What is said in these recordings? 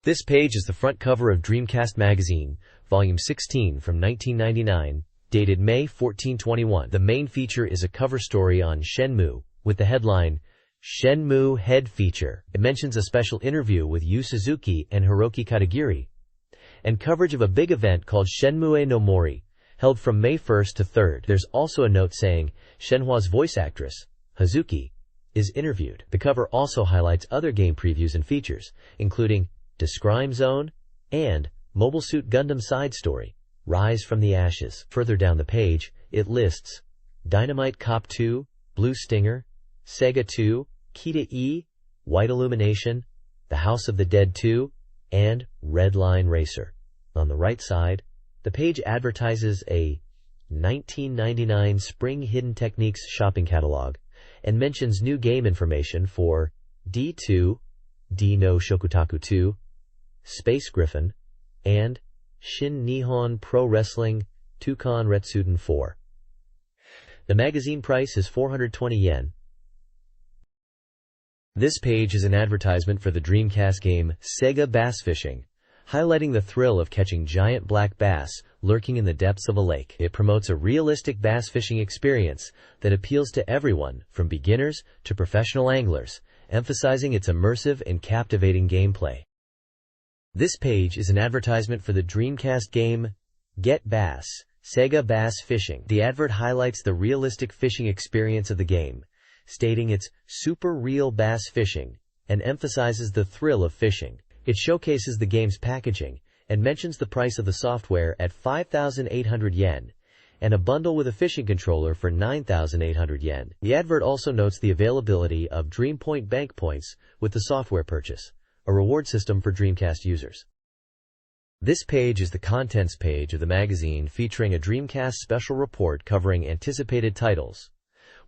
This page is the front cover of Dreamcast Magazine, Volume 16 from 1999, dated May 14, 2021. The main feature is a cover story on Shenmue, with the headline, Shenmue Head Feature. It mentions a special interview with Yu Suzuki and Hiroki Katagiri, and coverage of a big event called Shenmue no Mori, held from May 1st to 3rd. There's also a note saying, Shenhua's voice actress, Hazuki, is interviewed. The cover also highlights other game previews and features, including Descrime Zone and Mobile Suit Gundam Side Story, Rise from the Ashes. Further down the page, it lists Dynamite Cop 2, Blue Stinger, Sega 2, Kita E, White Illumination, The House of the Dead 2, and Red Line Racer. On the right side, the page advertises a 1999 Spring Hidden Techniques shopping catalog and mentions new game information for D2, D no Shokutaku 2, Space Griffin, and Shin Nihon Pro Wrestling Tukan Retsuden 4. The magazine price is 420 yen. This page is an advertisement for the Dreamcast game Sega Bass Fishing, highlighting the thrill of catching giant black bass lurking in the depths of a lake. It promotes a realistic bass fishing experience that appeals to everyone, from beginners to professional anglers, emphasizing its immersive and captivating gameplay. This page is an advertisement for the Dreamcast game Get Bass, Sega Bass Fishing. The advert highlights the realistic fishing experience of the game, stating it's super real bass fishing, and emphasizes the thrill of fishing. It showcases the game's packaging and mentions the price of the software at 5,800 yen and a bundle with a fishing controller for 9,800 yen. The advert also notes the availability of DreamPoint Bank Points with the software purchase, a reward system for Dreamcast users. This page is the contents page of the magazine, featuring a Dreamcast special report covering anticipated titles,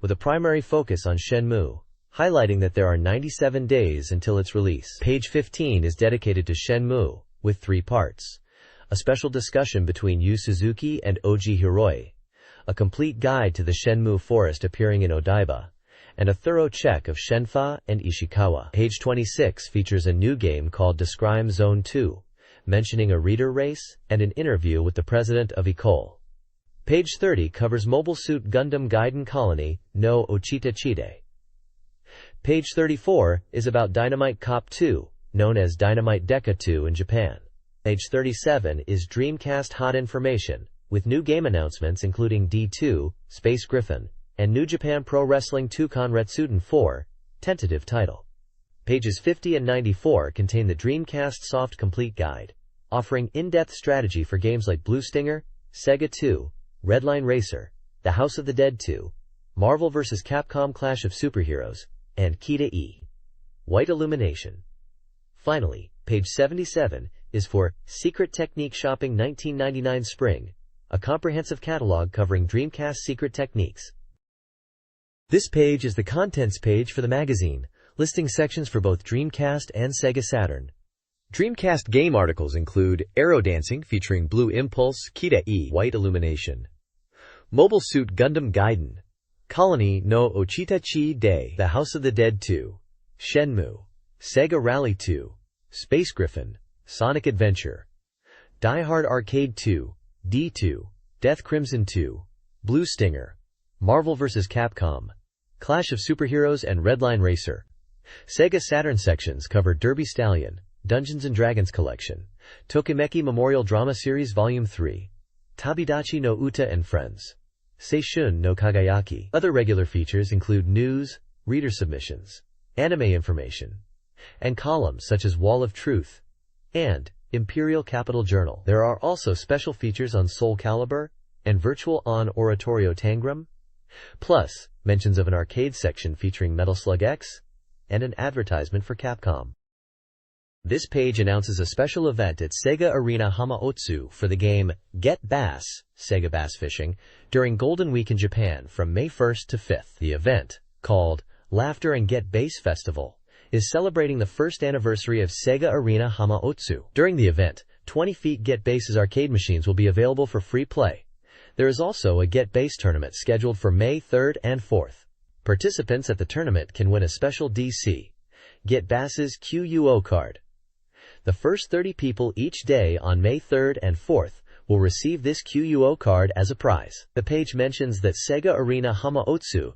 with a primary focus on Shenmue, highlighting that there are 97 days until its release. Page 15 is dedicated to Shenmue, with 3 parts: a special discussion between Yu Suzuki and Oji Hiroi, a complete guide to the Shenmue forest appearing in Odaiba, and a thorough check of Shenfa and Ishikawa. Page 26 features a new game called Descrime Zone 2, mentioning a reader race and an interview with the president of Ecole. Page 30 covers Mobile Suit Gundam Gaiden Colony no Ochita Chide. Page 34 is about Dynamite Cop 2, known as Dynamite Deca 2 in Japan. Page 37 is Dreamcast Hot Information, with new game announcements including D2, Space Griffin, and New Japan Pro Wrestling Tukan Retsuden 4, tentative title. Pages 50 and 94 contain the Dreamcast Soft Complete Guide, offering in-depth strategy for games like Blue Stinger, Sega 2, Redline Racer, The House of the Dead 2, Marvel vs. Capcom Clash of Superheroes, and Kita E, White Illumination. Finally, page 77 is for Secret Technique Shopping 1999 Spring, a comprehensive catalog covering Dreamcast secret techniques. This page is the contents page for the magazine, listing sections for both Dreamcast and Sega Saturn. Dreamcast game articles include Aero Dancing featuring Blue Impulse, Kita E, White Illumination, Mobile Suit Gundam Gaiden, Colony no Ochita Chi Day, The House of the Dead 2, Shenmue, Sega Rally 2, Space Griffin, Sonic Adventure, Die Hard Arcade 2, D2, Death Crimson 2, Blue Stinger, Marvel vs. Capcom, Clash of Superheroes, and Redline Racer. Sega Saturn sections cover Derby Stallion, Dungeons & Dragons Collection, Tokimeki Memorial Drama Series Volume 3, Tabidachi no Uta and Friends, Seishun no Kagayaki. Other regular features include news, reader submissions, anime information, and columns such as Wall of Truth and Imperial Capital Journal. There are also special features on Soul Calibur and Virtual on Oratorio Tangram, plus mentions of an arcade section featuring Metal Slug X and an advertisement for Capcom. This page announces a special event at Sega Arena Hamaotsu for the game Get Bass, Sega Bass Fishing, during Golden Week in Japan from May 1st to 5th. The event, called Laughter and Get Bass Festival, is celebrating the first anniversary of Sega Arena Hamaotsu. During the event, 20 feet Get Bass's arcade machines will be available for free play. There is also a Get Bass tournament scheduled for May 3rd and 4th. Participants at the tournament can win a special DC, Get Bass's QUO card. The first 30 people each day on May 3rd and 4th will receive this QUO card as a prize. The page mentions that Sega Arena Hamaotsu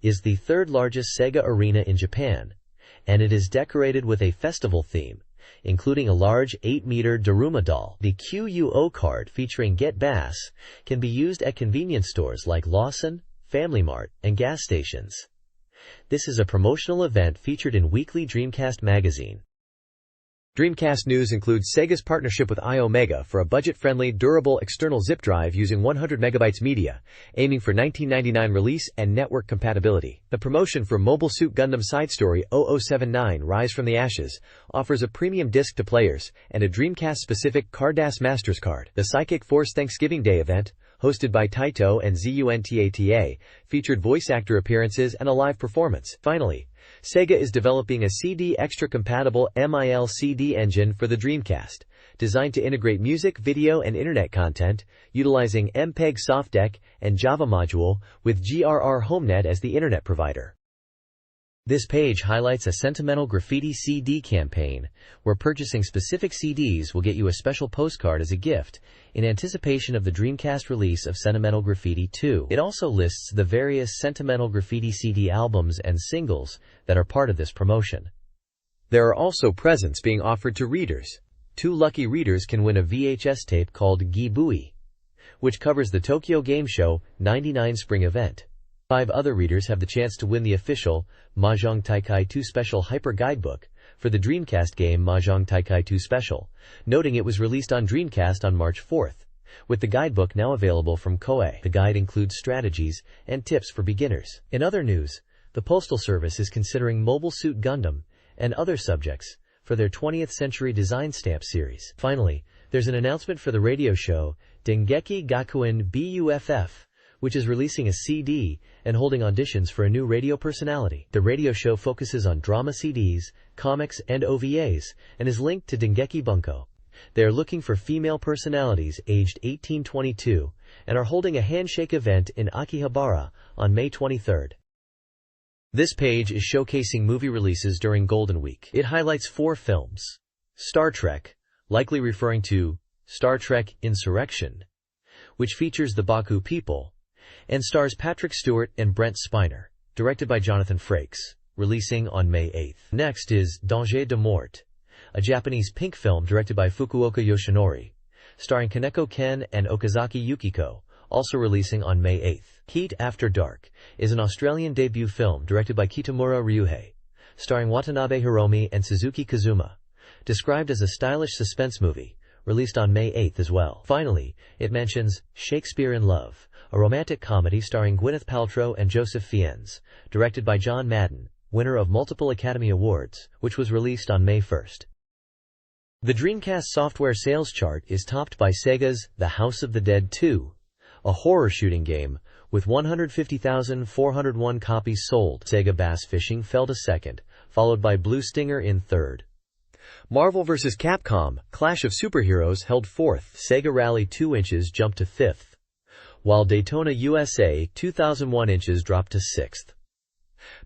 is the third largest Sega arena in Japan, and it is decorated with a festival theme, including a large 8-meter Daruma doll. The QUO card featuring Get Bass can be used at convenience stores like Lawson, Family Mart, and gas stations. This is a promotional event featured in weekly Dreamcast Magazine. Dreamcast news includes Sega's partnership with iOmega for a budget-friendly, durable external zip drive using 100 megabytes media, aiming for 1999 release and network compatibility. The promotion for Mobile Suit Gundam Side Story 0079 Rise from the Ashes offers a premium disc to players and a Dreamcast-specific Cardass Masters card. The Psychic Force Thanksgiving Day event, hosted by Taito and ZUNTATA, featured voice actor appearances and a live performance. Finally, Sega is developing a CD Extra-compatible MIL-CD engine for the Dreamcast, designed to integrate music, video, and internet content, utilizing MPEG softdeck and Java module, with GRR HomeNet as the internet provider. This page highlights a Sentimental Graffiti CD campaign, where purchasing specific CDs will get you a special postcard as a gift, in anticipation of the Dreamcast release of Sentimental Graffiti 2. It also lists the various Sentimental Graffiti CD albums and singles that are part of this promotion. There are also presents being offered to readers. 2 lucky readers can win a VHS tape called Gibui, which covers the Tokyo Game Show 99 spring event. 5 other readers have the chance to win the official Mahjong Taikai 2 Special Hyper Guidebook for the Dreamcast game Mahjong Taikai 2 Special, noting it was released on Dreamcast on March 4th, with the guidebook now available from Koei. The guide includes strategies and tips for beginners. In other news, the Postal Service is considering Mobile Suit Gundam and other subjects for their 20th Century Design Stamp series. Finally, there's an announcement for the radio show Dengeki Gakuen BUFF, which is releasing a CD and holding auditions for a new radio personality. The radio show focuses on drama CDs, comics, and OVAs, and is linked to Dengeki Bunko. They are looking for female personalities aged 18-22 and are holding a handshake event in Akihabara on May 23rd. This page is showcasing movie releases during Golden Week. It highlights 4 films. Star Trek, likely referring to Star Trek Insurrection, which features the Baku people, and stars Patrick Stewart and Brent Spiner, directed by Jonathan Frakes, releasing on May 8th. Next is Danger de Mort, a Japanese pink film directed by Fukuoka Yoshinori, starring Kaneko Ken and Okazaki Yukiko, also releasing on May 8th. Heat After Dark is an Australian debut film directed by Kitamura Ryuhei, starring Watanabe Hiromi and Suzuki Kazuma, described as a stylish suspense movie, released on May 8th as well. Finally, it mentions Shakespeare in Love, a romantic comedy starring Gwyneth Paltrow and Joseph Fiennes, directed by John Madden, winner of multiple Academy Awards, which was released on May 1st. The Dreamcast software sales chart is topped by Sega's The House of the Dead 2, a horror shooting game, with 150,401 copies sold. Sega Bass Fishing fell to second, followed by Blue Stinger in third. Marvel vs. Capcom, Clash of Superheroes held fourth. Sega Rally 2 inches jumped to fifth, while Daytona USA 2001 inches dropped to sixth.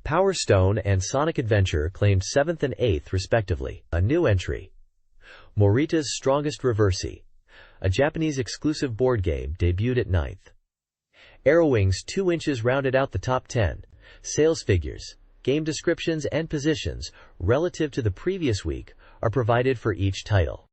Power Stone and Sonic Adventure claimed 7th and 8th respectively. A new entry, Morita's Strongest Reversi, a Japanese exclusive board game, debuted at 9th. Arrowwings 2 inches rounded out the top 10. Sales figures, game descriptions, and positions relative to the previous week are provided for each title.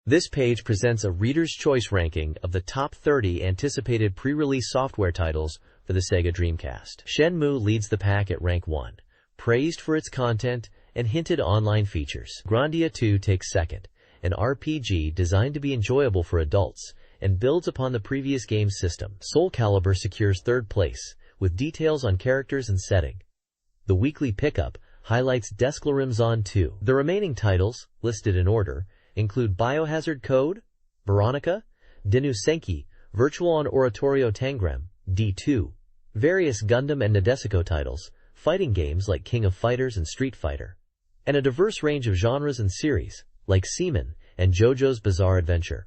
This page presents a Reader's Choice ranking of the top 30 anticipated pre-release software titles for the Sega Dreamcast. Shenmue leads the pack at rank 1, praised for its content and hinted online features. Grandia 2 takes second, an RPG designed to be enjoyable for adults and builds upon the previous game's system. Soul Calibur secures third place, with details on characters and setting. The weekly pickup highlights Desclarim Zone 2. The remaining titles, listed in order, include Biohazard Code, Veronica, Denu Senki, Virtual on Oratorio Tangram, D2, various Gundam and Nadesico titles, fighting games like King of Fighters and Street Fighter, and a diverse range of genres and series, like Seaman and JoJo's Bizarre Adventure.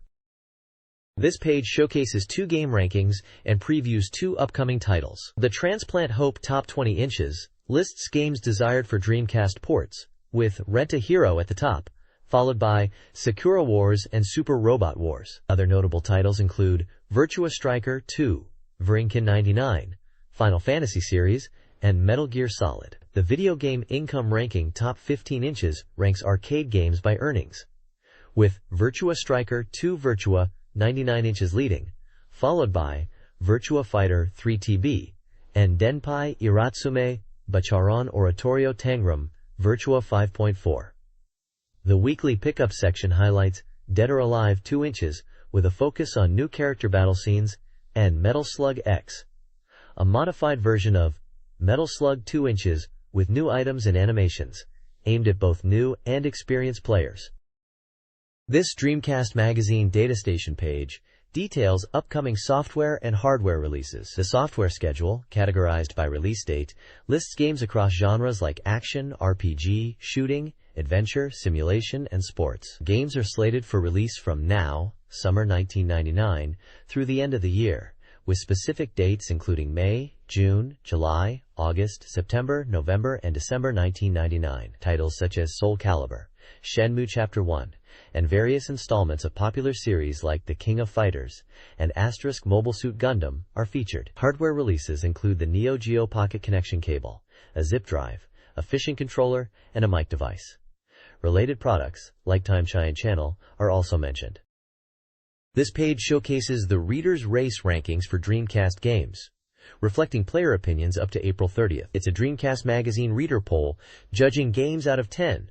This page showcases 2 game rankings and previews 2 upcoming titles. The Transplant Hope Top 20 Inches lists games desired for Dreamcast ports, with Rent a Hero at the top, followed by Sakura Wars and Super Robot Wars. Other notable titles include Virtua Striker 2, Varinkin 99, Final Fantasy series, and Metal Gear Solid. The video game income ranking top 15 inches ranks arcade games by earnings, with Virtua Striker 2 Virtua 99 inches leading, followed by Virtua Fighter 3 TB, and Denpai Iratsume Bacharan Oratorio Tangram Virtua 5.4. The weekly pickup section highlights Dead or Alive 2 inches with a focus on new character battle scenes, and Metal Slug X, a modified version of Metal Slug 2 inches with new items and animations, aimed at both new and experienced players. This Dreamcast Magazine data station page details upcoming software and hardware releases. The software schedule, categorized by release date, lists games across genres like action, RPG, shooting, adventure, simulation, and sports. Games are slated for release from now, summer 1999, through the end of the year, with specific dates including May, June, July, August, September, November, and December 1999. Titles such as Soul Calibur, Shenmue Chapter 1, and various installments of popular series like The King of Fighters and * Mobile Suit Gundam are featured. Hardware releases include the Neo Geo Pocket Connection Cable, a zip drive, a fishing controller, and a mic device. Related products, like Time Chai and Channel, are also mentioned. This page showcases the Reader's Race rankings for Dreamcast games, reflecting player opinions up to April 30th. It's a Dreamcast Magazine reader poll judging games out of 10.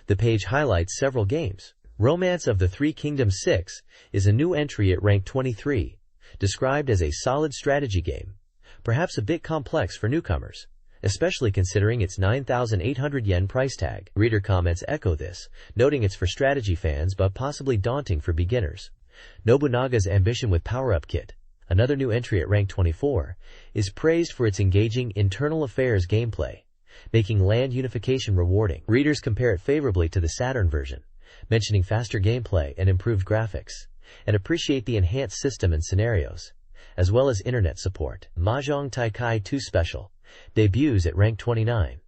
The page highlights several games. Romance of the Three Kingdoms 6 is a new entry at rank 23, described as a solid strategy game, perhaps a bit complex for newcomers, especially considering its 9,800 yen price tag. Reader comments echo this, noting it's for strategy fans but possibly daunting for beginners. Nobunaga's Ambition with Power-Up Kit, another new entry at rank 24, is praised for its engaging internal affairs gameplay, making land unification rewarding. Readers compare it favorably to the Saturn version, mentioning faster gameplay and improved graphics, and appreciate the enhanced system and scenarios, as well as internet support. Mahjong Taikai 2 Special debuts at rank 29.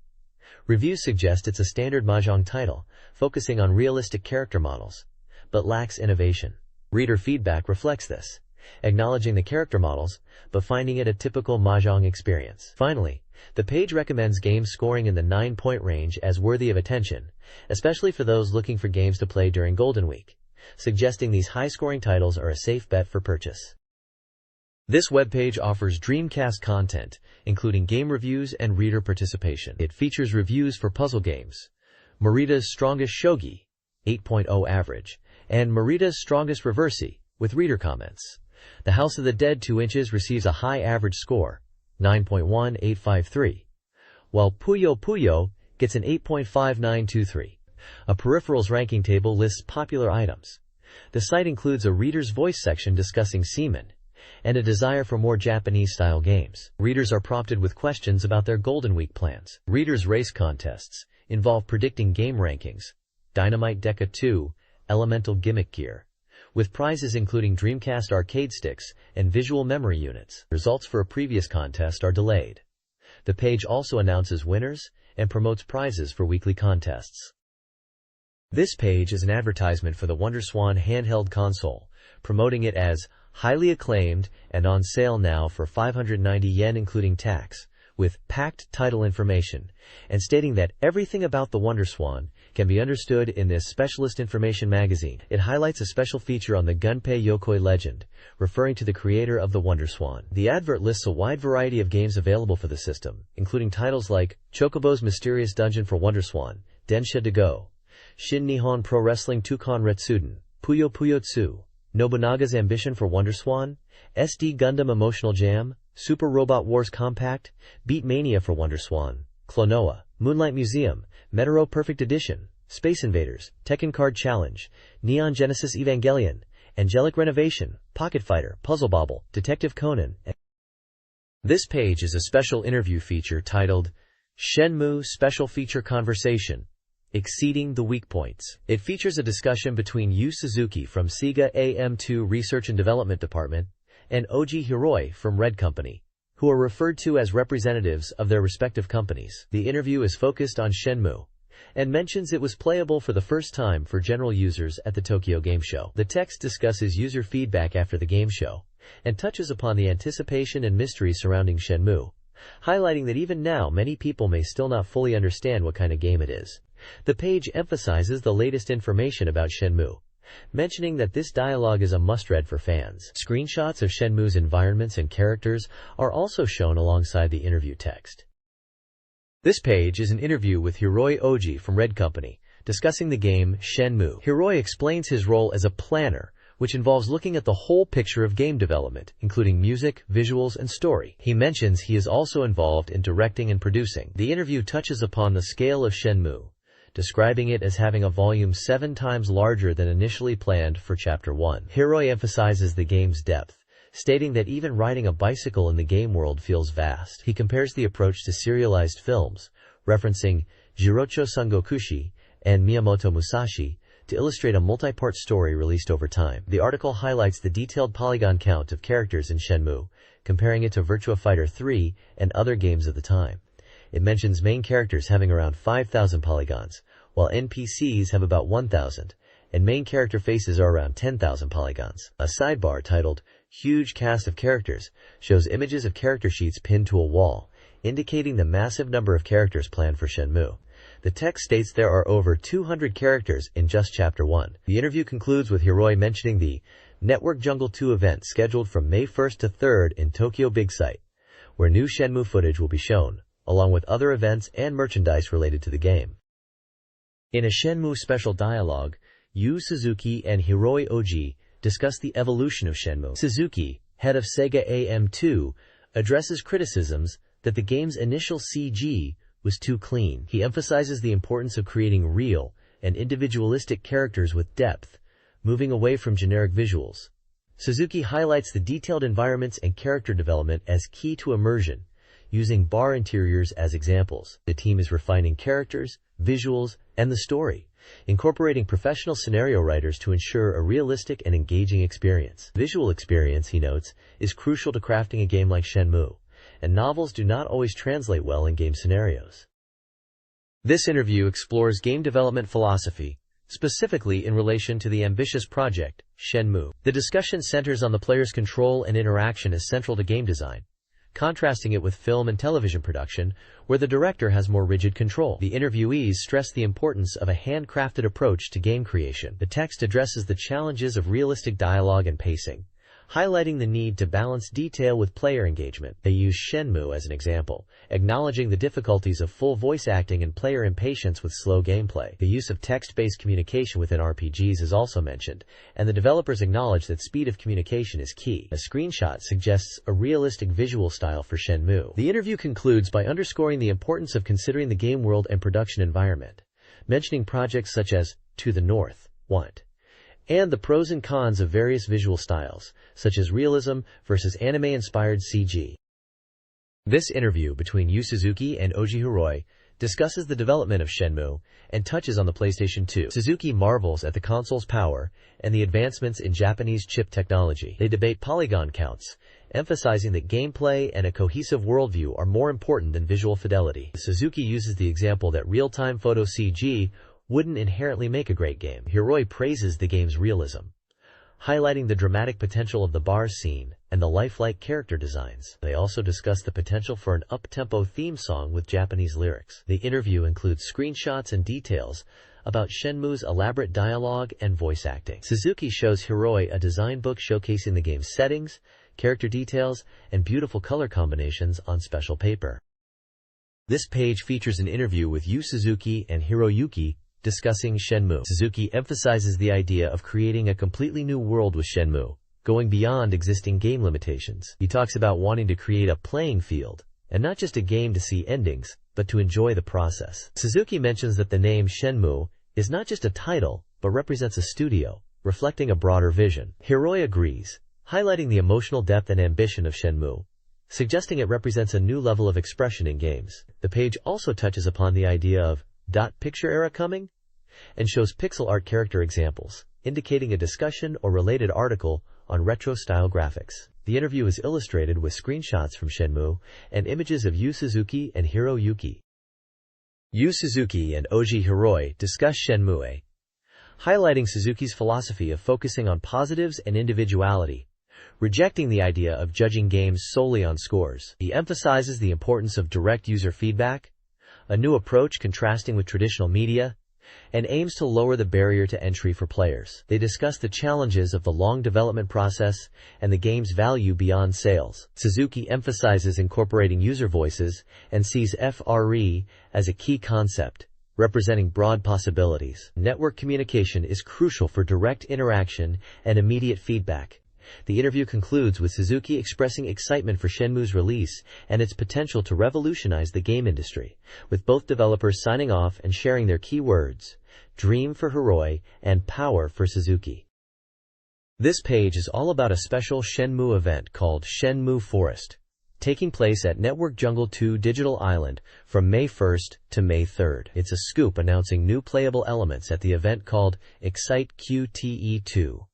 Reviews suggest it's a standard Mahjong title, focusing on realistic character models, but lacks innovation. Reader feedback reflects this, acknowledging the character models, but finding it a typical Mahjong experience. Finally, the page recommends games scoring in the 9-point range as worthy of attention, especially for those looking for games to play during Golden Week, suggesting these high-scoring titles are a safe bet for purchase. This webpage offers Dreamcast content, including game reviews and reader participation. It features reviews for puzzle games, Morita's Strongest Shogi, 8.0 average, and Morita's Strongest Reversi, with reader comments. The House of the Dead 2 inches receives a high average score, 9.1853, while Puyo Puyo gets an 8.5923. A peripherals ranking table lists popular items. The site includes a reader's voice section discussing semen, and a desire for more Japanese-style games. Readers are prompted with questions about their Golden Week plans. Readers' race contests involve predicting game rankings, Dynamite Deca 2, Elemental Gimmick Gear, with prizes including Dreamcast arcade sticks and visual memory units. Results for a previous contest are delayed. The page also announces winners and promotes prizes for weekly contests. This page is an advertisement for the WonderSwan handheld console, promoting it as highly acclaimed and on sale now for 590 yen including tax, with packed title information, and stating that everything about the WonderSwan can be understood in this specialist information magazine. It highlights a special feature on the Gunpei Yokoi legend, referring to the creator of the WonderSwan. The advert lists a wide variety of games available for the system, including titles like Chocobo's Mysterious Dungeon for WonderSwan, Densha de Go, Shin Nihon Pro Wrestling Tukon Retsuden, Puyo Puyo Tsu, Nobunaga's Ambition for WonderSwan, SD Gundam Emotional Jam, Super Robot Wars Compact, Beat Mania for WonderSwan, Klonoa, Moonlight Museum, Metaro Perfect Edition, Space Invaders, Tekken Card Challenge, Neon Genesis Evangelion, Angelic Renovation, Pocket Fighter, Puzzle Bobble, Detective Conan. This page is a special interview feature titled Shenmue Special Feature Conversation, Exceeding the Weak Points. It features a discussion between Yu Suzuki from Sega AM2 Research and Development Department and Oji Hiroi from Red Company, who are referred to as representatives of their respective companies. The interview is focused on Shenmue, and mentions it was playable for the first time for general users at the Tokyo Game Show. The text discusses user feedback after the game show, and touches upon the anticipation and mystery surrounding Shenmue, highlighting that even now many people may still not fully understand what kind of game it is. The page emphasizes the latest information about Shenmue, mentioning that this dialogue is a must-read for fans. Screenshots of Shenmue's environments and characters are also shown alongside the interview text. This page is an interview with Hiroi Oji from Red Company, discussing the game Shenmue. Hiroi explains his role as a planner, which involves looking at the whole picture of game development, including music, visuals, and story. He mentions he is also involved in directing and producing. The interview touches upon the scale of Shenmue, describing it as having a volume 7 times larger than initially planned for Chapter 1. Hiroi emphasizes the game's depth, stating that even riding a bicycle in the game world feels vast. He compares the approach to serialized films, referencing Jirocho Sangokushi and Miyamoto Musashi, to illustrate a multi-part story released over time. The article highlights the detailed polygon count of characters in Shenmue, comparing it to Virtua Fighter 3 and other games of the time. It mentions main characters having around 5,000 polygons, while NPCs have about 1,000, and main character faces are around 10,000 polygons. A sidebar titled Huge Cast of Characters shows images of character sheets pinned to a wall, indicating the massive number of characters planned for Shenmue. The text states there are over 200 characters in just Chapter 1. The interview concludes with Hiroi mentioning the Network Jungle 2 event scheduled from May 1st to 3rd in Tokyo Big Sight, where new Shenmue footage will be shown, along with other events and merchandise related to the game. In a Shenmue special dialogue, Yu Suzuki and Hiroi Oji discuss the evolution of Shenmue. Suzuki, head of Sega AM2, addresses criticisms that the game's initial CG was too clean. He emphasizes the importance of creating real and individualistic characters with depth, moving away from generic visuals. Suzuki highlights the detailed environments and character development as key to immersion, using bar interiors as examples. The team is refining characters, visuals, and the story, incorporating professional scenario writers to ensure a realistic and engaging experience. Visual experience, he notes, is crucial to crafting a game like Shenmue, and novels do not always translate well in game scenarios. This interview explores game development philosophy, specifically in relation to the ambitious project, Shenmue. The discussion centers on the player's control and interaction as central to game design, contrasting it with film and television production, where the director has more rigid control. The interviewees stress the importance of a handcrafted approach to game creation. The text addresses the challenges of realistic dialogue and pacing, highlighting the need to balance detail with player engagement. They use Shenmue as an example, acknowledging the difficulties of full voice acting and player impatience with slow gameplay. The use of text-based communication within RPGs is also mentioned, and the developers acknowledge that speed of communication is key. A screenshot suggests a realistic visual style for Shenmue. The interview concludes by underscoring the importance of considering the game world and production environment, mentioning projects such as To the North, Want, and the pros and cons of various visual styles, such as realism versus anime-inspired CG. This interview between Yu Suzuki and Oji Hiroi discusses the development of Shenmue and touches on the PlayStation 2. Suzuki marvels at the console's power and the advancements in Japanese chip technology. They debate polygon counts, emphasizing that gameplay and a cohesive worldview are more important than visual fidelity. Suzuki uses the example that real-time photo CG wouldn't inherently make a great game. Hiroi praises the game's realism, highlighting the dramatic potential of the bar scene and the lifelike character designs. They also discuss the potential for an up-tempo theme song with Japanese lyrics. The interview includes screenshots and details about Shenmue's elaborate dialogue and voice acting. Suzuki shows Hiroi a design book showcasing the game's settings, character details, and beautiful color combinations on special paper. This page features an interview with Yu Suzuki and Hiroyuki discussing Shenmue. Suzuki emphasizes the idea of creating a completely new world with Shenmue, going beyond existing game limitations. He talks about wanting to create a playing field, and not just a game to see endings, but to enjoy the process. Suzuki mentions that the name Shenmue is not just a title, but represents a studio, reflecting a broader vision. Hiroi agrees, highlighting the emotional depth and ambition of Shenmue, suggesting it represents a new level of expression in games. The page also touches upon the idea of picture era coming, and shows pixel art character examples, indicating a discussion or related article on retro-style graphics. The interview is illustrated with screenshots from Shenmue and images of Yu Suzuki and Hiroyuki. Yu Suzuki and Oji Hiroi discuss Shenmue, highlighting Suzuki's philosophy of focusing on positives and individuality, rejecting the idea of judging games solely on scores. He emphasizes the importance of direct user feedback, a new approach contrasting with traditional media, and aims to lower the barrier to entry for players. They discuss the challenges of the long development process and the game's value beyond sales. Suzuki emphasizes incorporating user voices and sees FRE as a key concept, representing broad possibilities. Network communication is crucial for direct interaction and immediate feedback. The interview concludes with Suzuki expressing excitement for Shenmue's release and its potential to revolutionize the game industry, with both developers signing off and sharing their key words: dream for Hiroi and power for Suzuki. This page is all about a special Shenmue event called Shenmue Forest, taking place at Network Jungle 2 Digital Island from May 1st to May 3rd. It's a scoop announcing new playable elements at the event called Excite QTE2.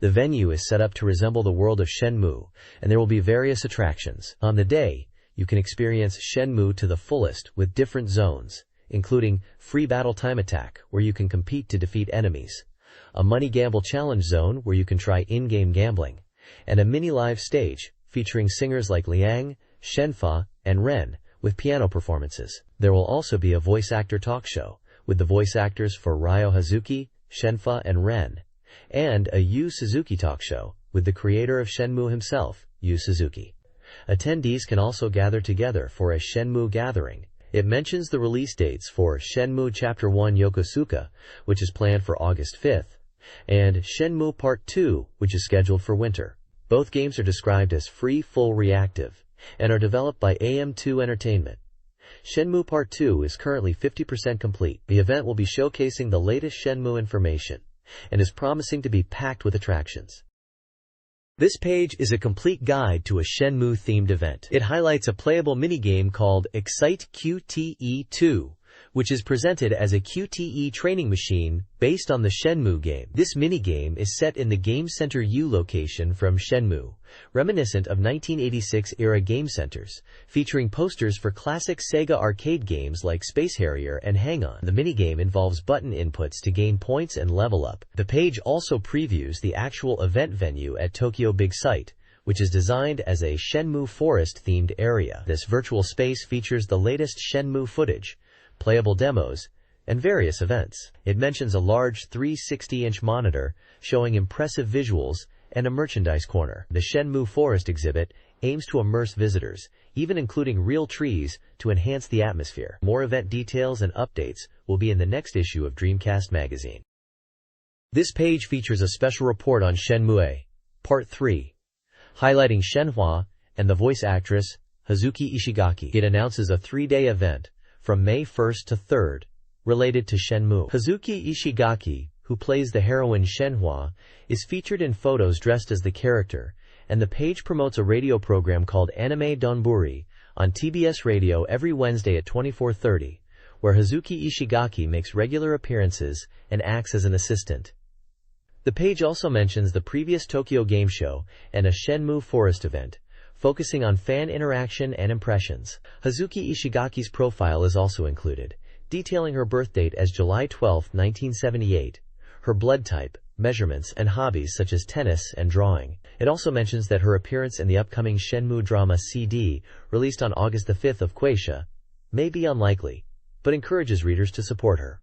The venue is set up to resemble the world of Shenmue, and there will be various attractions. On the day, you can experience Shenmue to the fullest with different zones, including free battle time attack, where you can compete to defeat enemies, a money gamble challenge zone where you can try in-game gambling, and a mini live stage featuring singers like Liang, Shenfa, and Ren, with piano performances. There will also be a voice actor talk show, with the voice actors for Ryo Hazuki, Shenfa, and Ren, and a Yu Suzuki talk show, with the creator of Shenmue himself, Yu Suzuki. Attendees can also gather together for a Shenmue gathering. It mentions the release dates for Shenmue Chapter 1 Yokosuka, which is planned for August 5th, and Shenmue Part 2, which is scheduled for winter. Both games are described as free, full, reactive, and are developed by AM2 Entertainment. Shenmue Part 2 is currently 50% complete. The event will be showcasing the latest Shenmue information, and is promising to be packed with attractions. This page is a complete guide to a Shenmue-themed event. It highlights a playable minigame called Excite QTE2, which is presented as a QTE training machine based on the Shenmue game. This minigame is set in the Game Center U location from Shenmue, reminiscent of 1986-era game centers, featuring posters for classic Sega arcade games like Space Harrier and Hang-On. The minigame involves button inputs to gain points and level up. The page also previews the actual event venue at Tokyo Big Sight, which is designed as a Shenmue Forest-themed area. This virtual space features the latest Shenmue footage, playable demos, and various events. It mentions a large 360-inch monitor showing impressive visuals and a merchandise corner. The Shenmue Forest exhibit aims to immerse visitors, even including real trees, to enhance the atmosphere. More event details and updates will be in the next issue of Dreamcast Magazine. This page features a special report on Shenmue, Part 3, highlighting Shenhua and the voice actress Hazuki Ishigaki. It announces a 3-day event from May 1st to 3rd, related to Shenmue. Hazuki Ishigaki, who plays the heroine Shenhua, is featured in photos dressed as the character, and the page promotes a radio program called Anime Donburi on TBS Radio every Wednesday at 24:30, where Hazuki Ishigaki makes regular appearances and acts as an assistant. The page also mentions the previous Tokyo Game Show and a Shenmue Forest event, focusing on fan interaction and impressions. Hazuki Ishigaki's profile is also included, detailing her birth date as July 12, 1978, her blood type, measurements, and hobbies such as tennis and drawing. It also mentions that her appearance in the upcoming Shenmue drama CD, released on August the 5th of Quaisha, may be unlikely, but encourages readers to support her.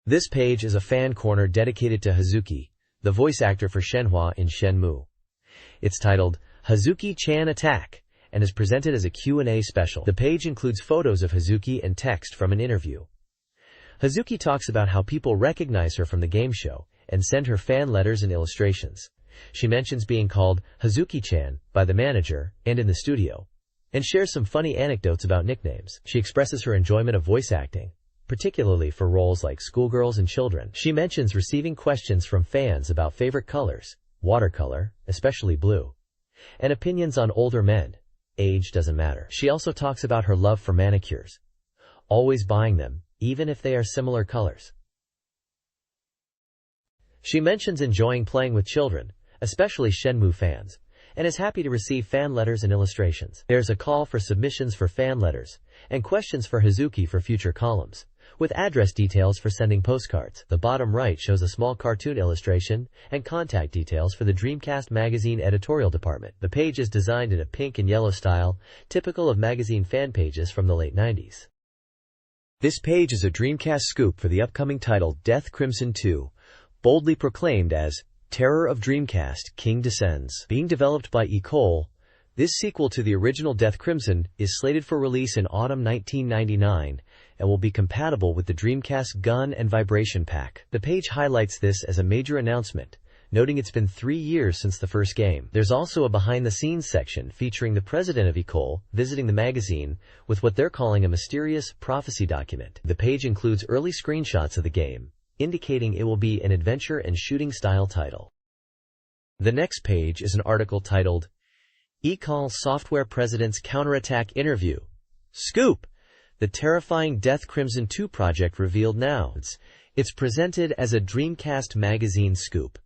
This page is a fan corner dedicated to Hazuki, the voice actor for Shenhua in Shenmue. It's titled Hazuki-chan Attack, and is presented as a Q&A special. The page includes photos of Hazuki and text from an interview. Hazuki talks about how people recognize her from the game show and send her fan letters and illustrations. She mentions being called Hazuki-chan by the manager and in the studio, and shares some funny anecdotes about nicknames. She expresses her enjoyment of voice acting, particularly for roles like schoolgirls and children. She mentions receiving questions from fans about favorite colors, watercolor, especially blue, and opinions on older men. Age doesn't matter. She also talks about her love for manicures, always buying them, even if they are similar colors. She mentions enjoying playing with children, especially Shenmue fans, and is happy to receive fan letters and illustrations. There's a call for submissions for fan letters and questions for Hazuki for future columns, with address details for sending postcards. The bottom right shows a small cartoon illustration and contact details for the Dreamcast Magazine editorial department. The page is designed in a pink and yellow style, typical of magazine fan pages from the late 90s. This page is a Dreamcast scoop for the upcoming title Death Crimson 2, boldly proclaimed as Terror of Dreamcast, King Descends. Being developed by Ecole, this sequel to the original Death Crimson is slated for release in autumn 1999 and will be compatible with the Dreamcast Gun and Vibration Pack. The page highlights this as a major announcement, noting it's been 3 years since the first game. There's also a behind-the-scenes section featuring the president of Ecole visiting the magazine with what they're calling a mysterious prophecy document. The page includes early screenshots of the game, indicating it will be an adventure and shooting style title. The next page is an article titled Ecole Software President's Counterattack Interview. Scoop! The terrifying Death Crimson 2 project revealed now. It's presented as a Dreamcast Magazine scoop,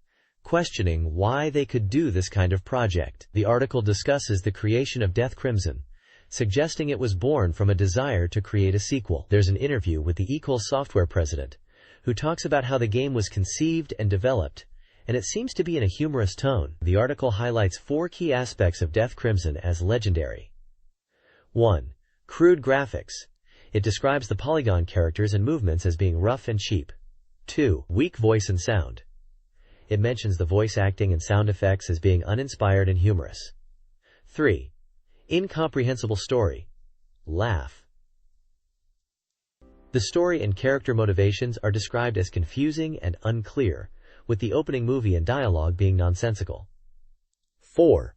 questioning why they could do this kind of project. The article discusses the creation of Death Crimson, suggesting it was born from a desire to create a sequel. There's an interview with the Ecole Software president, who talks about how the game was conceived and developed, and it seems to be in a humorous tone. The article highlights 4 key aspects of Death Crimson as legendary. 1. Crude graphics. It describes the polygon characters and movements as being rough and cheap. 2. Weak voice and sound. It mentions the voice acting and sound effects as being uninspired and humorous. 3. Incomprehensible story. Laugh. The story and character motivations are described as confusing and unclear, with the opening movie and dialogue being nonsensical. 4.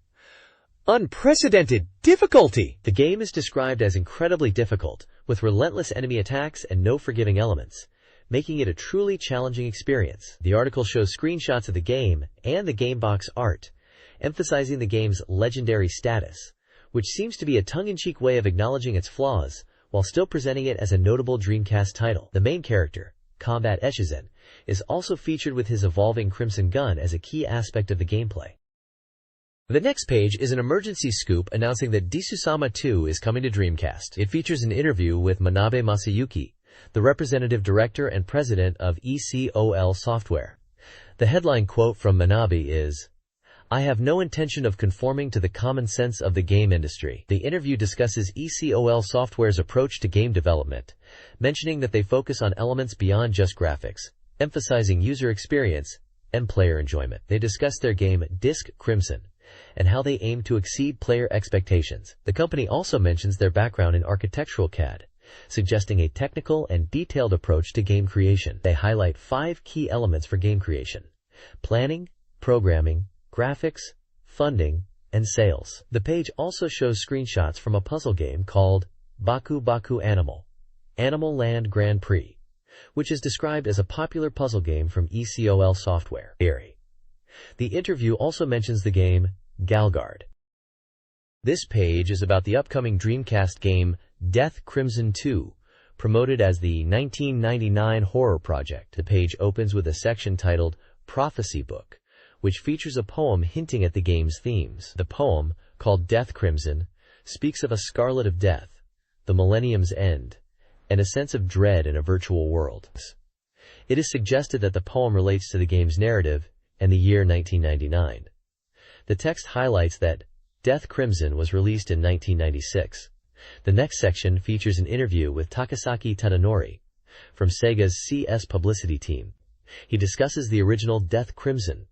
Unprecedented difficulty! The game is described as incredibly difficult, with relentless enemy attacks and no forgiving elements, making it a truly challenging experience. The article shows screenshots of the game and the GameBox art, emphasizing the game's legendary status, which seems to be a tongue-in-cheek way of acknowledging its flaws, while still presenting it as a notable Dreamcast title. The main character, Combat Echizen, is also featured with his evolving Crimson Gun as a key aspect of the gameplay. The next page is an emergency scoop announcing that Disusama 2 is coming to Dreamcast. It features an interview with Manabe Masayuki, the representative director and president of Ecole Software. The headline quote from Manabe is, "I have no intention of conforming to the common sense of the game industry." The interview discusses Ecole Software's approach to game development, mentioning that they focus on elements beyond just graphics, emphasizing user experience and player enjoyment. They discuss their game Disc Crimson and how they aim to exceed player expectations. The company also mentions their background in architectural CAD, suggesting a technical and detailed approach to game creation. They highlight 5 key elements for game creation: planning, programming, graphics, funding, and sales. The page also shows screenshots from a puzzle game called Baku Baku Animal Land Grand Prix, which is described as a popular puzzle game from Ecole Software. The interview also mentions the game Galgard. This page is about the upcoming Dreamcast game Death Crimson 2, promoted as the 1999 horror project. The page opens with a section titled Prophecy Book, which features a poem hinting at the game's themes. The poem, called Death Crimson, speaks of a scarlet of death, the millennium's end, and a sense of dread in a virtual world. It is suggested that the poem relates to the game's narrative and the year 1999. The text highlights that Death Crimson was released in 1996. The next section features an interview with Takasaki Tadanori from Sega's CS publicity team. He discusses the original Death Crimson,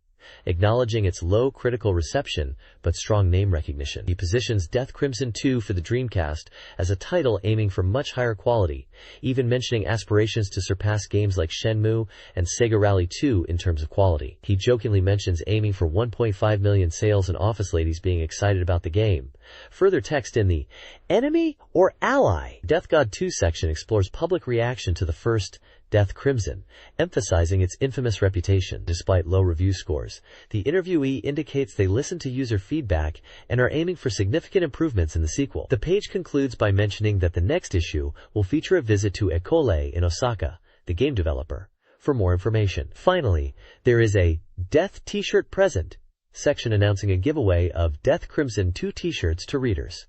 acknowledging its low critical reception but strong name recognition. He positions Death Crimson 2 for the Dreamcast as a title aiming for much higher quality, even mentioning aspirations to surpass games like Shenmue and Sega Rally 2 in terms of quality. He jokingly mentions aiming for 1.5 million sales and office ladies being excited about the game. Further text in the Enemy or Ally? Death God 2 section explores public reaction to the first Death Crimson, emphasizing its infamous reputation. Despite low review scores, the interviewee indicates they listen to user feedback and are aiming for significant improvements in the sequel. The page concludes by mentioning that the next issue will feature a visit to Ecole in Osaka, the game developer, for more information. Finally, there is a Death t-shirt present section announcing a giveaway of Death Crimson 2 t-shirts to readers.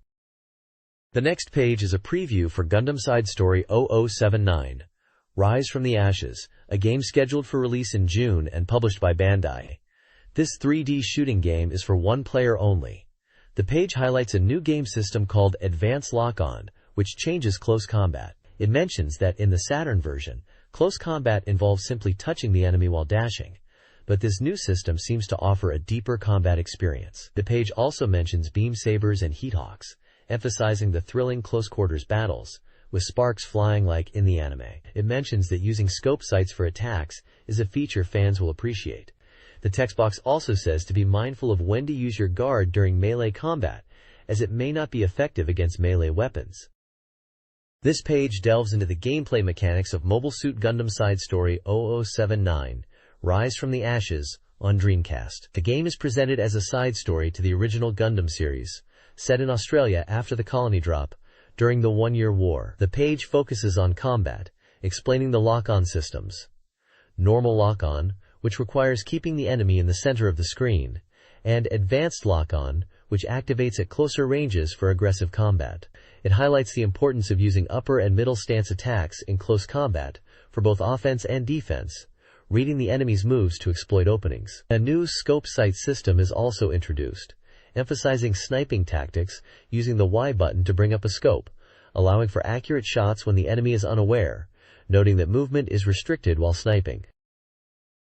The next page is a preview for Gundam Side Story 0079, Rise from the Ashes, a game scheduled for release in June and published by Bandai. This 3D shooting game is for one player only. The page highlights a new game system called Advanced Lock-On, which changes close combat. It mentions that in the Saturn version, close combat involves simply touching the enemy while dashing, but this new system seems to offer a deeper combat experience. The page also mentions beam sabers and heat hawks, emphasizing the thrilling close-quarters battles, with sparks flying like in the anime. It mentions that using scope sights for attacks is a feature fans will appreciate. The text box also says to be mindful of when to use your guard during melee combat, as it may not be effective against melee weapons. This page delves into the gameplay mechanics of Mobile Suit Gundam Side Story 0079, Rise from the Ashes, on Dreamcast. The game is presented as a side story to the original Gundam series, set in Australia after the colony drop, during the One-Year War. The page focuses on combat, explaining the lock-on systems. Normal lock-on, which requires keeping the enemy in the center of the screen, and advanced lock-on, which activates at closer ranges for aggressive combat. It highlights the importance of using upper and middle stance attacks in close combat, for both offense and defense, reading the enemy's moves to exploit openings. A new scope sight system is also introduced, emphasizing sniping tactics using the Y button to bring up a scope, allowing for accurate shots when the enemy is unaware, noting that movement is restricted while sniping.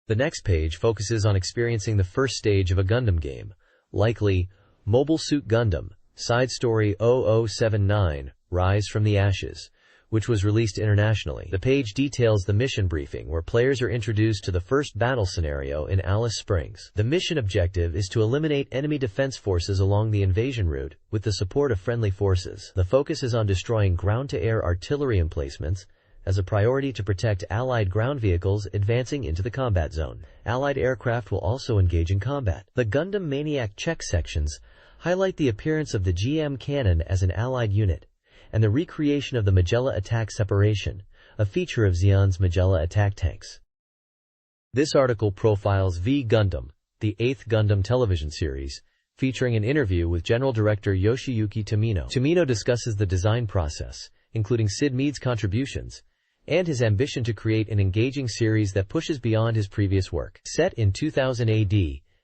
The next page focuses on experiencing the first stage of a Gundam game, likely Mobile Suit Gundam, Side Story 0079, Rise from the Ashes, which was released internationally. The page details the mission briefing, where players are introduced to the first battle scenario in Alice Springs. The mission objective is to eliminate enemy defense forces along the invasion route with the support of friendly forces. The focus is on destroying ground-to-air artillery emplacements as a priority to protect Allied ground vehicles advancing into the combat zone. Allied aircraft will also engage in combat. The Gundam Maniac check sections highlight the appearance of the GM cannon as an Allied unit, and the recreation of the Magella attack separation, a feature of Zeon's Magella attack tanks. This article profiles V Gundam, the 8th Gundam television series, featuring an interview with General Director Yoshiyuki Tomino. Tomino discusses the design process, including Sid Mead's contributions, and his ambition to create an engaging series that pushes beyond his previous work. Set in 2000 AD,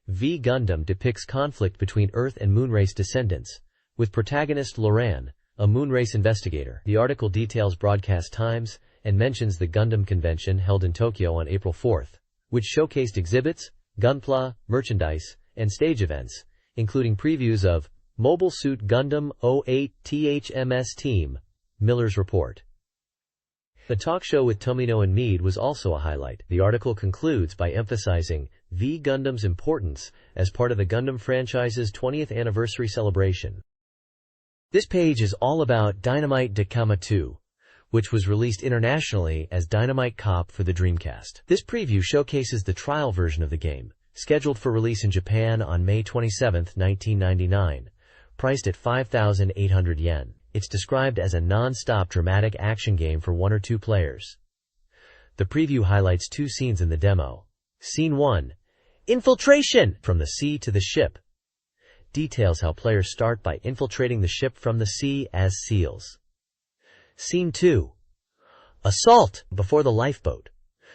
V Gundam depicts conflict between Earth and Moonrace descendants, with protagonist Loran, a Moonrace investigator. The article details broadcast times and mentions the Gundam convention held in Tokyo on April 4th, which showcased exhibits, gunpla, merchandise, and stage events, including previews of Mobile Suit Gundam 08 THMS Team, Miller's Report. The talk show with Tomino and Mead was also a highlight. The article concludes by emphasizing V Gundam's importance as part of the Gundam franchise's 20th anniversary celebration. This page is all about Dynamite Dakama 2, which was released internationally as Dynamite Cop for the Dreamcast. This preview showcases the trial version of the game, scheduled for release in Japan on May 27, 1999, priced at 5,800 yen. It's described as a non-stop dramatic action game for 1 or 2 players. The preview highlights 2 scenes in the demo. Scene 1, Infiltration from the sea to the ship, details how players start by infiltrating the ship from the sea as SEALs. Scene 2, Assault before the lifeboat,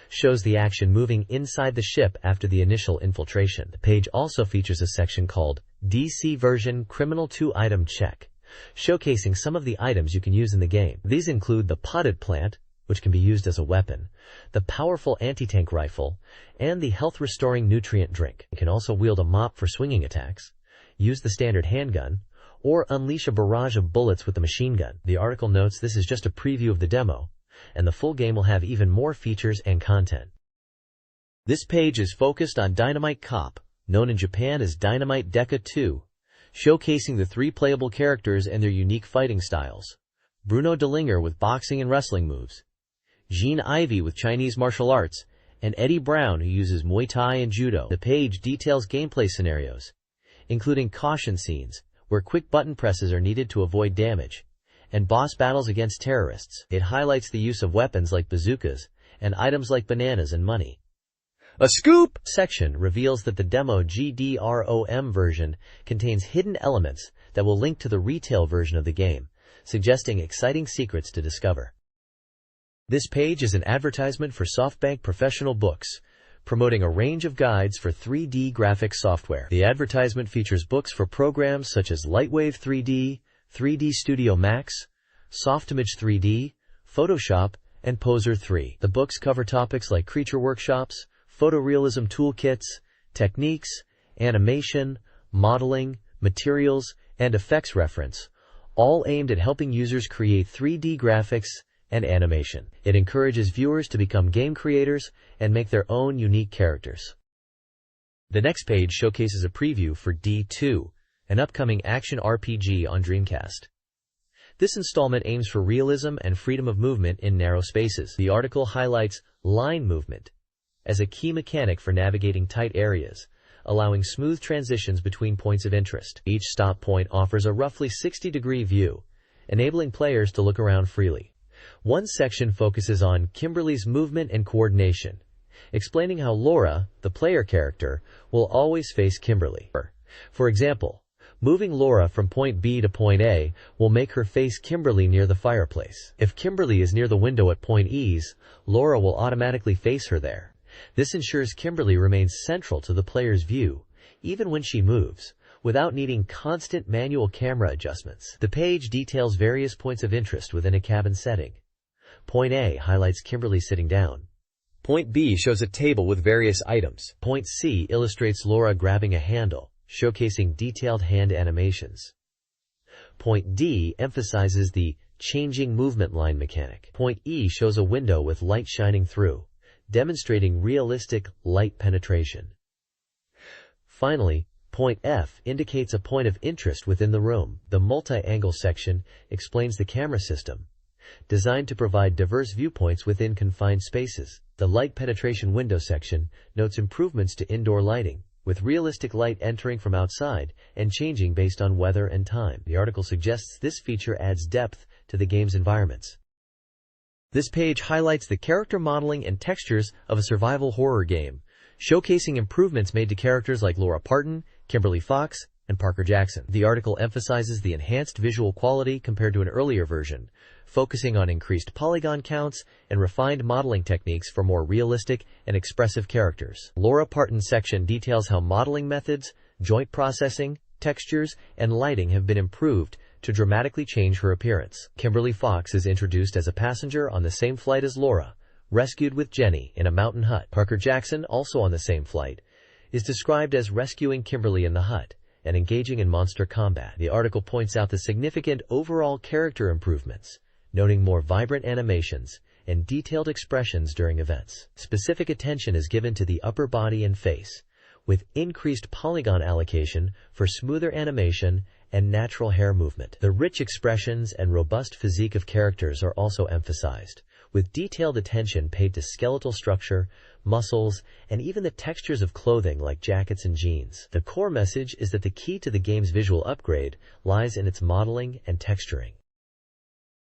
shows the action moving inside the ship after the initial infiltration. The page also features a section called DC Version Criminal 2 Item Check, showcasing some of the items you can use in the game. These include the potted plant, which can be used as a weapon, the powerful anti-tank rifle, and the health-restoring nutrient drink. You can also wield a mop for swinging attacks, use the standard handgun, or unleash a barrage of bullets with the machine gun. The article notes this is just a preview of the demo, and the full game will have even more features and content. This page is focused on Dynamite Cop, known in Japan as Dynamite Deka 2, showcasing the 3 playable characters and their unique fighting styles. Bruno Dellinger with boxing and wrestling moves, Jean Ivy with Chinese martial arts, and Eddie Brown who uses Muay Thai and Judo. The page details gameplay scenarios, including caution scenes, where quick button presses are needed to avoid damage, and boss battles against terrorists. It highlights the use of weapons like bazookas, and items like bananas and money. A scoop section reveals that the demo GDROM version contains hidden elements that will link to the retail version of the game, suggesting exciting secrets to discover. This page is an advertisement for SoftBank Professional Books, promoting a range of guides for 3D graphics software. The advertisement features books for programs such as Lightwave 3D, 3D Studio Max, Softimage 3D, Photoshop, and Poser 3. The books cover topics like creature workshops, photorealism toolkits, techniques, animation, modeling, materials, and effects reference, all aimed at helping users create 3D graphics and animation. It encourages viewers to become game creators and make their own unique characters. The next page showcases a preview for D2, an upcoming action RPG on Dreamcast. This installment aims for realism and freedom of movement in narrow spaces. The article highlights line movement as a key mechanic for navigating tight areas, allowing smooth transitions between points of interest. Each stop point offers a roughly 60-degree view, enabling players to look around freely. One section focuses on Kimberly's movement and coordination, explaining how Laura, the player character, will always face Kimberly. For example, moving Laura from point B to point A will make her face Kimberly near the fireplace. If Kimberly is near the window at point E's, Laura will automatically face her there. This ensures Kimberly remains central to the player's view, even when she moves, without needing constant manual camera adjustments. The page details various points of interest within a cabin setting. Point A highlights Kimberly sitting down. Point B shows a table with various items. Point C illustrates Laura grabbing a handle, showcasing detailed hand animations. Point D emphasizes the changing movement line mechanic. Point E shows a window with light shining through, demonstrating realistic light penetration. Finally, point F indicates a point of interest within the room. The multi-angle section explains the camera system, designed to provide diverse viewpoints within confined spaces. The light penetration window section notes improvements to indoor lighting, with realistic light entering from outside and changing based on weather and time. The article suggests this feature adds depth to the game's environments. This page highlights the character modeling and textures of a survival horror game, showcasing improvements made to characters like Laura Parton, Kimberly Fox, and Parker Jackson. The article emphasizes the enhanced visual quality compared to an earlier version, focusing on increased polygon counts and refined modeling techniques for more realistic and expressive characters. Laura Parton's section details how modeling methods, joint processing, textures, and lighting have been improved to dramatically change her appearance. Kimberly Fox is introduced as a passenger on the same flight as Laura, rescued with Jenny in a mountain hut. Parker Jackson, also on the same flight, is described as rescuing Kimberly in the hut and engaging in monster combat. The article points out the significant overall character improvements, noting more vibrant animations and detailed expressions during events. Specific attention is given to the upper body and face, with increased polygon allocation for smoother animation and natural hair movement. The rich expressions and robust physique of characters are also emphasized, with detailed attention paid to skeletal structure, muscles, and even the textures of clothing like jackets and jeans. The core message is that the key to the game's visual upgrade lies in its modeling and texturing.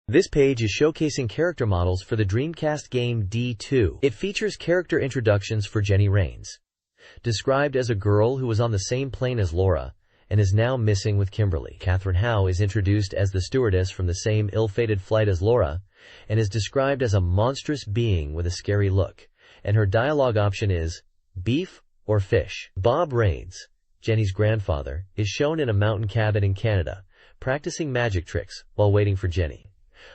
This page is showcasing character models for the Dreamcast game D2. It features character introductions for Jenny Rains, described as a girl who was on the same plane as Laura and is now missing with Kimberly. Catherine Howe is introduced as the stewardess from the same ill-fated flight as Laura and is described as a monstrous being with a scary look, and her dialogue option is beef or fish. Bob Rains, Jenny's grandfather, is shown in a mountain cabin in Canada, practicing magic tricks while waiting for Jenny.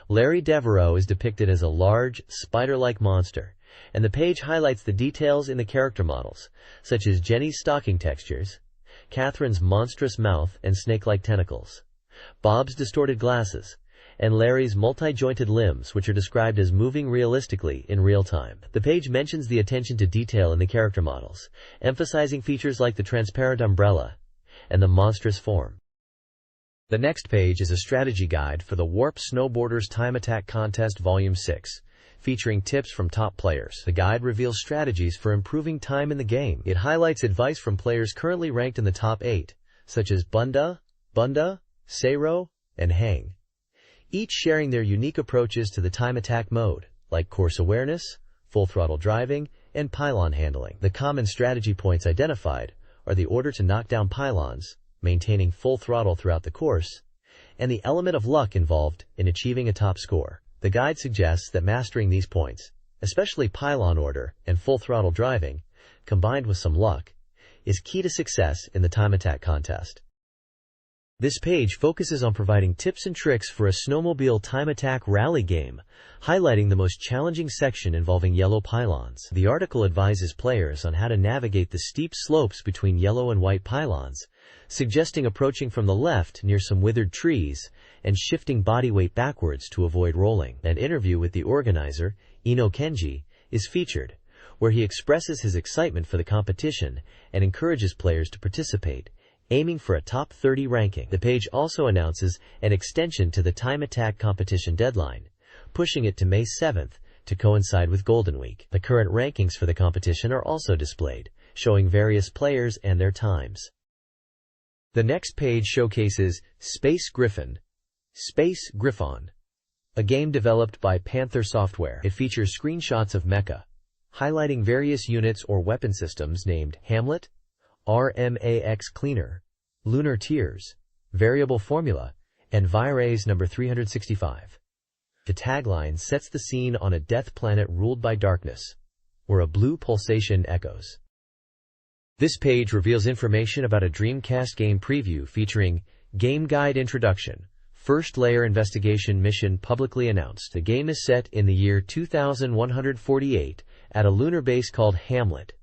Larry Devereaux is depicted as a large, spider-like monster, and the page highlights the details in the character models, such as Jenny's stocking textures, Catherine's monstrous mouth and snake-like tentacles, Bob's distorted glasses, and Larry's multi-jointed limbs, which are described as moving realistically in real time. The page mentions the attention to detail in the character models, emphasizing features like the transparent umbrella and the monstrous form. The next page is a strategy guide for the Warp Snowboarders Time Attack Contest Volume 6, featuring tips from top players. The guide reveals strategies for improving time in the game. It highlights advice from players currently ranked in the top 8, such as Bunda, Seiro, and Hang, each sharing their unique approaches to the time attack mode, like course awareness, full throttle driving, and pylon handling. The common strategy points identified are the order to knock down pylons, maintaining full throttle throughout the course, and the element of luck involved in achieving a top score. The guide suggests that mastering these points, especially pylon order and full throttle driving, combined with some luck, is key to success in the time attack contest. This page focuses on providing tips and tricks for a snowmobile time attack rally game, highlighting the most challenging section involving yellow pylons. The article advises players on how to navigate the steep slopes between yellow and white pylons, suggesting approaching from the left near some withered trees and shifting body weight backwards to avoid rolling. An interview with the organizer, Ino Kenji, is featured, where he expresses his excitement for the competition and encourages players to participate, aiming for a top 30 ranking. The page also announces an extension to the time attack competition deadline, pushing it to May 7th to coincide with Golden Week. The current rankings for the competition are also displayed, showing various players and their times. The next page showcases Space Griffon, a game developed by Panther Software. It features screenshots of mecha, highlighting various units or weapon systems named Hamlet, RMAX Cleaner, Lunar Tears, Variable Formula, and Vires number 365. The tagline sets the scene on a death planet ruled by darkness, where a blue pulsation echoes. This page reveals information about a Dreamcast game preview featuring Game Guide Introduction, First Layer Investigation Mission publicly announced. The game is set in the year 2148 at a lunar base called Hamlet,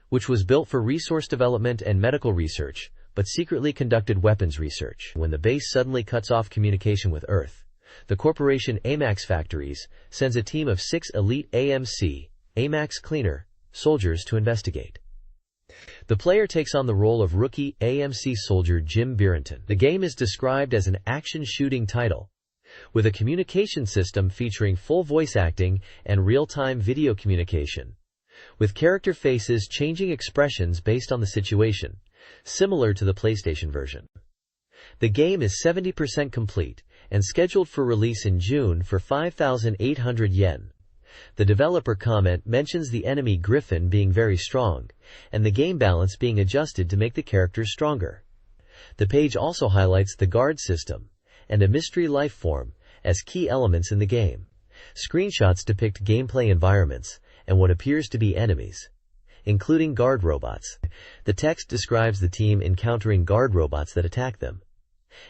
which was built for resource development and medical research, but secretly conducted weapons research. When the base suddenly cuts off communication with Earth, the corporation AMAX Factories sends a team of 6 elite AMAX Cleaner soldiers to investigate. The player takes on the role of rookie AMC soldier Jim Beerenton. The game is described as an action shooting title, with a communication system featuring full voice acting and real-time video communication, with character faces changing expressions based on the situation, similar to the PlayStation version. The game is 70% complete and scheduled for release in June for 5,800 yen. The developer comment mentions the enemy Griffin being very strong, and the game balance being adjusted to make the characters stronger. The page also highlights the guard system and a mystery life form as key elements in the game. Screenshots depict gameplay environments and what appears to be enemies, including guard robots. The text describes the team encountering guard robots that attack them,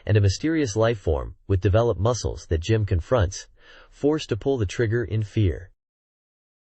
and a mysterious life form with developed muscles that Jim confronts, forced to pull the trigger in fear.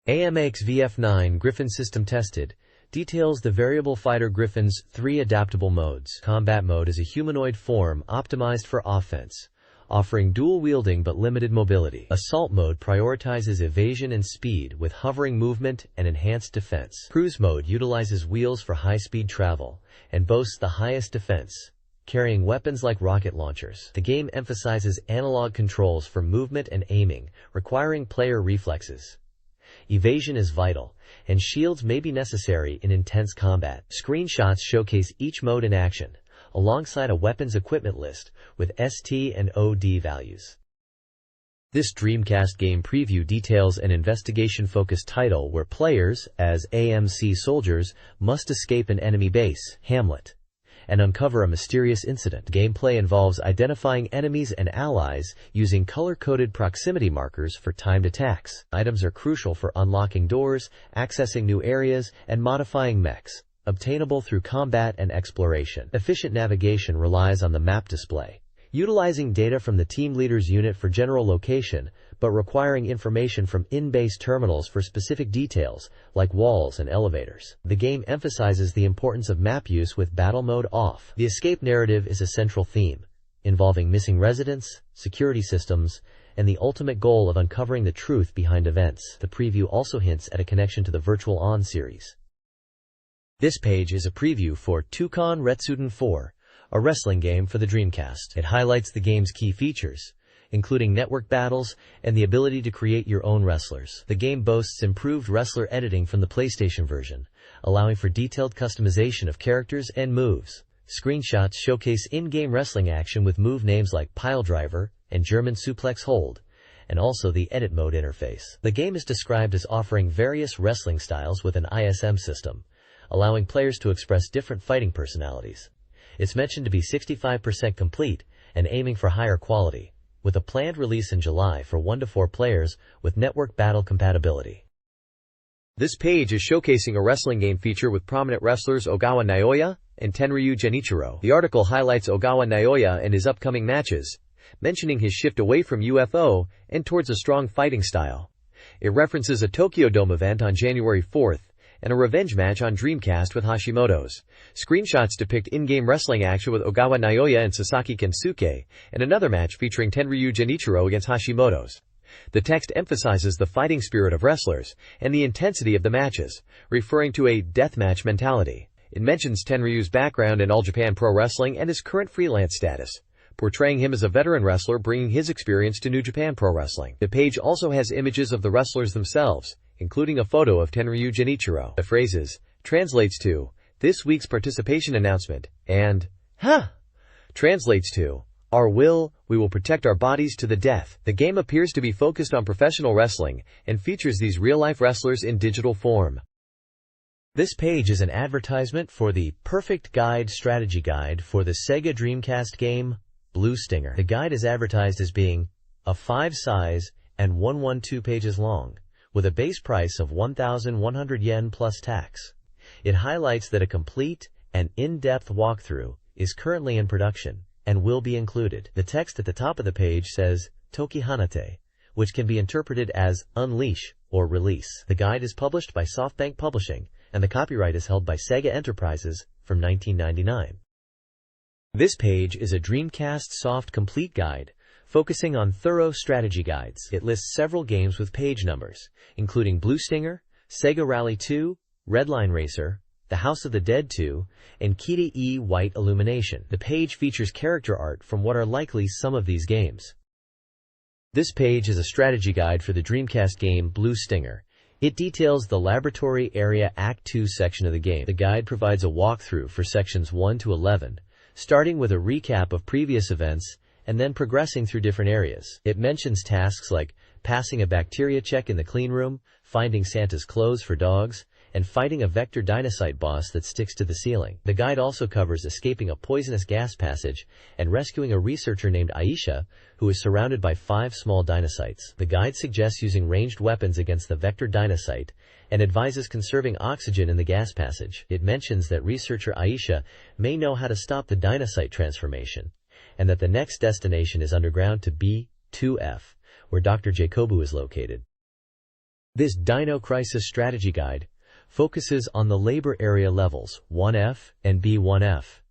AMX VF9 Griffin System Tested details the variable fighter Griffin's 3 adaptable modes. Combat mode is a humanoid form optimized for offense, offering dual wielding but limited mobility. Assault mode prioritizes evasion and speed with hovering movement and enhanced defense. Cruise mode utilizes wheels for high-speed travel and boasts the highest defense, carrying weapons like rocket launchers. The game emphasizes analog controls for movement and aiming, requiring player reflexes. Evasion is vital, and shields may be necessary in intense combat. Screenshots showcase each mode in action, alongside a weapons equipment list with ST and OD values. This Dreamcast game preview details an investigation-focused title where players, as AMC soldiers, must escape an enemy base, Hamlet, and uncover a mysterious incident. Gameplay involves identifying enemies and allies using color-coded proximity markers for timed attacks. Items are crucial for unlocking doors, accessing new areas, and modifying mechs, obtainable through combat and exploration. Efficient navigation relies on the map display, utilizing data from the team leader's unit for general location, but requiring information from in-base terminals for specific details, like walls and elevators. The game emphasizes the importance of map use with battle mode off. The escape narrative is a central theme, involving missing residents, security systems, and the ultimate goal of uncovering the truth behind events. The preview also hints at a connection to the Virtual On series. This page is a preview for Toucan Retsuden 4, a wrestling game for the Dreamcast. It highlights the game's key features, including network battles and the ability to create your own wrestlers. The game boasts improved wrestler editing from the PlayStation version, allowing for detailed customization of characters and moves. Screenshots showcase in-game wrestling action with move names like Piledriver and German Suplex Hold, and also the edit mode interface. The game is described as offering various wrestling styles with an ISM system, allowing players to express different fighting personalities. It's mentioned to be 65% complete and aiming for higher quality, with a planned release in July for 1 to 4 players with network battle compatibility. This page is showcasing a wrestling game feature with prominent wrestlers Ogawa Naoya and Tenryu Genichiro. The article highlights Ogawa Naoya and his upcoming matches, mentioning his shift away from UFO and towards a strong fighting style. It references a Tokyo Dome event on January 4th and a revenge match on Dreamcast with Hashimoto's. Screenshots depict in-game wrestling action with Ogawa Naoya and Sasaki Kensuke, and another match featuring Tenryu Genichiro against Hashimoto's. The text emphasizes the fighting spirit of wrestlers and the intensity of the matches, referring to a deathmatch mentality. It mentions Tenryu's background in All Japan Pro Wrestling and his current freelance status, portraying him as a veteran wrestler bringing his experience to New Japan Pro Wrestling. The page also has images of the wrestlers themselves, including a photo of Tenryu Genichiro. The phrases translates to "this week's participation announcement" and "huh" translates to "our will, we will protect our bodies to the death." The game appears to be focused on professional wrestling and features these real-life wrestlers in digital form. This page is an advertisement for the Perfect Guide Strategy Guide for the Sega Dreamcast game, Blue Stinger. The guide is advertised as being a 5-size and 112 pages long, with a base price of 1,100 yen plus tax. It highlights that a complete and in-depth walkthrough is currently in production and will be included. The text at the top of the page says Toki Hanate, which can be interpreted as unleash or release. The guide is published by SoftBank Publishing, and the copyright is held by Sega Enterprises from 1999. This page is a Dreamcast Soft Complete Guide, focusing on thorough strategy guides. It lists several games with page numbers, including Blue Stinger, Sega Rally 2, Redline Racer, The House of the Dead 2, and Kita E White Illumination. The page features character art from what are likely some of these games. This page is a strategy guide for the Dreamcast game Blue Stinger. It details the Laboratory Area Act 2 section of the game. The guide provides a walkthrough for sections 1 to 11, starting with a recap of previous events and then progressing through different areas. It mentions tasks like passing a bacteria check in the clean room, finding Santa's clothes for dogs, and fighting a vector dinocyte boss that sticks to the ceiling. The guide also covers escaping a poisonous gas passage and rescuing a researcher named Aisha, who is surrounded by 5 small dinocytes. The guide suggests using ranged weapons against the vector dinocyte and advises conserving oxygen in the gas passage. It mentions that researcher Aisha may know how to stop the dinocyte transformation, and that the next destination is underground to B2F, where Dr. Jacobu is located. This Dino Crisis Strategy Guide focuses on the labor area levels 1F and B1F.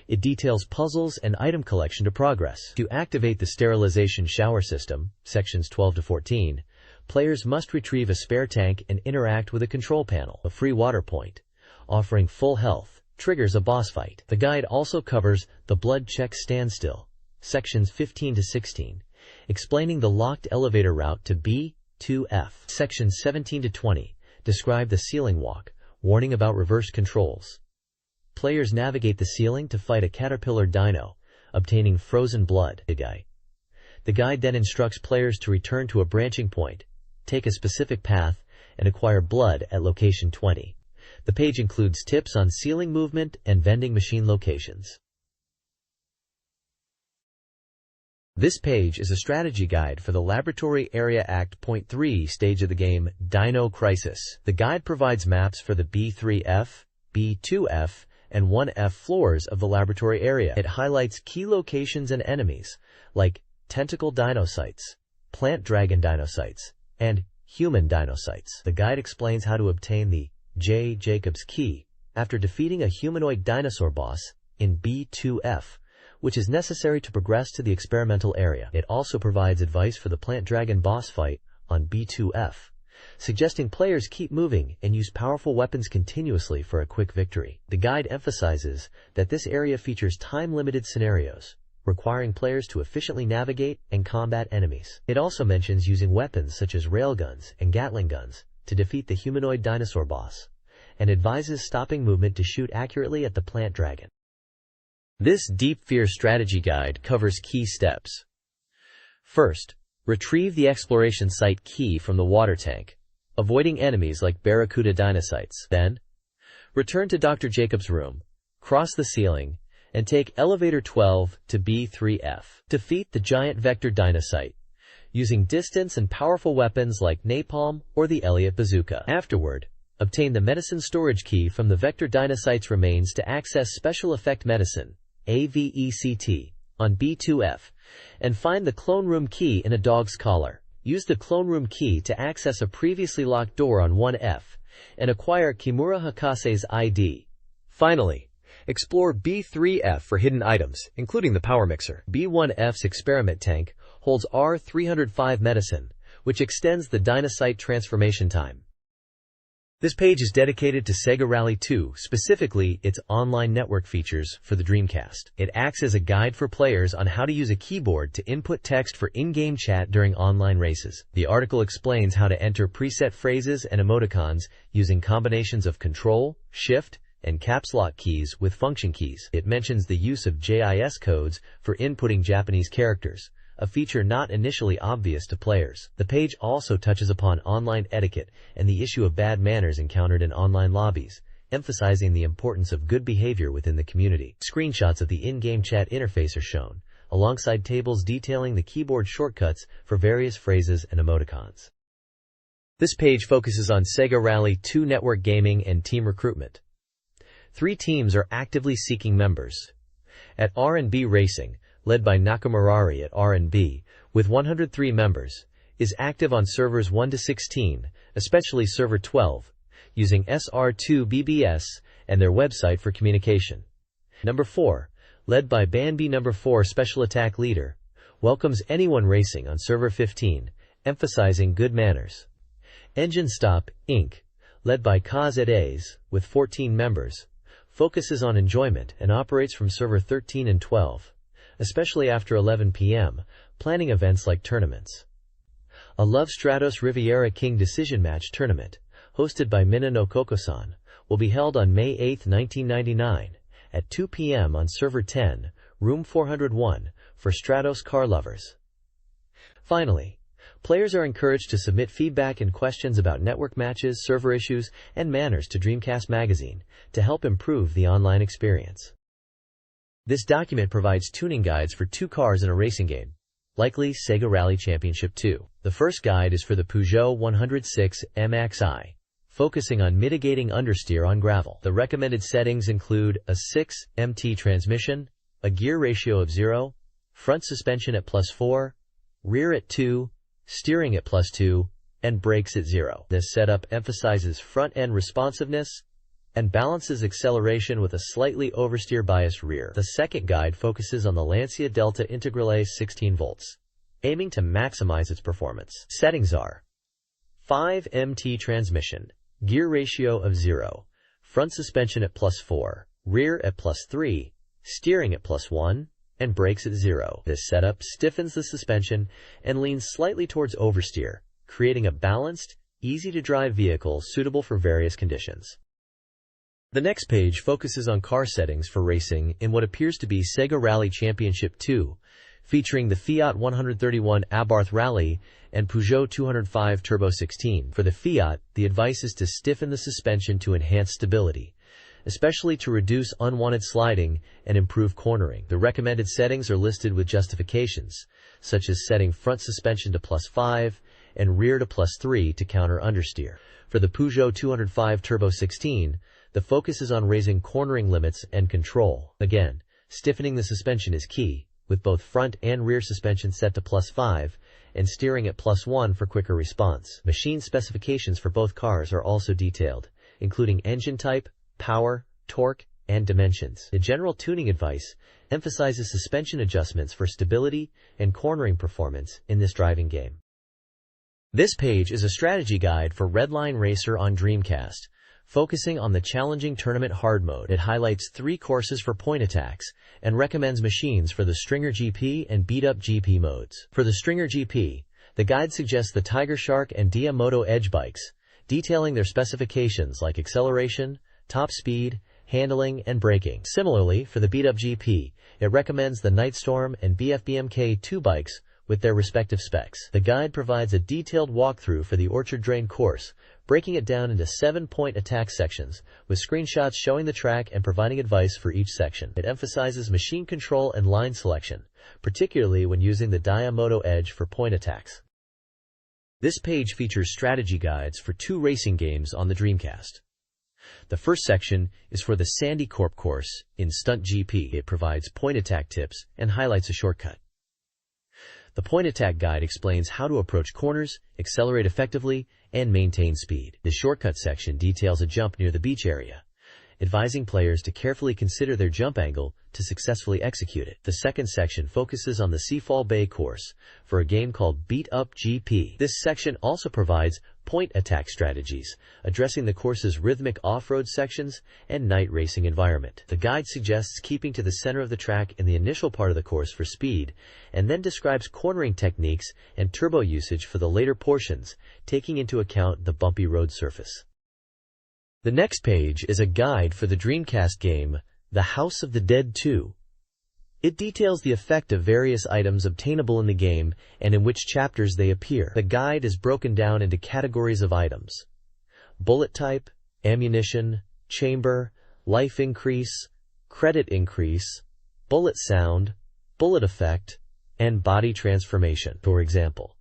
It details puzzles and item collection to progress. To activate the sterilization shower system, sections 12 to 14, players must retrieve a spare tank and interact with a control panel. A free water point, offering full health, triggers a boss fight. The guide also covers the blood check standstill, sections 15 to 16, explaining the locked elevator route to B2F. Sections 17 to 20 describe the ceiling walk, warning about reversed controls. Players navigate the ceiling to fight a caterpillar dino, obtaining frozen blood. The guide then instructs players to return to a branching point, take a specific path, and acquire blood at location 20. The page includes tips on ceiling movement and vending machine locations. This page is a strategy guide for the Laboratory Area Act 3 stage of the game, Dino Crisis. The guide provides maps for the B3F, B2F, and 1F floors of the laboratory area. It highlights key locations and enemies, like tentacle dinocytes, plant dragon dinocytes, and human dinocytes. The guide explains how to obtain the J. Jacobs key after defeating a humanoid dinosaur boss in B2F, which is necessary to progress to the experimental area. It also provides advice for the plant dragon boss fight on B2F, suggesting players keep moving and use powerful weapons continuously for a quick victory. The guide emphasizes that this area features time-limited scenarios, requiring players to efficiently navigate and combat enemies. It also mentions using weapons such as railguns and Gatling guns to defeat the humanoid dinosaur boss, and advises stopping movement to shoot accurately at the plant dragon. This Deep Fear Strategy Guide covers key steps. First, Retrieve the exploration site key from the water tank, avoiding enemies like Barracuda dinocytes. Then, return to Dr. Jacob's room, cross the ceiling, and take elevator 12 to B3F. Defeat the giant vector dinocyte, using distance and powerful weapons like napalm or the Elliott bazooka. Afterward, obtain the medicine storage key from the vector dinocyte's remains to access special effect medicine, AVECT, on B2F, and find the clone room key in a dog's collar. Use the clone room key to access a previously locked door on 1F, and acquire Kimura Hakase's ID. Finally, explore B3F for hidden items, including the power mixer. B1F's experiment tank holds R305 medicine, which extends the dinocyte transformation time. This page is dedicated to Sega Rally 2, specifically its online network features for the Dreamcast. It acts as a guide for players on how to use a keyboard to input text for in-game chat during online races. The article explains how to enter preset phrases and emoticons using combinations of Control, Shift, and caps lock keys with function keys. It mentions the use of JIS codes for inputting Japanese characters, a feature not initially obvious to players. The page also touches upon online etiquette and the issue of bad manners encountered in online lobbies, emphasizing the importance of good behavior within the community. Screenshots of the in-game chat interface are shown, alongside tables detailing the keyboard shortcuts for various phrases and emoticons. This page focuses on Sega Rally 2 network gaming and team recruitment. 3 teams are actively seeking members. At R&B Racing, led by Nakamurari at R&B, with 103 members, is active on servers 1 to 16, especially server 12, using SR2BBS and their website for communication. Number 4, led by Banby. Number 4 Special Attack Leader, welcomes anyone racing on server 15, emphasizing good manners. Engine Stop, Inc., led by Kaz at A's, with 14 members, focuses on enjoyment and operates from server 13 and 12, especially after 11 p.m., planning events like tournaments. A Love Stratos Riviera King Decision Match tournament, hosted by Mina no Koko-san, will be held on May 8, 1999, at 2 p.m. on server 10, room 401, for Stratos car lovers. Finally, players are encouraged to submit feedback and questions about network matches, server issues, and manners to Dreamcast Magazine to help improve the online experience. This document provides tuning guides for 2 cars in a racing game, likely Sega Rally Championship 2. The first guide is for the Peugeot 106 MXI, focusing on mitigating understeer on gravel. The recommended settings include a 6MT transmission, a gear ratio of 0, front suspension at +4, rear at 2, steering at +2, and brakes at 0. This setup emphasizes front-end responsiveness and balances acceleration with a slightly oversteer biased rear. The second guide focuses on the Lancia Delta Integrale 16 volts, aiming to maximize its performance. Settings are 5MT transmission, gear ratio of 0, front suspension at +4, rear at +3, steering at +1, and brakes at 0. This setup stiffens the suspension and leans slightly towards oversteer, creating a balanced, easy-to-drive vehicle suitable for various conditions. The next page focuses on car settings for racing in what appears to be Sega Rally Championship 2, featuring the Fiat 131 Abarth Rally and Peugeot 205 Turbo 16. For the Fiat, the advice is to stiffen the suspension to enhance stability, especially to reduce unwanted sliding and improve cornering. The recommended settings are listed with justifications, such as setting front suspension to +5 and rear to +3 to counter understeer. For the Peugeot 205 Turbo 16, the focus is on raising cornering limits and control. Again, stiffening the suspension is key, with both front and rear suspension set to +5 and steering at +1 for quicker response. Machine specifications for both cars are also detailed, including engine type, power, torque, and dimensions. The general tuning advice emphasizes suspension adjustments for stability and cornering performance in this driving game. This page is a strategy guide for Redline Racer on Dreamcast, focusing on the challenging tournament hard mode. It highlights 3 courses for point attacks and recommends machines for the Stringer GP and Beat Up GP modes. For the Stringer GP, the guide suggests the Tiger Shark and Dia Moto Edge bikes, detailing their specifications like acceleration, top speed, handling, and braking. Similarly, for the Beat Up GP, it recommends the Nightstorm and BFBMK 2 bikes with their respective specs. The guide provides a detailed walkthrough for the Orchard Drain course, breaking it down into 7-point attack sections, with screenshots showing the track and providing advice for each section. It emphasizes machine control and line selection, particularly when using the Diamoto Edge for point attacks. This page features strategy guides for 2 racing games on the Dreamcast. The first section is for the Sandy Corp course in Stunt GP. It provides point attack tips and highlights a shortcut. The point attack guide explains how to approach corners, accelerate effectively, and maintain speed. The shortcut section details a jump near the beach area, advising players to carefully consider their jump angle to successfully execute it. The second section focuses on the Seafall Bay course for a game called Beat Up GP. This section also provides point attack strategies, addressing the course's rhythmic off-road sections and night racing environment. The guide suggests keeping to the center of the track in the initial part of the course for speed, and then describes cornering techniques and turbo usage for the later portions, taking into account the bumpy road surface. The next page is a guide for the Dreamcast game, The House of the Dead 2. It details the effect of various items obtainable in the game and in which chapters they appear. The guide is broken down into categories of items: bullet type, ammunition, chamber, life increase, credit increase, bullet sound, bullet effect, and body transformation. For example,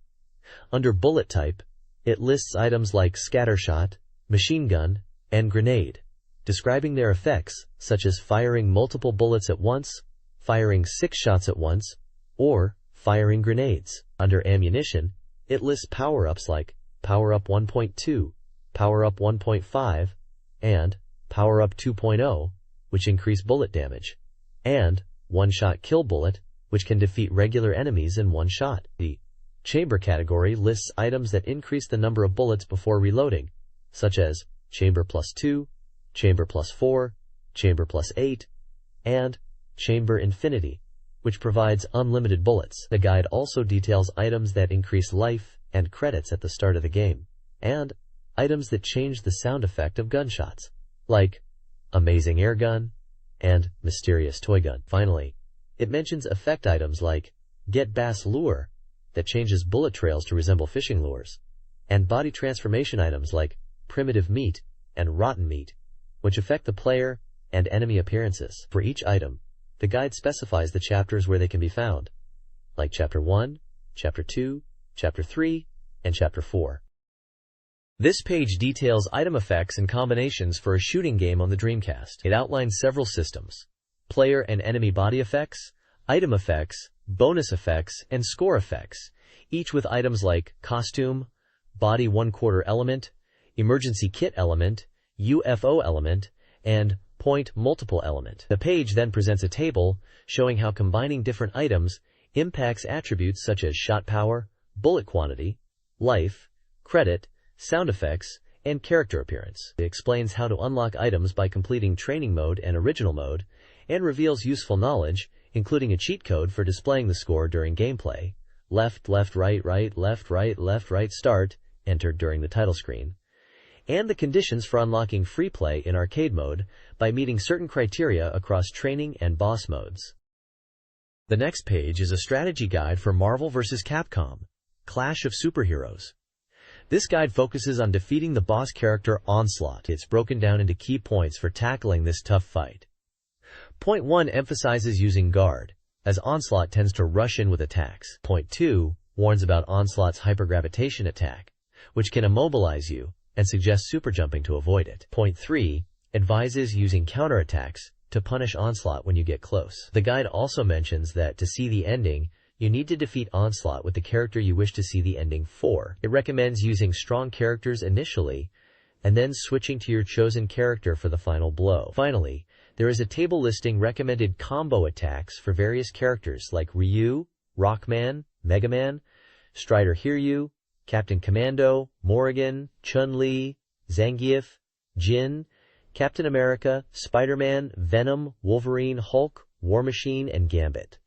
under bullet type, it lists items like scattershot, machine gun, and grenade, describing their effects, such as firing multiple bullets at once, firing 6 shots at once, or firing grenades. Under ammunition, it lists power-ups like Power-Up 1.2, Power-Up 1.5, and Power-Up 2.0, which increase bullet damage, and One-Shot Kill Bullet, which can defeat regular enemies in one shot. The chamber category lists items that increase the number of bullets before reloading, such as Chamber +2, Chamber +4, Chamber +8, and Chamber Infinity, which provides unlimited bullets. The guide also details items that increase life and credits at the start of the game, and items that change the sound effect of gunshots, like Amazing Air Gun and Mysterious Toy Gun. Finally, it mentions effect items like Get Bass Lure, that changes bullet trails to resemble fishing lures, and body transformation items like Primitive Meat and Rotten Meat, which affect the player and enemy appearances. For each item, the guide specifies the chapters where they can be found, like Chapter 1, Chapter 2, Chapter 3, and Chapter 4. This page details item effects and combinations for a shooting game on the Dreamcast. It outlines several systems: player and enemy body effects, item effects, bonus effects, and score effects, each with items like costume, body 1/4 element, emergency kit element, UFO element, and point multiple element. The page then presents a table showing how combining different items impacts attributes such as shot power, bullet quantity, life, credit, sound effects, and character appearance. It explains how to unlock items by completing training mode and original mode, and reveals useful knowledge, including a cheat code for displaying the score during gameplay: left, left, right, right, left, right, start, entered during the title screen, and the conditions for unlocking free play in arcade mode by meeting certain criteria across training and boss modes. The next page is a strategy guide for Marvel vs. Capcom, Clash of Superheroes. This guide focuses on defeating the boss character Onslaught. It's broken down into key points for tackling this tough fight. Point 1 emphasizes using guard, as Onslaught tends to rush in with attacks. Point 2 warns about Onslaught's hypergravitation attack, which can immobilize you, and suggests superjumping to avoid it. Point 3 advises using counterattacks to punish Onslaught when you get close. The guide also mentions that to see the ending, you need to defeat Onslaught with the character you wish to see the ending for. It recommends using strong characters initially, and then switching to your chosen character for the final blow. Finally, there is a table listing recommended combo attacks for various characters like Ryu, Rockman, Mega Man, Strider Hiryu, Captain Commando, Morrigan, Chun-Li, Zangief, Jin, Captain America, Spider-Man, Venom, Wolverine, Hulk, War Machine, and Gambit.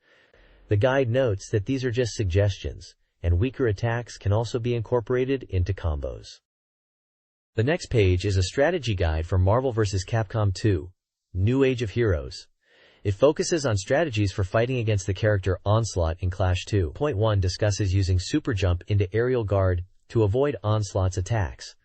The guide notes that these are just suggestions, and weaker attacks can also be incorporated into combos. The next page is a strategy guide for Marvel vs. Capcom 2, New Age of Heroes. It focuses on strategies for fighting against the character Onslaught in Clash 2.1 discusses using super jump into aerial guard to avoid Onslaught's attacks.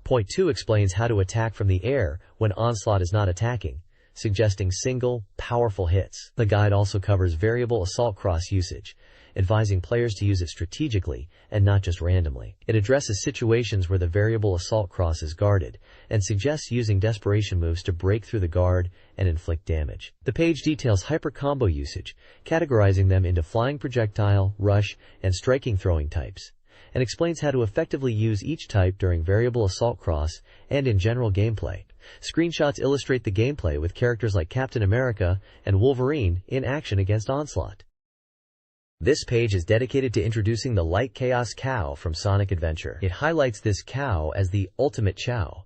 Point 2 explains how to attack from the air when Onslaught is not attacking, suggesting single, powerful hits. The guide also covers variable assault cross usage, advising players to use it strategically and not just randomly. It addresses situations where the variable assault cross is guarded and suggests using desperation moves to break through the guard and inflict damage. The page details hyper combo usage, categorizing them into flying projectile, rush, and striking throwing types, and explains how to effectively use each type during variable assault cross and in general gameplay. Screenshots illustrate the gameplay with characters like Captain America and Wolverine in action against Onslaught. This page is dedicated to introducing the Light Chaos Cow from Sonic Adventure. It highlights this cow as the Ultimate Chow,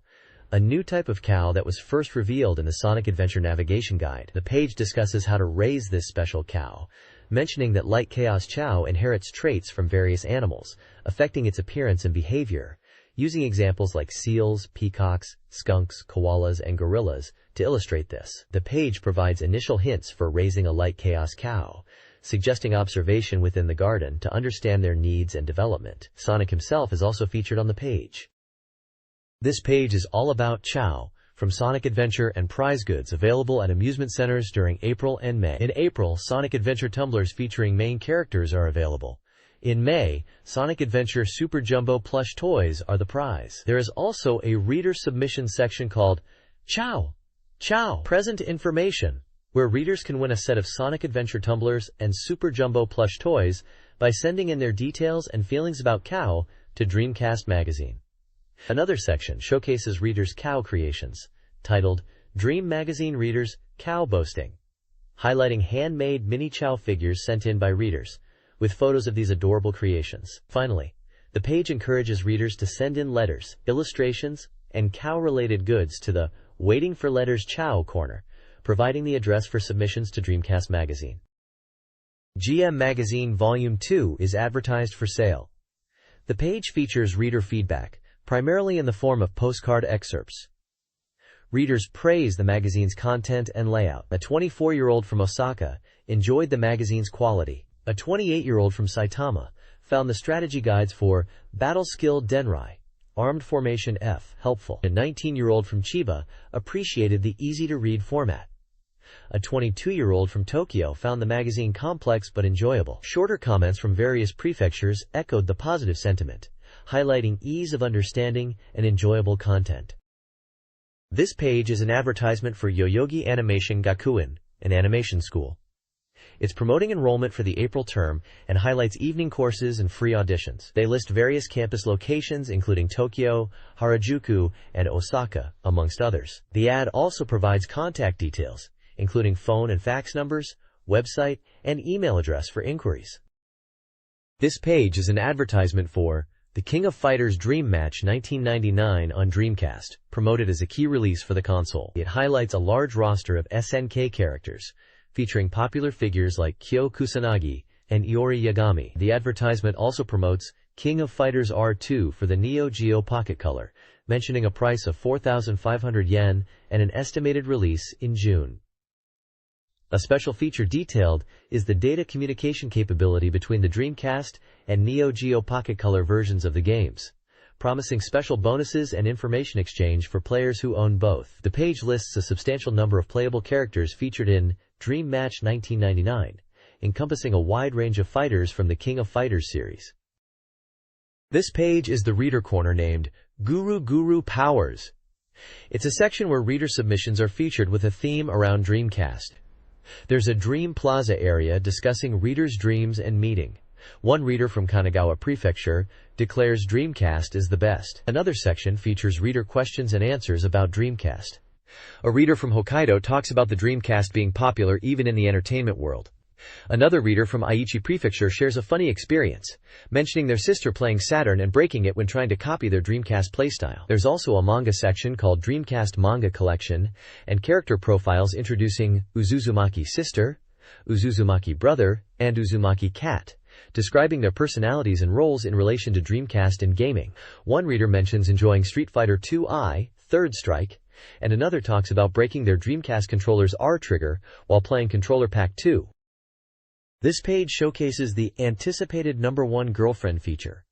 a new type of cow that was first revealed in the Sonic Adventure Navigation Guide. The page discusses how to raise this special cow, mentioning that Light Chaos Chow inherits traits from various animals, affecting its appearance and behavior, using examples like seals, peacocks, skunks, koalas, and gorillas to illustrate this. The page provides initial hints for raising a Light Chaos cow, suggesting observation within the garden to understand their needs and development. Sonic himself is also featured on the page. This page is all about Chow from Sonic Adventure and prize goods available at amusement centers during April and May. In April, Sonic Adventure tumblers featuring main characters are available. In May, Sonic Adventure Super Jumbo plush toys are the prize. There is also a reader submission section called Chow Present Information, where readers can win a set of Sonic Adventure tumblers and Super Jumbo plush toys by sending in their details and feelings about Cow to Dreamcast Magazine. Another section showcases readers' cow creations, titled Dream Magazine Readers' Cow Boasting, highlighting handmade mini Chow figures sent in by readers, with photos of these adorable creations. Finally, the page encourages readers to send in letters, illustrations, and cow-related goods to the Waiting for Letters Chow corner, providing the address for submissions to Dreamcast Magazine. GM Magazine Volume 2 is advertised for sale. The page features reader feedback, primarily in the form of postcard excerpts. Readers praise the magazine's content and layout. A 24-year-old from Osaka enjoyed the magazine's quality. A 28-year-old from Saitama found the strategy guides for Battle Skill Denrai, Armed Formation F helpful. A 19-year-old from Chiba appreciated the easy-to-read format. A 22-year-old from Tokyo found the magazine complex but enjoyable. Shorter comments from various prefectures echoed the positive sentiment, highlighting ease of understanding and enjoyable content. This page is an advertisement for Yoyogi Animation Gakuen, an animation school. It's promoting enrollment for the April term and highlights evening courses and free auditions. They list various campus locations including Tokyo, Harajuku, and Osaka, amongst others. The ad also provides contact details, including phone and fax numbers, website, and email address for inquiries. This page is an advertisement for The King of Fighters Dream Match 1999 on Dreamcast, promoted as a key release for the console. It highlights a large roster of SNK characters, featuring popular figures like Kyo Kusanagi and Iori Yagami. The advertisement also promotes King of Fighters R2 for the Neo Geo Pocket Color, mentioning a price of 4,500 yen and an estimated release in June. A special feature detailed is the data communication capability between the Dreamcast and Neo Geo Pocket Color versions of the games, promising special bonuses and information exchange for players who own both. The page lists a substantial number of playable characters featured in Dream Match 1999, encompassing a wide range of fighters from the King of Fighters series. This page is the reader corner named Guru Powers. It's a section where reader submissions are featured with a theme around Dreamcast. There's a Dream Plaza area discussing readers' dreams and meeting. One reader from Kanagawa Prefecture declares Dreamcast is the best. Another section features reader questions and answers about Dreamcast. A reader from Hokkaido talks about the Dreamcast being popular even in the entertainment world. Another reader from Aichi Prefecture shares a funny experience, mentioning their sister playing Saturn and breaking it when trying to copy their Dreamcast playstyle. There's also a manga section called Dreamcast Manga Collection and character profiles introducing Uzuzumaki Sister, Uzuzumaki Brother, and Uzumaki Cat, describing their personalities and roles in relation to Dreamcast and gaming. One reader mentions enjoying Street Fighter II-I, Third Strike, and another talks about breaking their Dreamcast controller's R trigger while playing Controller Pack 2. This page showcases the anticipated #1 girlfriend feature,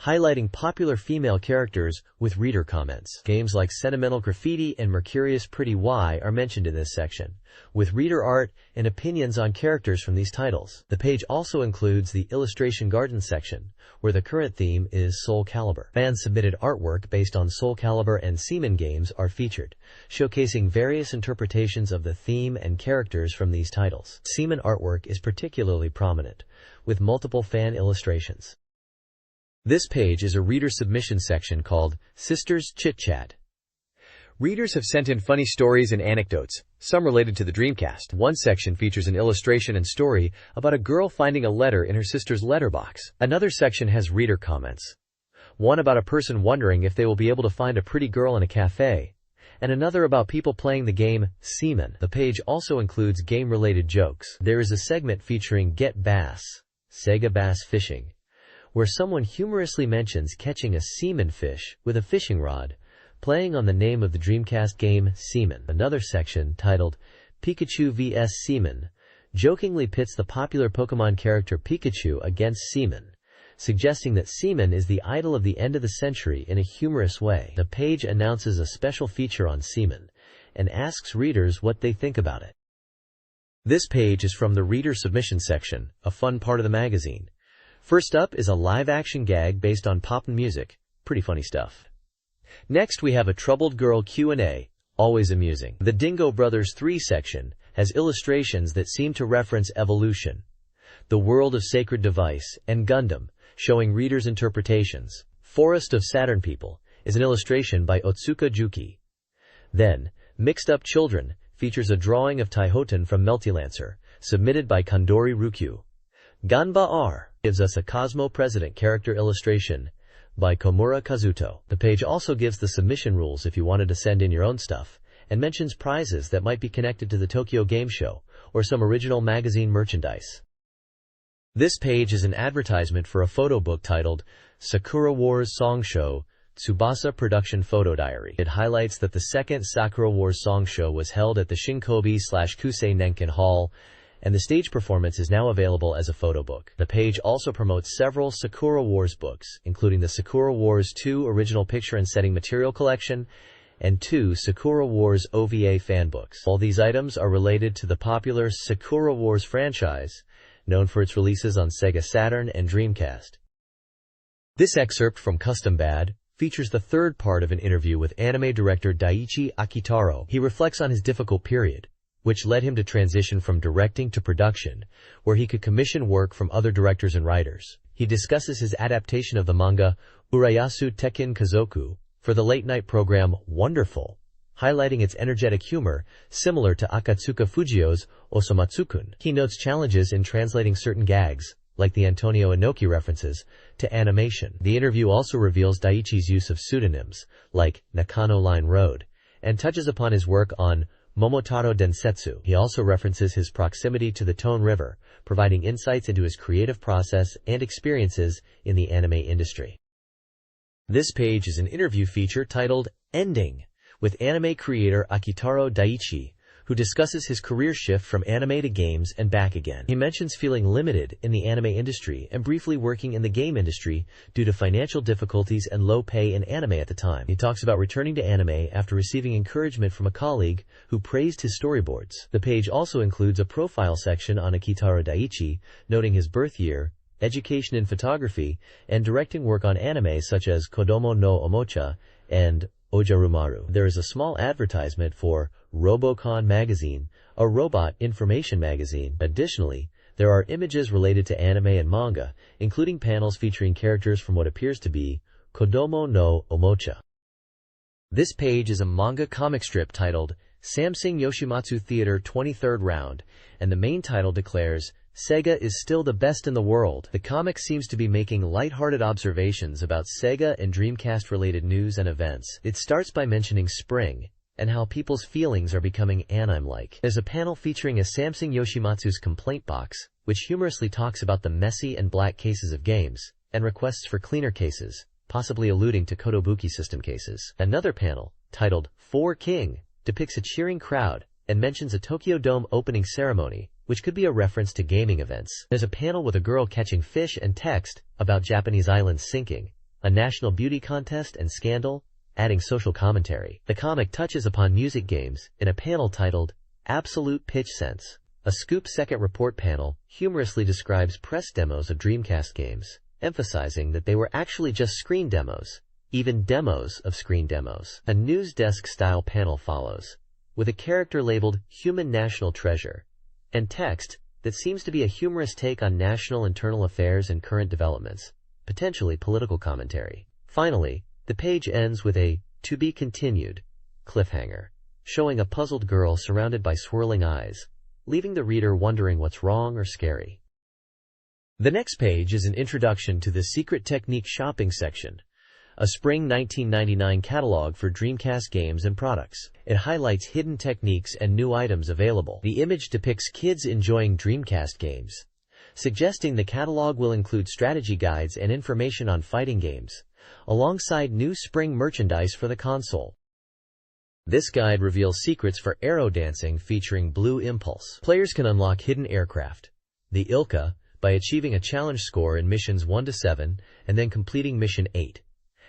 highlighting popular female characters with reader comments. Games like Sentimental Graffiti and Mercurius Pretty Y are mentioned in this section, with reader art and opinions on characters from these titles. The page also includes the Illustration Garden section, where the current theme is Soul Calibur. Fan-submitted artwork based on Soul Calibur and Seaman games are featured, showcasing various interpretations of the theme and characters from these titles. Seaman artwork is particularly prominent, with multiple fan illustrations. This page is a reader submission section called Sisters Chit Chat. Readers have sent in funny stories and anecdotes, some related to the Dreamcast. One section features an illustration and story about a girl finding a letter in her sister's letterbox. Another section has reader comments. One about a person wondering if they will be able to find a pretty girl in a cafe, and another about people playing the game Seaman. The page also includes game-related jokes. There is a segment featuring Get Bass, Sega Bass Fishing, where someone humorously mentions catching a seaman fish with a fishing rod, playing on the name of the Dreamcast game Seaman. Another section, titled Pikachu vs. Seaman, jokingly pits the popular Pokemon character Pikachu against Seaman, suggesting that Seaman is the idol of the end of the century in a humorous way. The page announces a special feature on Seaman and asks readers what they think about it. This page is from the reader submission section, a fun part of the magazine. First up is a live-action gag based on pop music. Pretty funny stuff. Next we have a Troubled Girl Q&A, always amusing. The Dingo Brothers 3 section has illustrations that seem to reference evolution, the world of Sacred Device, and Gundam, showing readers' interpretations. Forest of Saturn People is an illustration by Otsuka Juki. Then, Mixed Up Children features a drawing of Taihoten from Meltilancer, submitted by Kandori Rukyu. Ganba R gives us a Cosmo President character illustration by Komura Kazuto. The page also gives the submission rules if you wanted to send in your own stuff, and mentions prizes that might be connected to the Tokyo Game Show, or some original magazine merchandise. This page is an advertisement for a photo book titled Sakura Wars Song Show, Tsubasa Production Photo Diary. It highlights that the second Sakura Wars Song Show was held at the Shinkobi/Kusei Nenkin Hall, and the stage performance is now available as a photo book. The page also promotes several Sakura Wars books, including the Sakura Wars 2 Original Picture and Setting Material Collection and 2 Sakura Wars OVA fan books. All these items are related to the popular Sakura Wars franchise, known for its releases on Sega Saturn and Dreamcast. This excerpt from Custom Bad features the third part of an interview with anime director Daiichi Akitaro. He reflects on his difficult period, which led him to transition from directing to production, where he could commission work from other directors and writers. He discusses his adaptation of the manga Urayasu Tekken Kazoku for the late-night program Wonderful, highlighting its energetic humor, similar to Akatsuka Fujio's Osomatsu-kun. He notes challenges in translating certain gags, like the Antonio Inoki references, to animation. The interview also reveals Daiichi's use of pseudonyms, like Nakano Line Road, and touches upon his work on Momotaro Densetsu. He also references his proximity to the Tone River, providing insights into his creative process and experiences in the anime industry. This page is an interview feature titled Ending, with anime creator Akitaro Daiichi, who discusses his career shift from anime to games and back again. He mentions feeling limited in the anime industry and briefly working in the game industry due to financial difficulties and low pay in anime at the time. He talks about returning to anime after receiving encouragement from a colleague who praised his storyboards. The page also includes a profile section on Akitaro Daiichi, noting his birth year, education in photography, and directing work on anime such as Kodomo no Omocha and Ojarumaru. There is a small advertisement for Robocon magazine, a robot information magazine. Additionally, there are images related to anime and manga, including panels featuring characters from what appears to be Kodomo no Omocha. This page is a manga comic strip titled Samsung Yoshimatsu Theater 23rd Round, and the main title declares, Sega is still the best in the world. The comic seems to be making lighthearted observations about Sega and Dreamcast-related news and events. It starts by mentioning spring, and how people's feelings are becoming anime-like. There's a panel featuring a Samsung Yoshimatsu's complaint box, which humorously talks about the messy and black cases of games, and requests for cleaner cases, possibly alluding to Kotobuki system cases. Another panel titled For King, depicts a cheering crowd and mentions a Tokyo Dome opening ceremony, which could be a reference to gaming events. There's a panel with a girl catching fish and text about Japanese islands sinking, a national beauty contest and scandal, adding social commentary. The comic touches upon music games in a panel titled Absolute Pitch Sense. A Scoop Second Report panel humorously describes press demos of Dreamcast games, emphasizing that they were actually just screen demos, even demos of screen demos. A news desk-style panel follows, with a character labeled Human National Treasure, and text that seems to be a humorous take on national internal affairs and current developments, potentially political commentary. Finally, the page ends with a "to be continued" cliffhanger, showing a puzzled girl surrounded by swirling eyes, leaving the reader wondering what's wrong or scary. The next page is an introduction to the Secret Technique shopping section, a spring 1999 catalog for Dreamcast games and products. It highlights hidden techniques and new items available. The image depicts kids enjoying Dreamcast games, suggesting the catalog will include strategy guides and information on fighting games, alongside new spring merchandise for the console. This guide reveals secrets for aero dancing featuring Blue Impulse. Players can unlock hidden aircraft, the Ilka, by achieving a challenge score in missions 1 to 7 and then completing mission 8,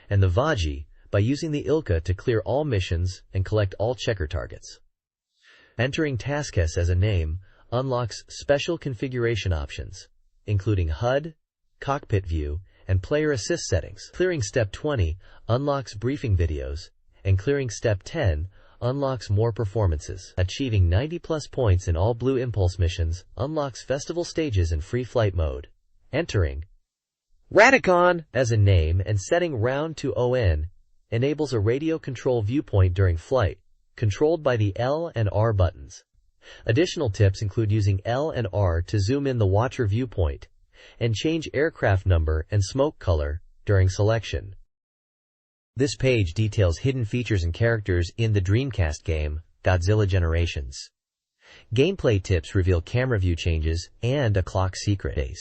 and the Vaji by using the Ilka to clear all missions and collect all checker targets. Entering Taskes as a name unlocks special configuration options, including HUD, cockpit view, and player assist settings. Clearing Step 20 unlocks briefing videos, and clearing Step 10 unlocks more performances. Achieving 90+ points in all Blue Impulse missions unlocks festival stages and free flight mode. Entering Radicon as a name and setting round to ON enables a radio control viewpoint during flight, controlled by the L and R buttons. Additional tips include using L and R to zoom in the watcher viewpoint and change aircraft number and smoke color during selection. This page details hidden features and characters in the Dreamcast game, Godzilla Generations. Gameplay tips reveal camera view changes and a clock secret.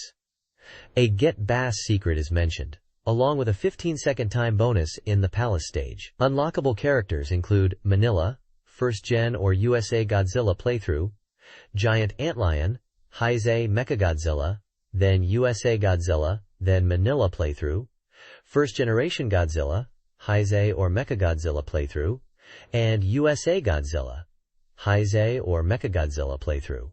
A Get Bass secret is mentioned, along with a 15-second time bonus in the Palace stage. Unlockable characters include Manila, First Gen or USA Godzilla playthrough, Giant Antlion, Heisei Mechagodzilla, then USA Godzilla, then Manila playthrough, First Generation Godzilla, Heisei or Mechagodzilla playthrough, and USA Godzilla, Heisei or Mechagodzilla playthrough.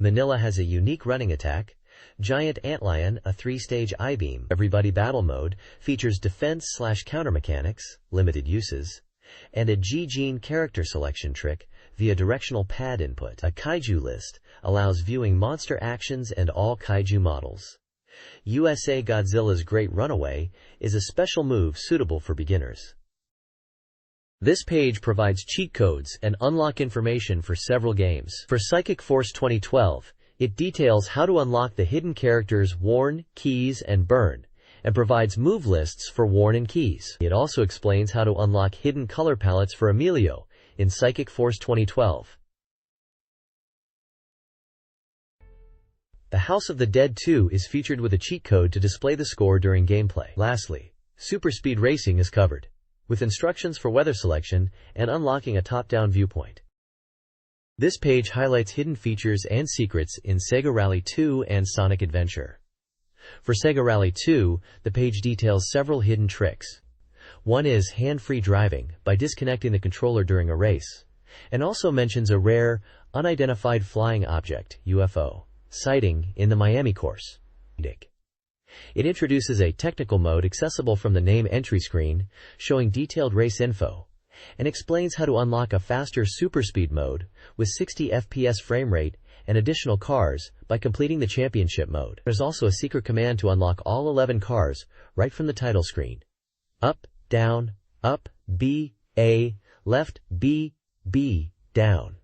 Manila has a unique running attack. Giant Antlion, a 3-stage I-beam. Everybody Battle Mode features defense/counter mechanics, limited uses, and a G-Gene character selection trick via directional pad input. A Kaiju list allows viewing monster actions and all Kaiju models. USA Godzilla's Great Runaway is a special move suitable for beginners. This page provides cheat codes and unlock information for several games. For Psychic Force 2012, it details how to unlock the hidden characters Warn, Keys, and Burn, and provides move lists for Warn and Keys. It also explains how to unlock hidden color palettes for Emilio in Psychic Force 2012. The House of the Dead 2 is featured with a cheat code to display the score during gameplay. Lastly, Super Speed Racing is covered, with instructions for weather selection and unlocking a top-down viewpoint. This page highlights hidden features and secrets in Sega Rally 2 and Sonic Adventure. For Sega Rally 2, the page details several hidden tricks. One is hand-free driving by disconnecting the controller during a race, and also mentions a rare, unidentified flying object, UFO, sighting in the Miami course. It introduces a technical mode accessible from the name entry screen, showing detailed race info, and explains how to unlock a faster super speed mode with 60 FPS frame rate and additional cars by completing the championship mode. There's also a secret command to unlock all 11 cars right from the title screen. Up, down, up, B, A, left, B, B, down.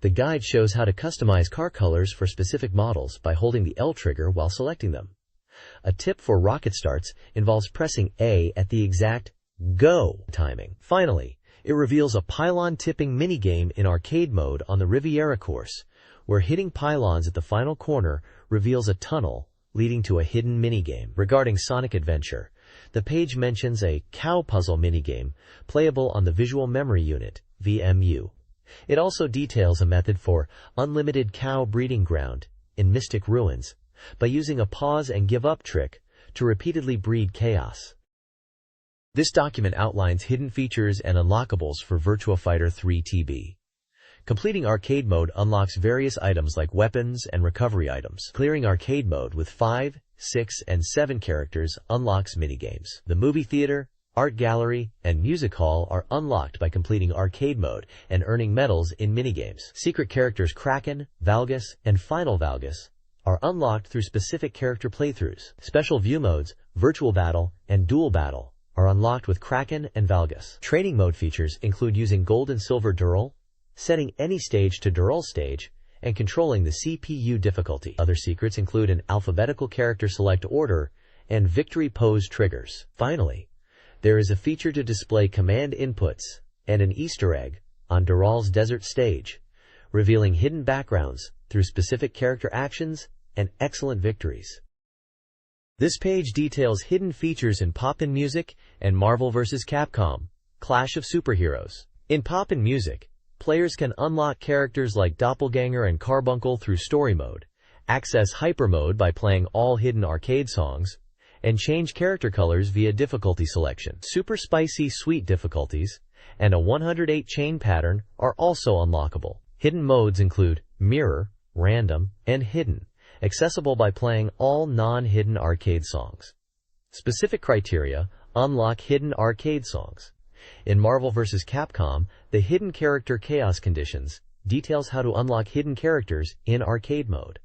The guide shows how to customize car colors for specific models by holding the L trigger while selecting them. A tip for rocket starts involves pressing A at the exact go timing. Finally, it reveals a pylon tipping minigame in arcade mode on the Riviera course, where hitting pylons at the final corner reveals a tunnel leading to a hidden minigame. Regarding Sonic Adventure, The page mentions a cow puzzle minigame playable on the Visual Memory Unit, VMU. It also details a method for unlimited cow breeding ground in Mystic Ruins by using a pause and give up trick to repeatedly breed chaos. This document outlines hidden features and unlockables for Virtua Fighter 3 TB. Completing arcade mode unlocks various items like weapons and recovery items. Clearing arcade mode with 5, 6, and 7 characters unlocks minigames. The movie theater, art gallery, and music hall are unlocked by completing arcade mode and earning medals in minigames. Secret characters Kraken, Valgus, and Final Valgus are unlocked through specific character playthroughs. Special view modes, Virtual Battle, and Dual Battle are unlocked with Kraken and Valgus. Training mode features include using gold and silver Dural, setting any stage to Dural stage, and controlling the CPU difficulty. Other secrets include an alphabetical character select order and victory pose triggers. Finally, there is a feature to display command inputs and an Easter egg on Dural's desert stage, revealing hidden backgrounds through specific character actions and excellent victories. This page details hidden features in Poppin' Music and Marvel vs. Capcom, Clash of Superheroes. In Poppin' Music, players can unlock characters like Doppelganger and Carbuncle through story mode, access hyper mode by playing all hidden arcade songs, and change character colors via difficulty selection. Super Spicy Sweet difficulties and a 108 chain pattern are also unlockable. Hidden modes include Mirror, Random, and Hidden, accessible by playing all non-hidden arcade songs. Specific criteria unlock hidden arcade songs. In Marvel vs. Capcom, the Hidden Character Chaos Conditions details how to unlock hidden characters in arcade mode.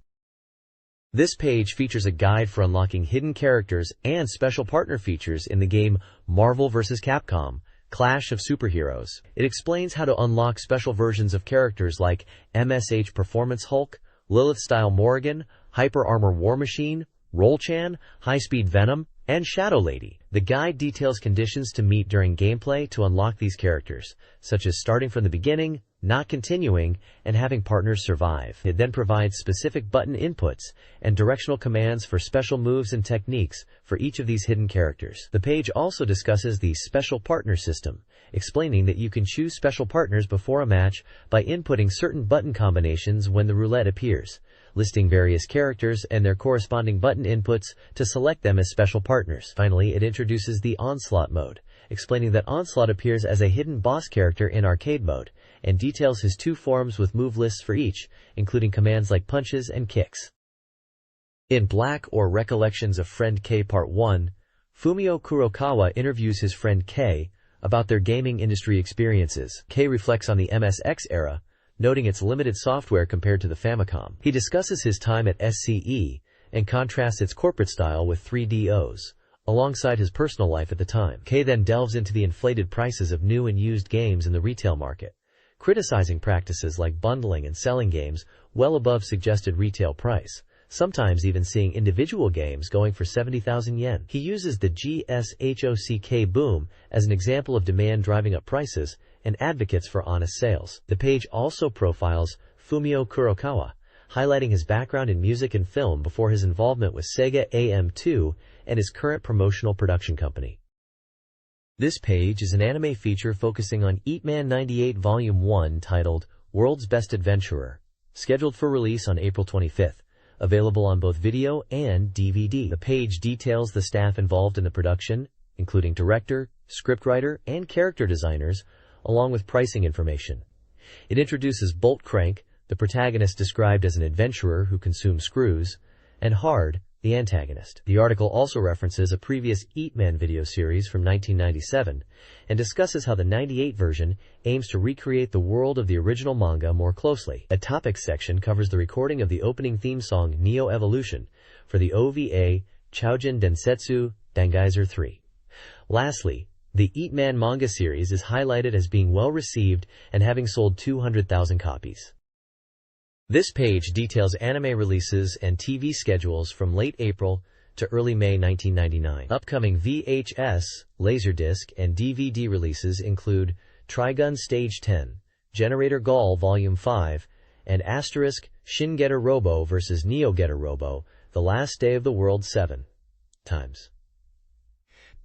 This page features a guide for unlocking hidden characters and special partner features in the game Marvel vs. Capcom, Clash of Superheroes. It explains how to unlock special versions of characters like MSH Performance Hulk, Lilith-style Morrigan, Hyper Armor War Machine, Roll-Chan, High-Speed Venom, and Shadow Lady. The guide details conditions to meet during gameplay to unlock these characters, such as starting from the beginning, not continuing, and having partners survive. It then provides specific button inputs and directional commands for special moves and techniques for each of these hidden characters. The page also discusses the special partner system, explaining that you can choose special partners before a match by inputting certain button combinations when the roulette appears, listing various characters and their corresponding button inputs to select them as special partners. Finally, it introduces the Onslaught mode, explaining that Onslaught appears as a hidden boss character in arcade mode, and details his 2 forms with move lists for each, including commands like punches and kicks. In Black or Recollections of Friend K Part 1, Fumio Kurokawa interviews his friend K about their gaming industry experiences. K reflects on the MSX era, noting its limited software compared to the Famicom. He discusses his time at SCE and contrasts its corporate style with 3DOs, alongside his personal life at the time. K then delves into the inflated prices of new and used games in the retail market, criticizing practices like bundling and selling games well above suggested retail price, sometimes even seeing individual games going for 70,000 yen. He uses the GSHOCK boom as an example of demand driving up prices and advocates for honest sales. The page also profiles Fumio Kurokawa, highlighting his background in music and film before his involvement with Sega AM2 and his current promotional production company. This page is an anime feature focusing on Eat Man 98 Volume 1 titled World's Best Adventurer, scheduled for release on April 25th, available on both video and DVD. The page details the staff involved in the production, including director, scriptwriter, and character designers, along with pricing information. It introduces Bolt Crank, the protagonist described as an adventurer who consumes screws, and Hard, the antagonist. The article also references a previous Eat Man video series from 1997 and discusses how the 98 version aims to recreate the world of the original manga more closely. A topics section covers the recording of the opening theme song Neo Evolution for the OVA Choujin Densetsu Dangaizer 3. Lastly, the Eat Man manga series is highlighted as being well received and having sold 200,000 copies. This page details anime releases and TV schedules from late April to early May 1999. Upcoming VHS, Laserdisc, and DVD releases include Trigun Stage 10, Generator Gall Volume 5, and Shin Getter Robo vs. Neo Getter Robo, The Last Day of the World 7 times.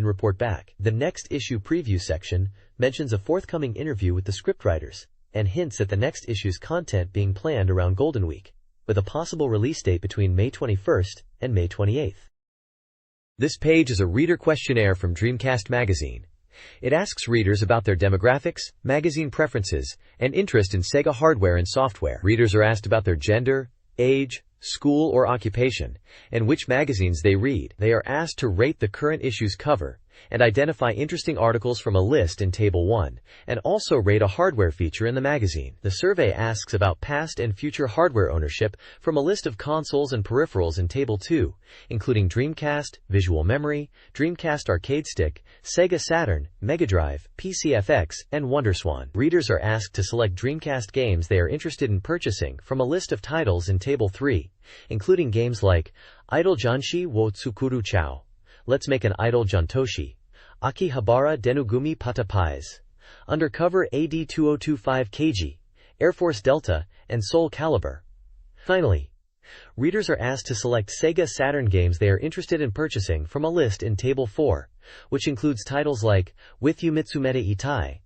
and report back. The next issue preview section mentions a forthcoming interview with the scriptwriters and hints at the next issue's content being planned around Golden Week, with a possible release date between May 21st and May 28th. This page is a reader questionnaire from Dreamcast Magazine. It asks readers about their demographics, magazine preferences, and interest in Sega hardware and software. Readers are asked about their gender, age, school or occupation, and which magazines they read. They are asked to rate the current issue's cover and identify interesting articles from a list in Table 1, and also rate a hardware feature in the magazine. The survey asks about past and future hardware ownership from a list of consoles and peripherals in Table 2, including Dreamcast, Visual Memory, Dreamcast Arcade Stick, Sega Saturn, Mega Drive, PCFX, and WonderSwan. Readers are asked to select Dreamcast games they are interested in purchasing from a list of titles in Table 3, including games like Idol Janshi wo Tsukuru Chao, Let's Make an Idol Jantoshi, Akihabara Denugumi Pata Pies, Undercover AD 2025 KG, Air Force Delta, and Soul Calibur. Finally, readers are asked to select Sega Saturn games they are interested in purchasing from a list in Table 4, which includes titles like With You Mitsumeta Itai,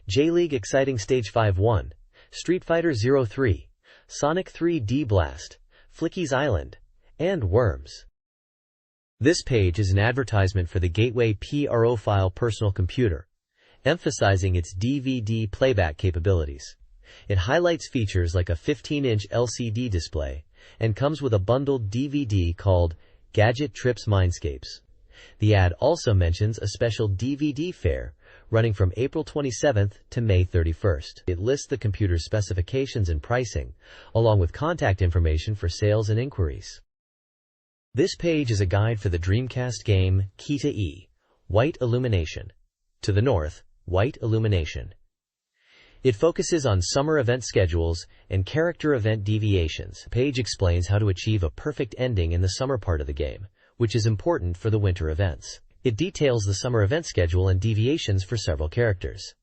J-League Exciting Stage 5-1, Street Fighter 03, Sonic 3D Blast, Flicky's Island, and Worms. This page is an advertisement for the Gateway Profile personal computer, emphasizing its DVD playback capabilities. It highlights features like a 15-inch LCD display and comes with a bundled DVD called Gadget Trips Mindscapes. The ad also mentions a special DVD fair running from April 27th to May 31st. It lists the computer's specifications and pricing, along with contact information for sales and inquiries. This page is a guide for the Dreamcast game Kita E, White Illumination. To the north, White Illumination. It focuses on summer event schedules and character event deviations. The page explains how to achieve a perfect ending in the summer part of the game, which is important for the winter events. It details the summer event schedule and deviations for several characters: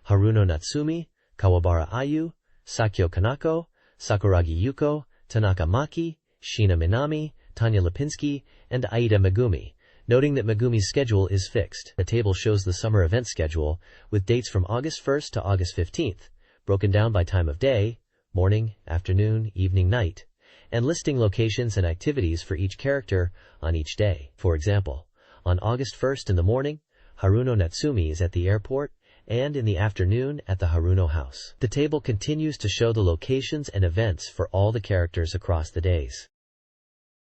Haruno Natsumi, Kawabara Ayu, Sakyo Kanako, Sakuragi Yuko, Tanaka Maki, Shina Minami, Tanya Lipinski, and Aida Megumi, noting that Megumi's schedule is fixed. The table shows the summer event schedule, with dates from August 1st to August 15th, broken down by time of day, morning, afternoon, evening, night, and listing locations and activities for each character on each day. For example, on August 1st in the morning, Haruno Natsumi is at the airport, and in the afternoon at the Haruno house. The table continues to show the locations and events for all the characters across the days.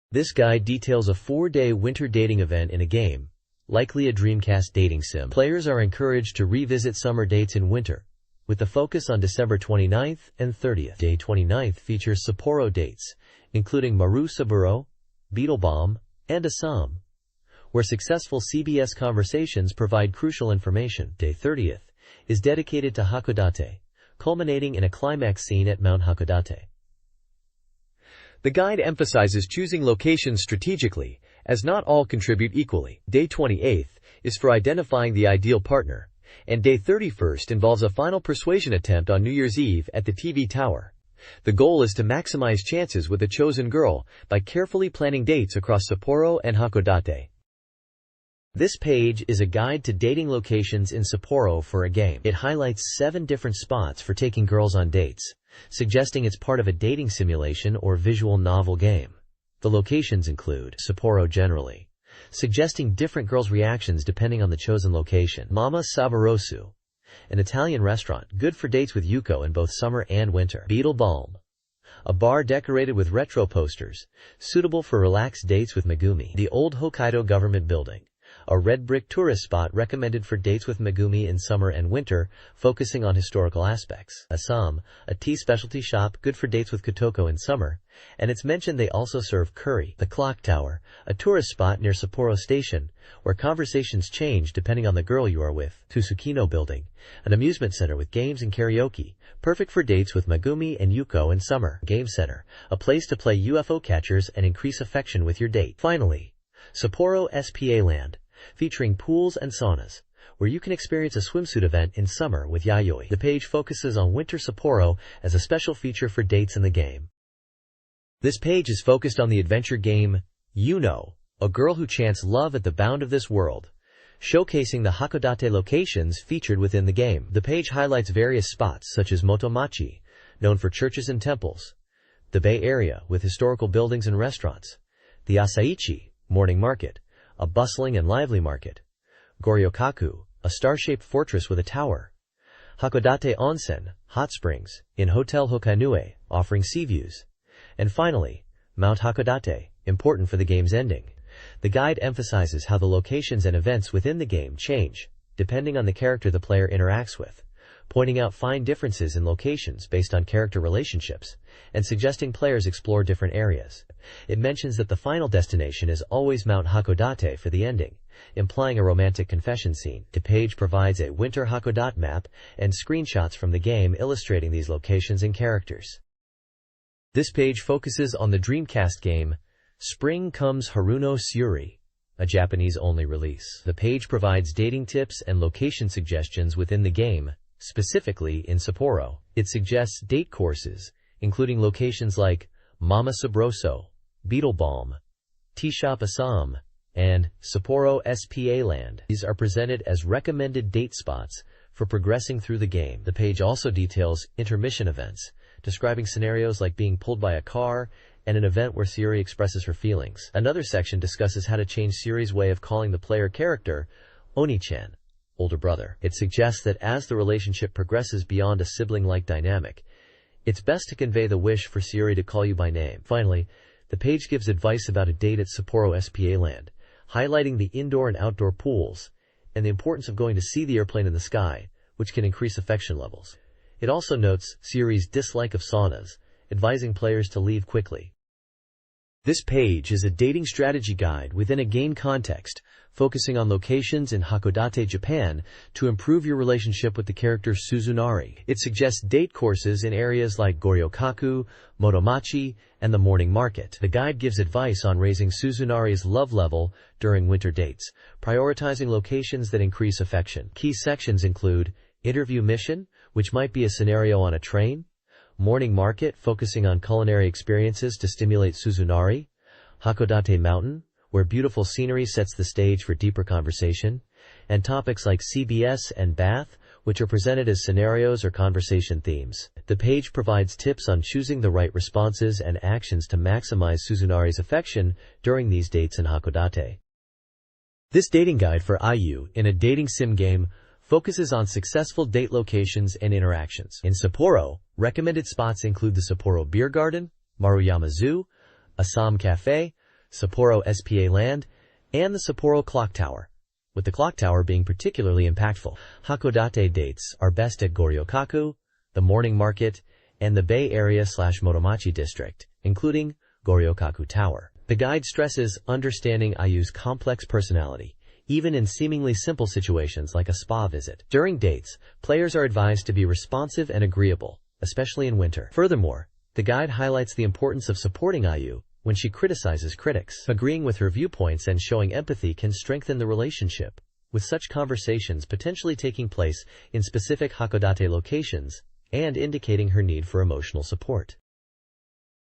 This guide details a 4-day winter dating event in a game, likely a Dreamcast dating sim. Players are encouraged to revisit summer dates in winter, with the focus on December 29th and 30th. Day 29th features Sapporo dates, including Maru Saburo, Beetlebomb, and Assam, where successful CBS conversations provide crucial information. Day 30th is dedicated to Hakodate, culminating in a climax scene at Mount Hakodate. The guide emphasizes choosing locations strategically, as not all contribute equally. Day 28th is for identifying the ideal partner, and Day 31st involves a final persuasion attempt on New Year's Eve at the TV tower. The goal is to maximize chances with a chosen girl by carefully planning dates across Sapporo and Hakodate. This page is a guide to dating locations in Sapporo for a game. It highlights 7 different spots for taking girls on dates, suggesting it's part of a dating simulation or visual novel game. The locations include Sapporo generally, suggesting different girls' reactions depending on the chosen location. Mama Saborosu, an Italian restaurant, good for dates with Yuko in both summer and winter. Beetlebomb, a bar decorated with retro posters, suitable for relaxed dates with Megumi. The Old Hokkaido Government Building, a red brick tourist spot recommended for dates with Megumi in summer and winter, focusing on historical aspects. Assam, a tea specialty shop, good for dates with Kotoko in summer, and it's mentioned they also serve curry. The Clock Tower, a tourist spot near Sapporo Station, where conversations change depending on the girl you are with. Tsukino Building, an amusement center with games and karaoke, perfect for dates with Megumi and Yuko in summer. Game Center, a place to play UFO catchers and increase affection with your date. Finally, Sapporo SPA Land, featuring pools and saunas, where you can experience a swimsuit event in summer with yayoi. The page focuses on winter Sapporo as a special feature for dates in the game. This page is focused on the adventure game, You Know, A Girl Who Chants Love at the Bound of This World, showcasing the Hakodate locations featured within the game. The page highlights various spots such as Motomachi, known for churches and temples, the Bay Area with historical buildings and restaurants, the Asaichi, morning market, a bustling and lively market, Goryokaku, a star-shaped fortress with a tower, Hakodate Onsen, hot springs, in Hotel Hokanue, offering sea views, and finally, Mount Hakodate, important for the game's ending. The guide emphasizes how the locations and events within the game change, depending on the character the player interacts with, pointing out fine differences in locations based on character relationships, and suggesting players explore different areas. It mentions that the final destination is always Mount Hakodate for the ending, implying a romantic confession scene. The page provides a winter Hakodate map and screenshots from the game illustrating these locations and characters. This page focuses on the Dreamcast game Spring Comes Haruno Syuri, a Japanese-only release. The page provides dating tips and location suggestions within the game, specifically in Sapporo. It suggests date courses, including locations like Mama Sabroso, Beetlebalm, Tea Shop Assam, and Sapporo SPA Land. These are presented as recommended date spots for progressing through the game. The page also details intermission events, describing scenarios like being pulled by a car and an event where Syuri expresses her feelings. Another section discusses how to change Syuri's way of calling the player character Oni-chan, older brother. It suggests that as the relationship progresses beyond a sibling-like dynamic, it's best to convey the wish for Syuri to call you by name. Finally, the page gives advice about a date at Sapporo SPA Land, highlighting the indoor and outdoor pools and the importance of going to see the airplane in the sky, which can increase affection levels. It also notes Syuri's dislike of saunas, advising players to leave quickly. This page is a dating strategy guide within a game context, focusing on locations in Hakodate, Japan, to improve your relationship with the character Suzunari. It suggests date courses in areas like Goryokaku, Motomachi, and the morning market. The guide gives advice on raising Suzunari's love level during winter dates, prioritizing locations that increase affection. Key sections include interview mission, which might be a scenario on a train, morning market, focusing on culinary experiences to stimulate Suzunari, Hakodate Mountain, where beautiful scenery sets the stage for deeper conversation, and topics like CBS and bath, which are presented as scenarios or conversation themes. The page provides tips on choosing the right responses and actions to maximize Suzunari's affection during these dates in Hakodate. This dating guide for IU in a dating sim game focuses on successful date locations and interactions. In Sapporo, recommended spots include the Sapporo Beer Garden, Maruyama Zoo, Assam Cafe, Sapporo SPA Land, and the Sapporo Clock Tower, with the clock tower being particularly impactful. Hakodate dates are best at Goryokaku, the morning market, and the Bay Area/Motomachi district, including Goryokaku Tower. The guide stresses understanding IU's complex personality, even in seemingly simple situations like a spa visit. During dates, players are advised to be responsive and agreeable, especially in winter. Furthermore, the guide highlights the importance of supporting IU when she criticizes critics. Agreeing with her viewpoints and showing empathy can strengthen the relationship, with such conversations potentially taking place in specific Hakodate locations and indicating her need for emotional support.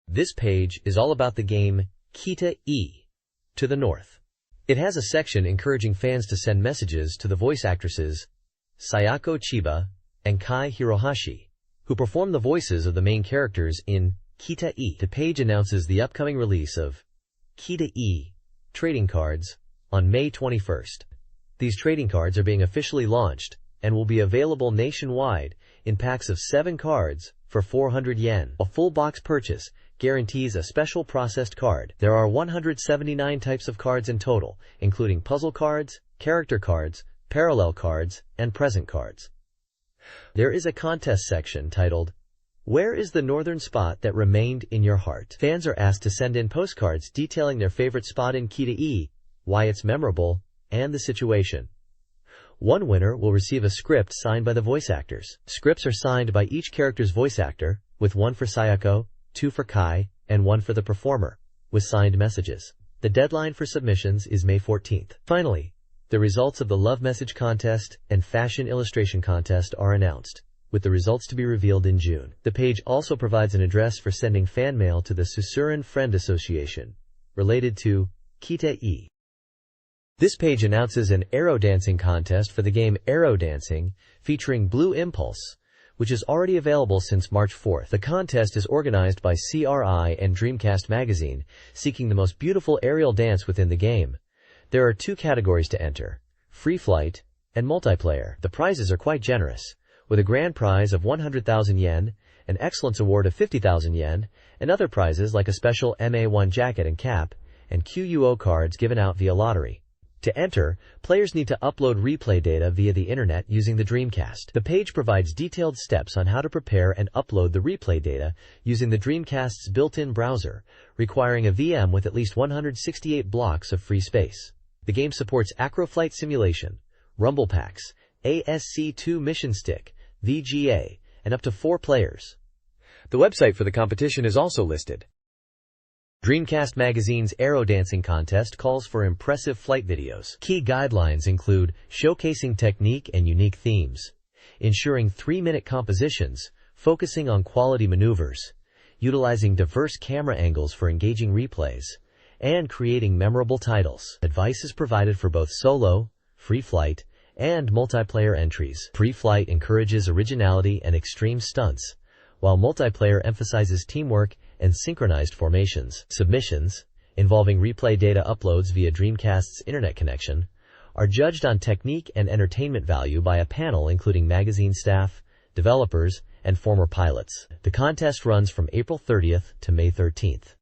This page is all about the game Kita-e, to the north. It has a section encouraging fans to send messages to the voice actresses Sayako Chiba and Kai Hirohashi, who perform the voices of the main characters in Kita-e. The page announces the upcoming release of Kita-e trading cards on May 21st. These trading cards are being officially launched and will be available nationwide in packs of 7 cards for 400 yen. A full box purchase guarantees a special processed card. There are 179 types of cards in total, including puzzle cards, character cards, parallel cards, and present cards. There is a contest section titled, "Where is the northern spot that remained in your heart?" Fans are asked to send in postcards detailing their favorite spot in Kita-e, why it's memorable, and the situation. One winner will receive a script signed by the voice actors. Scripts are signed by each character's voice actor, with 1 for Sayako, 2 for Kai, and 1 for the performer, with signed messages. The deadline for submissions is May 14th. Finally, the results of the Love Message Contest and Fashion Illustration Contest are announced, with the results to be revealed in June. The page also provides an address for sending fan mail to the Susuran Friend Association, related to Kita-e. This page announces an arrow dancing contest for the game Arrow Dancing, featuring Blue Impulse, which is already available since March 4th. The contest is organized by CRI and Dreamcast Magazine, seeking the most beautiful aerial dance within the game. There are 2 categories to enter: free flight and multiplayer. The prizes are quite generous, with a grand prize of 100,000 yen, an excellence award of 50,000 yen, and other prizes like a special MA1 jacket and cap, and QUO cards given out via lottery. To enter, players need to upload replay data via the internet using the Dreamcast. The page provides detailed steps on how to prepare and upload the replay data using the Dreamcast's built-in browser, requiring a VM with at least 168 blocks of free space. The game supports acroflight simulation, rumble packs, ASC2 mission stick, VGA, and up to 4 players. The website for the competition is also listed. Dreamcast Magazine's Arrow Dancing Contest calls for impressive flight videos. Key guidelines include showcasing technique and unique themes, ensuring 3-minute compositions, focusing on quality maneuvers, utilizing diverse camera angles for engaging replays, and creating memorable titles. Advice is provided for both solo, free flight, and multiplayer entries. Free flight encourages originality and extreme stunts, while multiplayer emphasizes teamwork and synchronized formations. Submissions, involving replay data uploads via Dreamcast's internet connection, are judged on technique and entertainment value by a panel including magazine staff, developers, and former pilots. The contest runs from April 30th to May 13th.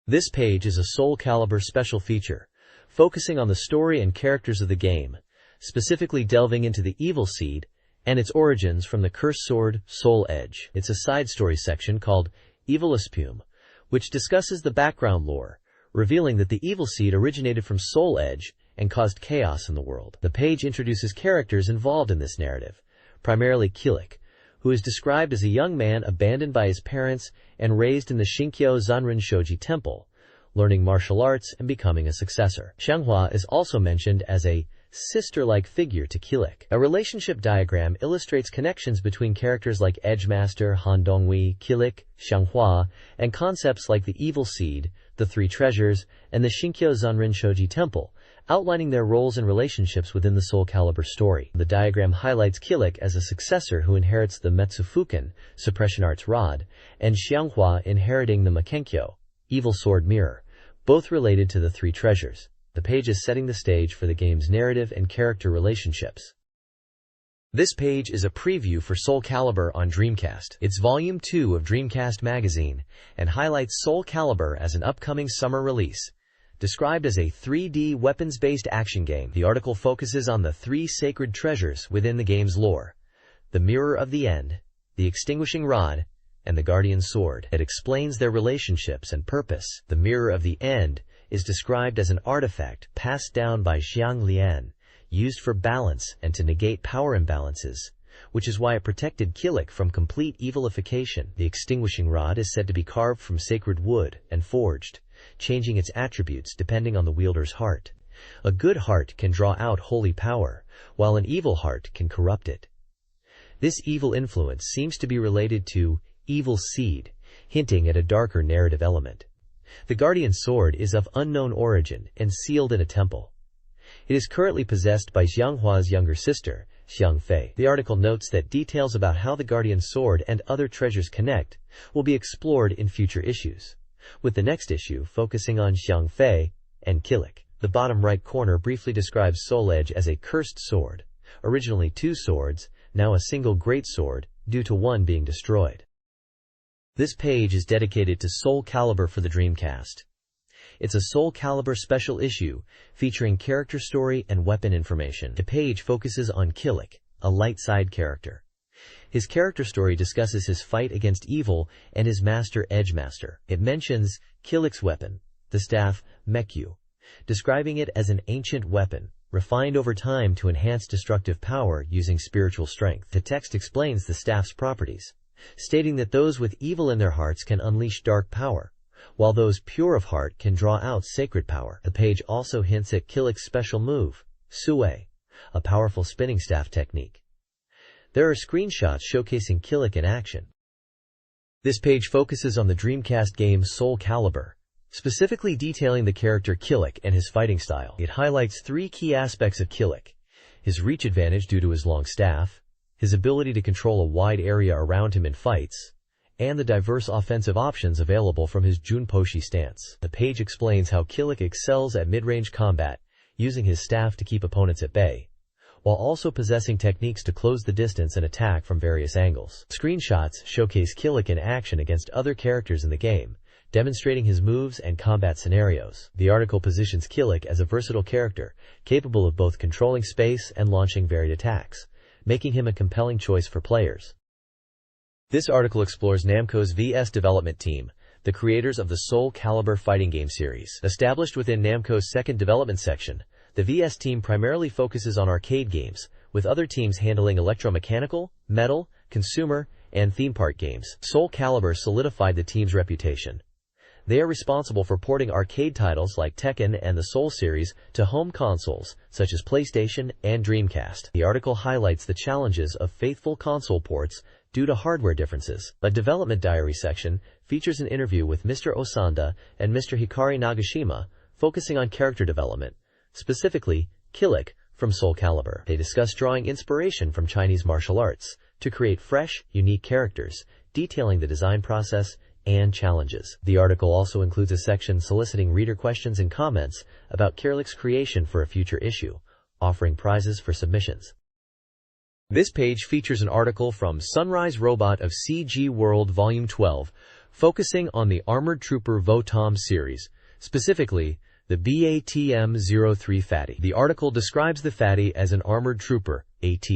This page is a Soul Calibur special feature, focusing on the story and characters of the game, specifically delving into the Evil Seed and its origins from the cursed sword Soul Edge. It's a side story section called Evilispume, which discusses the background lore, revealing that the Evil Seed originated from Soul Edge and caused chaos in the world. The page introduces characters involved in this narrative, primarily Kilik, who is described as a young man abandoned by his parents and raised in the Shinkyo Zanrin Shoji Temple, learning martial arts and becoming a successor. Xianghua is also mentioned as a sister-like figure to Kilik. A relationship diagram illustrates connections between characters like Edgemaster, Han Donghui, Kilik, Xianghua, and concepts like the Evil Seed, the 3 Treasures, and the Shinkyo Zanrin Shoji Temple, outlining their roles and relationships within the Soul Calibur story. The diagram highlights Kilik as a successor who inherits the Metsufuken, Suppression Arts Rod, and Xianghua inheriting the Makenkyo, Evil Sword Mirror, both related to the 3 Treasures. The page is setting the stage for the game's narrative and character relationships. This page is a preview for Soul Calibur on Dreamcast. It's Volume 2 of Dreamcast Magazine and highlights Soul Calibur as an upcoming summer release. Described as a 3D weapons-based action game, the article focuses on the 3 sacred treasures within the game's lore: the Mirror of the End, the Extinguishing Rod, and the Guardian Sword. It explains their relationships and purpose. The Mirror of the End is described as an artifact passed down by Xiang Lian, used for balance and to negate power imbalances, which is why it protected Kilik from complete evilification. The Extinguishing Rod is said to be carved from sacred wood and forged, changing its attributes depending on the wielder's heart. A good heart can draw out holy power, while an evil heart can corrupt it. This evil influence seems to be related to Evil Seed, hinting at a darker narrative element. The Guardian Sword is of unknown origin and sealed in a temple. It is currently possessed by Xianghua's younger sister, Xiang Fei. The article notes that details about how the Guardian Sword and other treasures connect will be explored in future issues, with the next issue focusing on Xiang Fei and Kilik. The bottom right corner briefly describes Soul Edge as a cursed sword, originally 2 swords, now a single great sword, due to one being destroyed. This page is dedicated to Soul Calibur for the Dreamcast. It's a Soul Calibur special issue featuring character story and weapon information. The page focuses on Kilik, a light side character. His character story discusses his fight against evil and his master Edgemaster. It mentions Kilik's weapon, the staff Mekyu, describing it as an ancient weapon, refined over time to enhance destructive power using spiritual strength. The text explains the staff's properties, stating that those with evil in their hearts can unleash dark power, while those pure of heart can draw out sacred power. The page also hints at Kilik's special move, Sue, a powerful spinning staff technique. There are screenshots showcasing Kilik in action. This page focuses on the Dreamcast game Soul Calibur, specifically detailing the character Kilik and his fighting style. It highlights three key aspects of Kilik: his reach advantage due to his long staff, his ability to control a wide area around him in fights, and the diverse offensive options available from his Junposhi stance. The page explains how Kilik excels at mid-range combat, using his staff to keep opponents at bay, while also possessing techniques to close the distance and attack from various angles. Screenshots showcase Kilik in action against other characters in the game, demonstrating his moves and combat scenarios. The article positions Kilik as a versatile character, capable of both controlling space and launching varied attacks, making him a compelling choice for players. This article explores Namco's VS development team, the creators of the Soul Calibur fighting game series. Established within Namco's second development section, the VS team primarily focuses on arcade games, with other teams handling electromechanical, metal, consumer, and theme park games. Soul Calibur solidified the team's reputation. They are responsible for porting arcade titles like Tekken and the Soul series to home consoles, such as PlayStation and Dreamcast. The article highlights the challenges of faithful console ports due to hardware differences. A development diary section features an interview with Mr. Osanda and Mr. Hikari Nagashima, focusing on character development, specifically Kilik from Soul Calibur. They discuss drawing inspiration from Chinese martial arts to create fresh, unique characters, detailing the design process and challenges. The article also includes a section soliciting reader questions and comments about Kilik's creation for a future issue, offering prizes for submissions. This page features an article from Sunrise Robot of CG World Volume 12, focusing on the Armored Trooper Votom series, specifically the BATM-03 Fatty. The article describes the Fatty as an armored trooper, AT,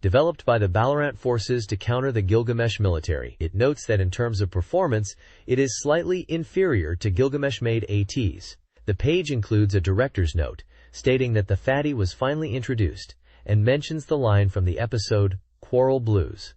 developed by the Ballarat forces to counter the Gilgamesh military. It notes that in terms of performance, it is slightly inferior to Gilgamesh-made ATs. The page includes a director's note, stating that the Fatty was finally introduced, and mentions the line from the episode, Quarrel Blues.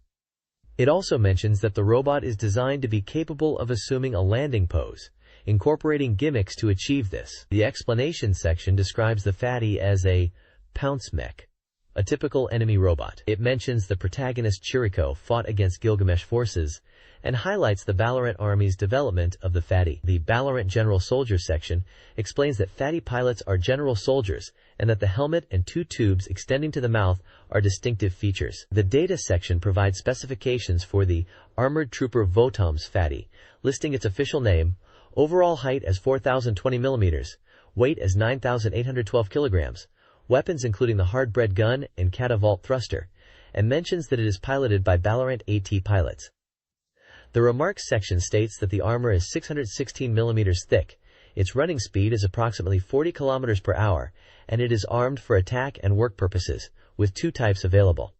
It also mentions that the robot is designed to be capable of assuming a landing pose, incorporating gimmicks to achieve this. The explanation section describes the Fatty as a pounce mech, a typical enemy robot. It mentions the protagonist Chiriko fought against Gilgamesh forces, and highlights the Ballarat Army's development of the Fatty. The Ballarat General Soldiers section explains that Fatty pilots are general soldiers, and that the helmet and two tubes extending to the mouth are distinctive features. The data section provides specifications for the Armored Trooper Votom's Fatty, listing its official name, overall height as 4,020 millimeters, weight as 9,812 kilograms, weapons including the hard-bred gun and catapult thruster, and mentions that it is piloted by Ballarat AT pilots. The remarks section states that the armor is 616 millimeters thick, its running speed is approximately 40 kilometers per hour, and it is armed for attack and work purposes, with two types available.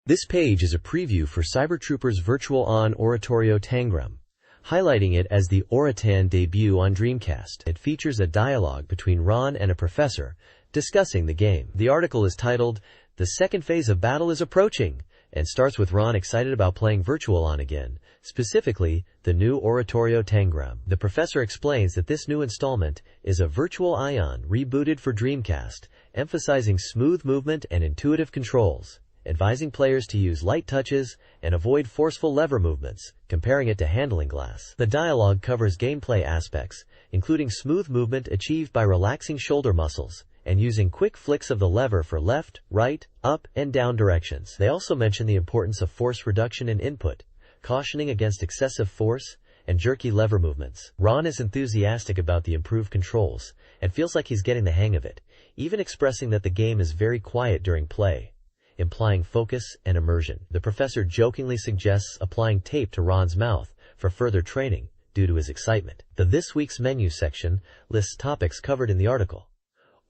This page is a preview for Cybertrooper's Virtual On Oratorio Tangram, highlighting it as the Oratan debut on Dreamcast. It features a dialogue between Ron and a professor discussing the game. The article is titled, "The Second Phase of Battle is Approaching," and starts with Ron excited about playing Virtual On again, specifically the new Oratorio Tangram. The professor explains that this new installment is a Virtual Ion rebooted for Dreamcast, emphasizing smooth movement and intuitive controls, advising players to use light touches and avoid forceful lever movements, comparing it to handling glass. The dialogue covers gameplay aspects, including smooth movement achieved by relaxing shoulder muscles, and using quick flicks of the lever for left, right, up, and down directions. They also mention the importance of force reduction in input, cautioning against excessive force and jerky lever movements. Ron is enthusiastic about the improved controls, and feels like he's getting the hang of it, even expressing that the game is very quiet during play, implying focus and immersion. The professor jokingly suggests applying tape to Ron's mouth for further training due to his excitement. The This Week's Menu section lists topics covered in the article: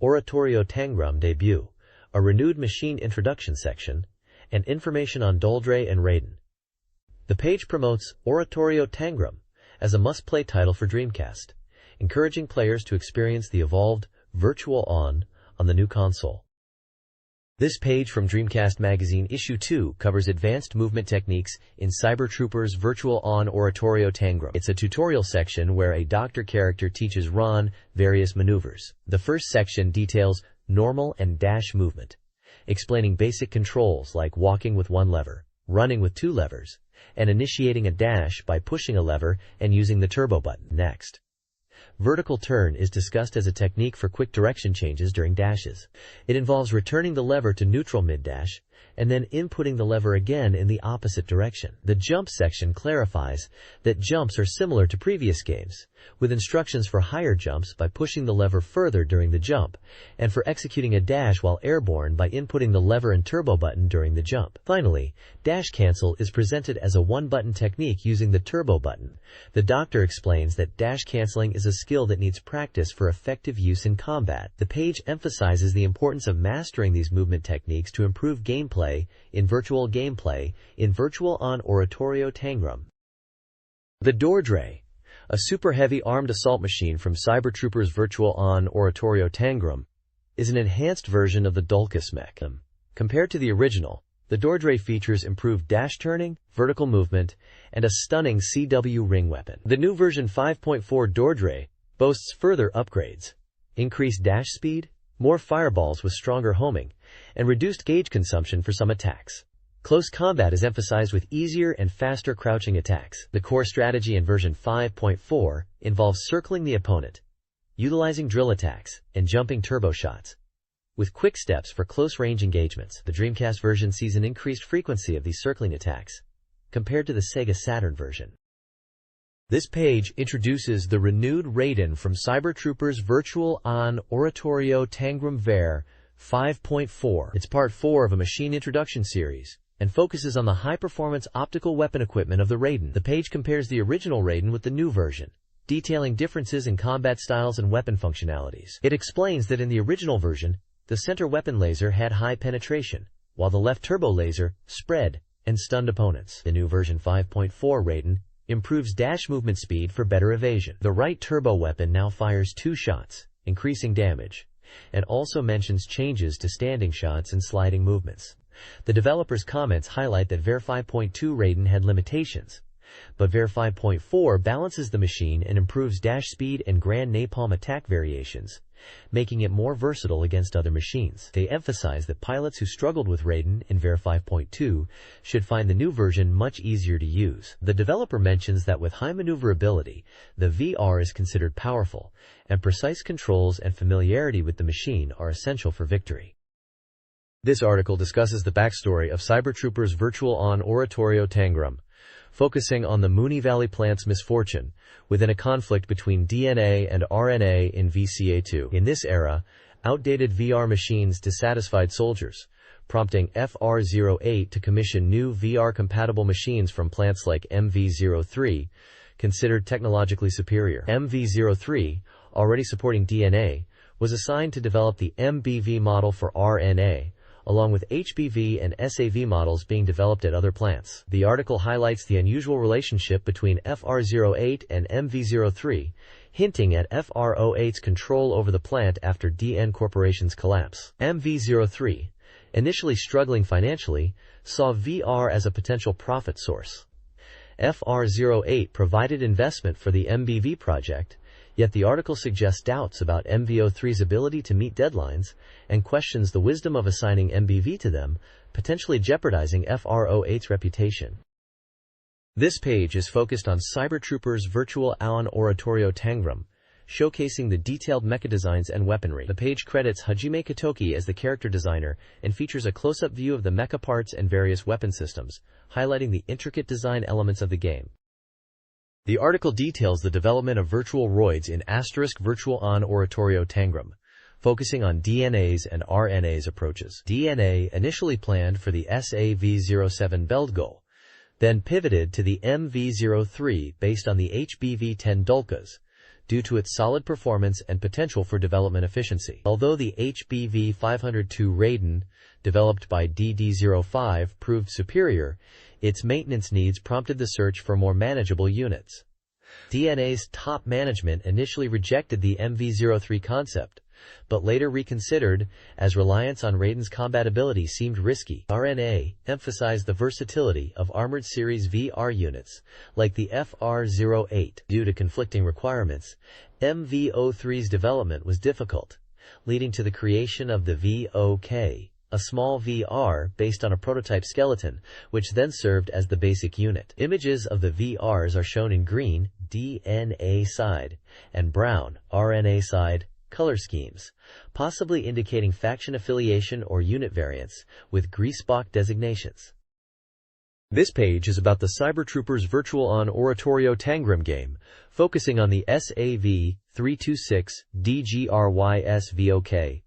Oratorio Tangram debut, a renewed machine introduction section, and information on Doldre and Raiden. The page promotes Oratorio Tangram as a must-play title for Dreamcast, encouraging players to experience the evolved Virtual On the new console. This page from Dreamcast Magazine Issue 2 covers advanced movement techniques in Cybertrooper's Virtual On Oratorio Tangram. It's a tutorial section where a doctor character teaches Ron various maneuvers. The first section details normal and dash movement, explaining basic controls like walking with one lever, running with two levers, and initiating a dash by pushing a lever and using the turbo button. Next, vertical turn is discussed as a technique for quick direction changes during dashes. It involves returning the lever to neutral mid-dash and then inputting the lever again in the opposite direction. The jump section clarifies that jumps are similar to previous games, with instructions for higher jumps by pushing the lever further during the jump, and for executing a dash while airborne by inputting the lever and turbo button during the jump. Finally, dash cancel is presented as a one-button technique using the turbo button. The doctor explains that dash canceling is a skill that needs practice for effective use in combat. The page emphasizes the importance of mastering these movement techniques to improve gameplay in virtual on Oratorio Tangram. The Dordre, a super-heavy armed assault machine from Cybertroopers Virtual on Oratorio Tangram, is an enhanced version of the Dulcus mech. Compared to the original, the Dordre features improved dash turning, vertical movement, and a stunning CW ring weapon. The new version 5.4 Dordre boasts further upgrades: increased dash speed, more fireballs with stronger homing, and reduced gauge consumption for some attacks. Close combat is emphasized with easier and faster crouching attacks. The core strategy in version 5.4 involves circling the opponent, utilizing drill attacks, and jumping turbo shots, with quick steps for close-range engagements. The Dreamcast version sees an increased frequency of these circling attacks compared to the Sega Saturn version. This page introduces the renewed Raiden from Cybertroopers Virtual on Oratorio Tangram Ver 5.4. It's part 4 of a machine introduction series and focuses on the high-performance optical weapon equipment of the Raiden. The page compares the original Raiden with the new version, detailing differences in combat styles and weapon functionalities. It explains that in the original version, the center weapon laser had high penetration, while the left turbo laser spread and stunned opponents. The new version 5.4 Raiden improves dash movement speed for better evasion. The right turbo weapon now fires 2 shots, increasing damage, and also mentions changes to standing shots and sliding movements. The developer's comments highlight that Ver 5.2 Raiden had limitations, but Ver 5.4 balances the machine and improves dash speed and grand napalm attack variations, making it more versatile against other machines. They emphasize that pilots who struggled with Raiden in Ver 5.2 should find the new version much easier to use. The developer mentions that with high maneuverability, the VR is considered powerful, and precise controls and familiarity with the machine are essential for victory. This article discusses the backstory of Cybertroopers Virtual on Oratorio Tangram, focusing on the Mooney Valley plant's misfortune within a conflict between DNA and RNA in VCA2. In this era, outdated VR machines dissatisfied soldiers, prompting FR-08 to commission new VR-compatible machines from plants like MV-03, considered technologically superior. MV-03, already supporting DNA, was assigned to develop the MBV model for RNA, along with HBV and SAV models being developed at other plants. The article highlights the unusual relationship between FR-08 and MV-03, hinting at FR-08's control over the plant after DN Corporation's collapse. MV-03, initially struggling financially, saw VR as a potential profit source. FR-08 provided investment for the MBV project, yet the article suggests doubts about MV-03's ability to meet deadlines and questions the wisdom of assigning MBV to them, potentially jeopardizing FR-08's reputation. This page is focused on Cybertroopers Virtual on Oratorio Tangram, showcasing the detailed mecha designs and weaponry. The page credits Hajime Katoki as the character designer and features a close-up view of the mecha parts and various weapon systems, highlighting the intricate design elements of the game. The article details the development of virtual roids in Virtual on Oratorio Tangram, focusing on DNA's and RNA's approaches. DNA initially planned for the SAV-07 build goal, then pivoted to the MV-03 based on the HBV-10 Dulcas, due to its solid performance and potential for development efficiency. Although the HBV-502 Raiden, developed by DD-05, proved superior, its maintenance needs prompted the search for more manageable units. DNA's top management initially rejected the MV-03 concept, but later reconsidered, as reliance on Raiden's combatability seemed risky. RNA emphasized the versatility of Armored Series VR units, like the FR-08. Due to conflicting requirements, MV-03's development was difficult, leading to the creation of the VOK, a small VR based on a prototype skeleton, which then served as the basic unit. Images of the VRs are shown in green, DNA side, and brown, RNA side, color schemes, possibly indicating faction affiliation or unit variants, with Greasebach designations. This page is about the Cybertroopers Virtual On Oratorio Tangram game, focusing on the SAV-326-DGRYSVOK,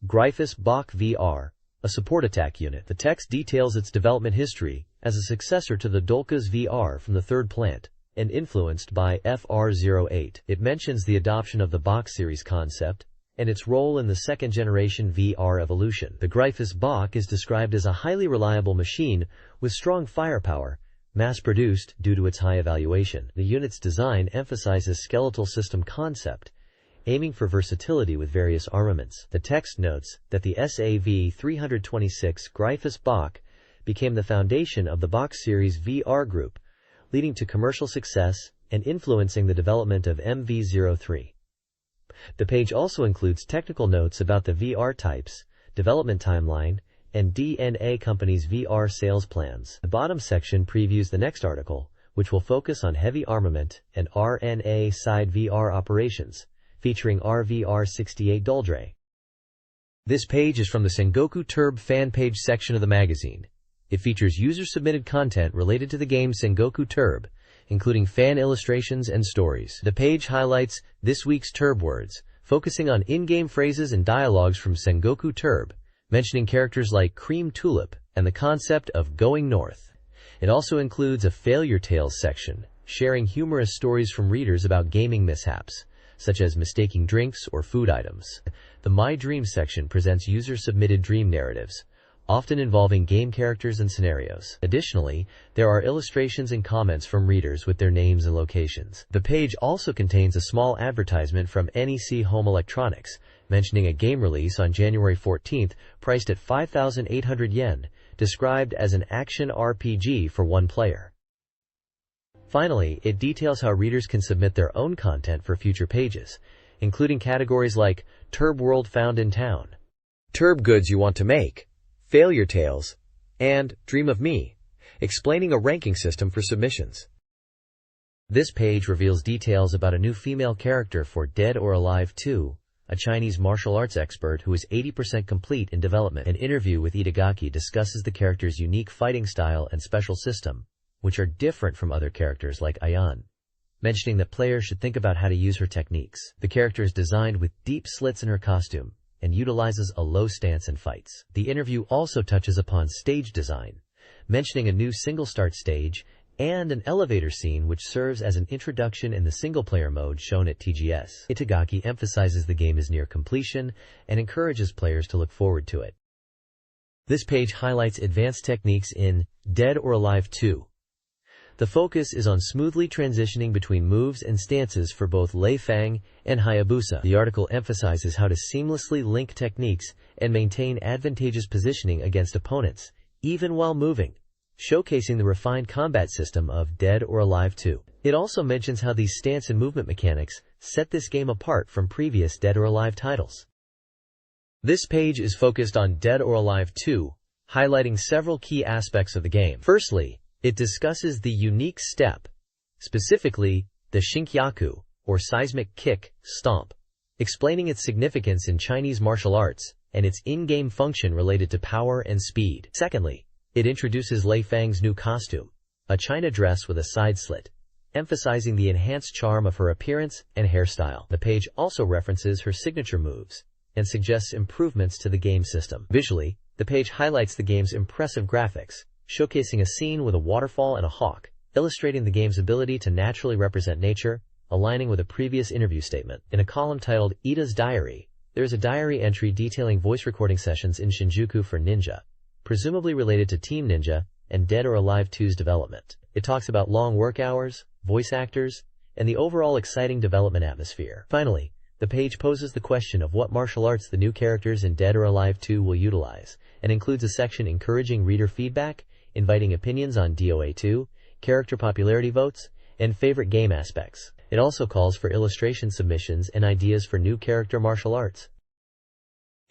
Gryphus Bach VR, a support attack unit. The text details its development history as a successor to the Dolkas VR from the third plant, and influenced by FR08. It mentions the adoption of the Bach series concept and its role in the second-generation VR evolution. The Gryphus Bach is described as a highly reliable machine with strong firepower, mass-produced due to its high evaluation. The unit's design emphasizes skeletal system concept, aiming for versatility with various armaments. The text notes that the SAV-326 Gryphus Bach became the foundation of the Bach series VR group, leading to commercial success and influencing the development of MV03. The page also includes technical notes about the VR types, development timeline, and DNA Company's VR sales plans. The bottom section previews the next article, which will focus on heavy armament and RNA side VR operations, featuring RVR68 Doldre. This page is from the Sengoku Turb fan page section of the magazine. It features user-submitted content related to the game Sengoku Turb, including fan illustrations and stories. The page highlights this week's Turb words, focusing on in-game phrases and dialogues from Sengoku Turb, mentioning characters like Cream Tulip and the concept of going north. It also includes a failure tales section, sharing humorous stories from readers about gaming mishaps, such as mistaking drinks or food items. The My Dream section presents user-submitted dream narratives, often involving game characters and scenarios. Additionally, there are illustrations and comments from readers with their names and locations. The page also contains a small advertisement from NEC Home Electronics, mentioning a game release on January 14th, priced at 5,800 yen, described as an action RPG for one player. Finally, it details how readers can submit their own content for future pages, including categories like Turb World Found in Town, Turb Goods You Want to Make, Failure Tales, and Dream of Me, explaining a ranking system for submissions. This page reveals details about a new female character for Dead or Alive 2, a Chinese martial arts expert who is 80% complete in development. An interview with Itagaki discusses the character's unique fighting style and special system, which are different from other characters like Ayan, mentioning that players should think about how to use her techniques. The character is designed with deep slits in her costume and utilizes a low stance in fights. The interview also touches upon stage design, mentioning a new single-start stage and an elevator scene which serves as an introduction in the single-player mode shown at TGS. Itagaki emphasizes the game is near completion and encourages players to look forward to it. This page highlights advanced techniques in Dead or Alive 2. The focus is on smoothly transitioning between moves and stances for both Lei Fang and Hayabusa. The article emphasizes how to seamlessly link techniques and maintain advantageous positioning against opponents, even while moving, showcasing the refined combat system of Dead or Alive 2. It also mentions how these stance and movement mechanics set this game apart from previous Dead or Alive titles. This page is focused on Dead or Alive 2, highlighting several key aspects of the game. Firstly, it discusses the unique step, specifically the Shinkyaku, or seismic kick, stomp, explaining its significance in Chinese martial arts and its in-game function related to power and speed. Secondly, it introduces Lei Fang's new costume, a China dress with a side slit, emphasizing the enhanced charm of her appearance and hairstyle. The page also references her signature moves and suggests improvements to the game system. Visually, the page highlights the game's impressive graphics, showcasing a scene with a waterfall and a hawk, illustrating the game's ability to naturally represent nature, aligning with a previous interview statement. In a column titled Ida's Diary, there is a diary entry detailing voice recording sessions in Shinjuku for Ninja, presumably related to Team Ninja and Dead or Alive 2's development. It talks about long work hours, voice actors, and the overall exciting development atmosphere. Finally, the page poses the question of what martial arts the new characters in Dead or Alive 2 will utilize, and includes a section encouraging reader feedback, inviting opinions on DOA 2, character popularity votes, and favorite game aspects. It also calls for illustration submissions and ideas for new character martial arts.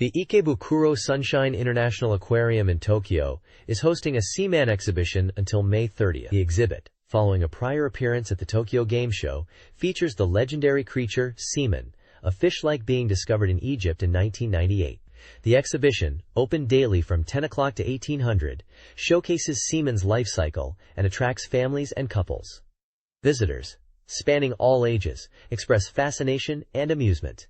The Ikebukuro Sunshine International Aquarium in Tokyo is hosting a Seaman exhibition until May 30th. The exhibit, following a prior appearance at the Tokyo Game Show, features the legendary creature Seaman, a fish-like being discovered in Egypt in 1998. The exhibition, open daily from 10 o'clock to 1800, showcases Seaman's life cycle and attracts families and couples. Visitors, spanning all ages, express fascination and amusement.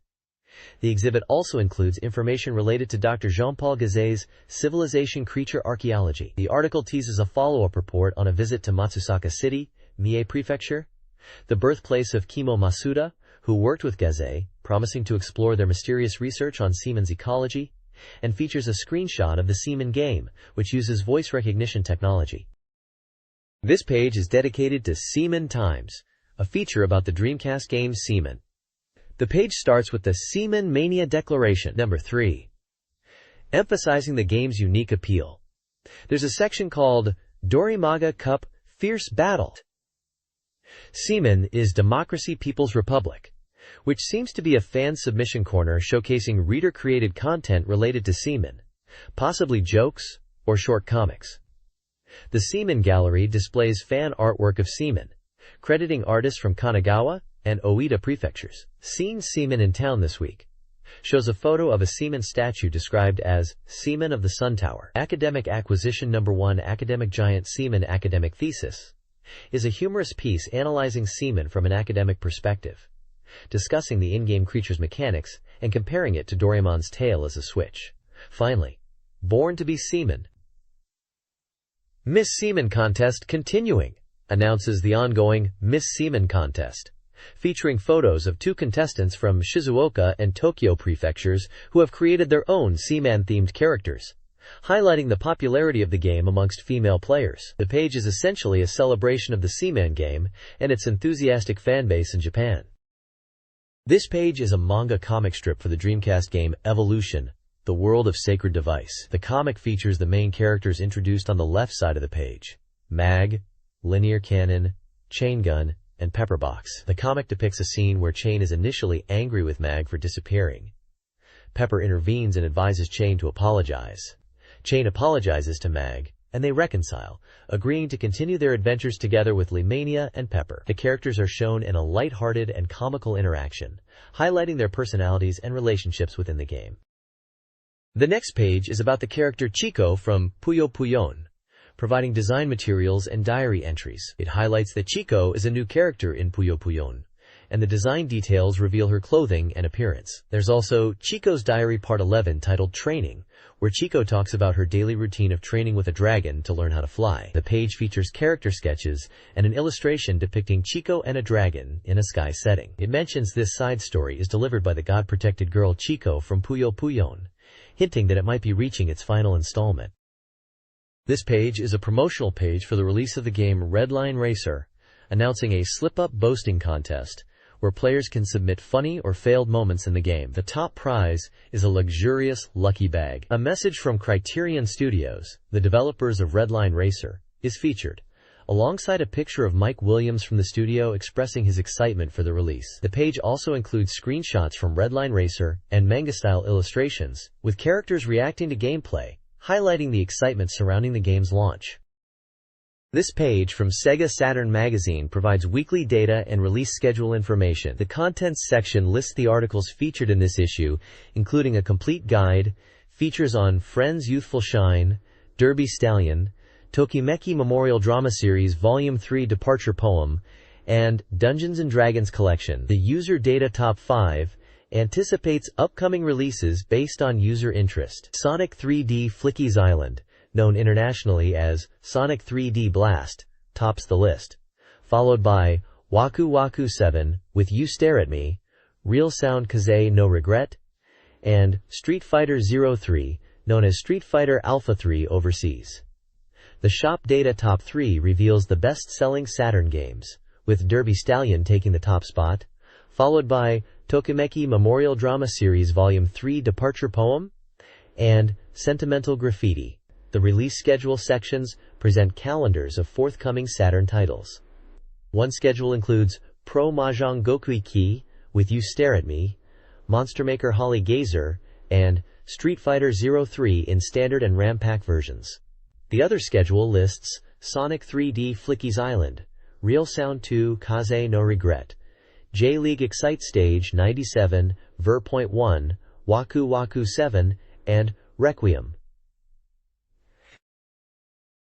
The exhibit also includes information related to Dr. Jean-Paul Gazet's Civilization Creature Archaeology. The article teases a follow-up report on a visit to Matsusaka City, Mie Prefecture, the birthplace of Kimo Masuda, who worked with Gazet, promising to explore their mysterious research on Seaman's ecology, and features a screenshot of the Seaman game, which uses voice recognition technology. This page is dedicated to Seaman Times, a feature about the Dreamcast game Seaman. The page starts with the Seaman Mania Declaration, number 3, emphasizing the game's unique appeal. There's a section called Dorimaga Cup Fierce Battle. Seaman is Democracy People's Republic, which seems to be a fan submission corner showcasing reader-created content related to Seaman, possibly jokes or short comics. The Seaman Gallery displays fan artwork of Seaman, crediting artists from Kanagawa and Oita prefectures. Seen Seaman in town this week shows a photo of a Seaman statue described as Seaman of the Sun Tower. Academic Acquisition Number 1 Academic Giant Seaman Academic Thesis is a humorous piece analyzing Seaman from an academic perspective, discussing the in-game creature's mechanics and comparing it to Doraemon's tail as a switch. Finally, Born to be Seaman. Miss Seaman Contest continuing, announces the ongoing Miss Seaman Contest, featuring photos of 2 contestants from Shizuoka and Tokyo prefectures who have created their own Seaman-themed characters, highlighting the popularity of the game amongst female players. The page is essentially a celebration of the Seaman game and its enthusiastic fanbase in Japan. This page is a manga comic strip for the Dreamcast game Evolution, The World of Sacred Device. The comic features the main characters introduced on the left side of the page: Mag, Linear Cannon, Chain Gun, and Pepperbox. The comic depicts a scene where Chain is initially angry with Mag for disappearing. Pepper intervenes and advises Chain to apologize. Chain apologizes to Mag, and they reconcile, agreeing to continue their adventures together with Lemania and Pepper. The characters are shown in a light-hearted and comical interaction, highlighting their personalities and relationships within the game. The next page is about the character Chico from Puyo Puyon, providing design materials and diary entries. It highlights that Chico is a new character in Puyo Puyon, and the design details reveal her clothing and appearance. There's also Chico's Diary Part 11 titled Training, where Chico talks about her daily routine of training with a dragon to learn how to fly. The page features character sketches and an illustration depicting Chico and a dragon in a sky setting. It mentions this side story is delivered by the god-protected girl Chico from Puyo Puyon, hinting that it might be reaching its final installment. This page is a promotional page for the release of the game Redline Racer, announcing a slip-up boasting contest where players can submit funny or failed moments in the game. The top prize is a luxurious lucky bag. A message from Criterion Studios, the developers of Redline Racer, is featured, alongside a picture of Mike Williams from the studio expressing his excitement for the release. The page also includes screenshots from Redline Racer and manga-style illustrations, with characters reacting to gameplay, highlighting the excitement surrounding the game's launch. This page from Sega Saturn magazine provides weekly data and release schedule information. The contents section lists the articles featured in this issue, including a complete guide, features on Friends Youthful Shine, Derby Stallion, Tokimeki Memorial Drama Series Volume 3 Departure Poem, and Dungeons & Dragons Collection. The User Data Top 5 anticipates upcoming releases based on user interest. Sonic 3D Flicky's Island, known internationally as Sonic 3D Blast, tops the list, followed by Waku Waku 7 with You Stare at Me, Real Sound Kaze No Regret, and Street Fighter 03, known as Street Fighter Alpha 3 overseas. The Shop Data Top 3 reveals the best-selling Saturn games, with Derby Stallion taking the top spot, followed by Tokimeki Memorial Drama Series Volume 3 Departure Poem, and Sentimental Graffiti. The release schedule sections present calendars of forthcoming Saturn titles. One schedule includes Pro Mahjong Gokui Ki with You Stare at Me, Monster Maker Holly Gazer, and Street Fighter 03 in standard and RAM pack versions. The other schedule lists Sonic 3D Flicky's Island, Real Sound 2 Kaze no Regret, J-League Excite Stage 97, Ver.1, Waku Waku 7, and Requiem.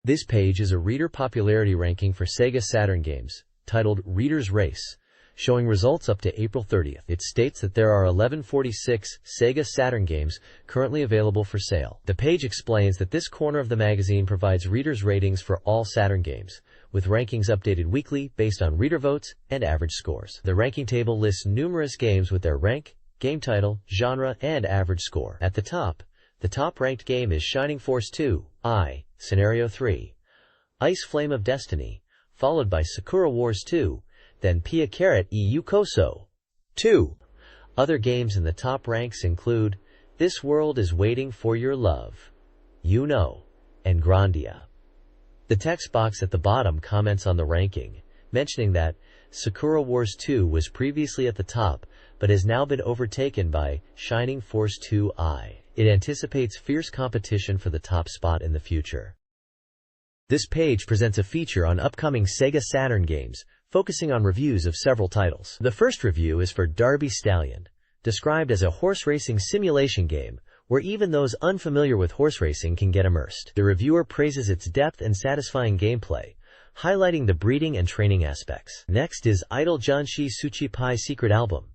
This page is a reader popularity ranking for Sega Saturn games, titled Reader's Race, showing results up to April 30th. It states that there are 1146 Sega Saturn games currently available for sale. The page explains that this corner of the magazine provides readers' ratings for all Saturn games, with rankings updated weekly based on reader votes and average scores. The ranking table lists numerous games with their rank, game title, genre, and average score. At the top ranked game is Shining Force 2, I, Scenario 3, Ice Flame of Destiny, followed by Sakura Wars 2, then Pia Carrot e Yukoso 2. Other games in the top ranks include This World is Waiting for Your Love, You Know, and Grandia. The text box at the bottom comments on the ranking, mentioning that Sakura Wars 2 was previously at the top, but has now been overtaken by Shining Force 2 I. It anticipates fierce competition for the top spot in the future. This page presents a feature on upcoming Sega Saturn games, focusing on reviews of several titles. The first review is for Derby Stallion, described as a horse racing simulation game, where even those unfamiliar with horse racing can get immersed. The reviewer praises its depth and satisfying gameplay, highlighting the breeding and training aspects. Next is Idol Janshi Tsuchipai Secret Album,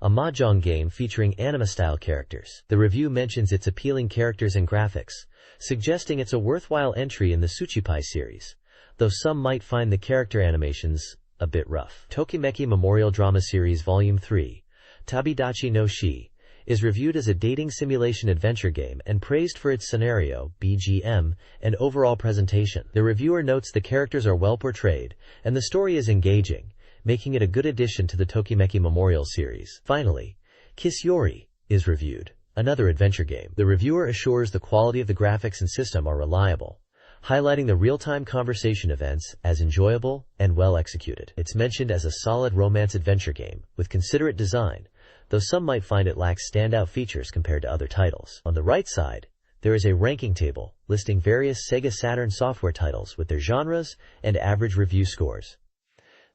a mahjong game featuring anime-style characters. The review mentions its appealing characters and graphics, suggesting it's a worthwhile entry in the Tsuchipai series, though some might find the character animations a bit rough. Tokimeki Memorial Drama Series Volume 3, Tabidachi no Shi, is reviewed as a dating simulation adventure game and praised for its scenario, BGM, and overall presentation. The reviewer notes the characters are well portrayed, and the story is engaging, making it a good addition to the Tokimeki Memorial series. Finally, Kiss Yori is reviewed, another adventure game. The reviewer assures the quality of the graphics and system are reliable, highlighting the real-time conversation events as enjoyable and well executed. It's mentioned as a solid romance adventure game with considerate design, though some might find it lacks standout features compared to other titles. On the right side, there is a ranking table listing various Sega Saturn software titles with their genres and average review scores.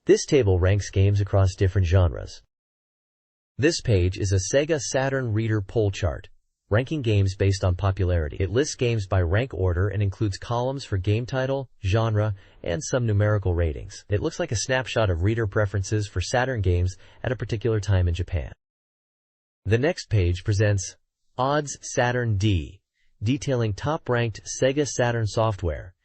This table ranks games across different genres. This page is a Sega Saturn reader poll chart, ranking games based on popularity. It lists games by rank order and includes columns for game title, genre, and some numerical ratings. It looks like a snapshot of reader preferences for Saturn games at a particular time in Japan. The next page presents Odds Saturn D, detailing top-ranked Sega Saturn software,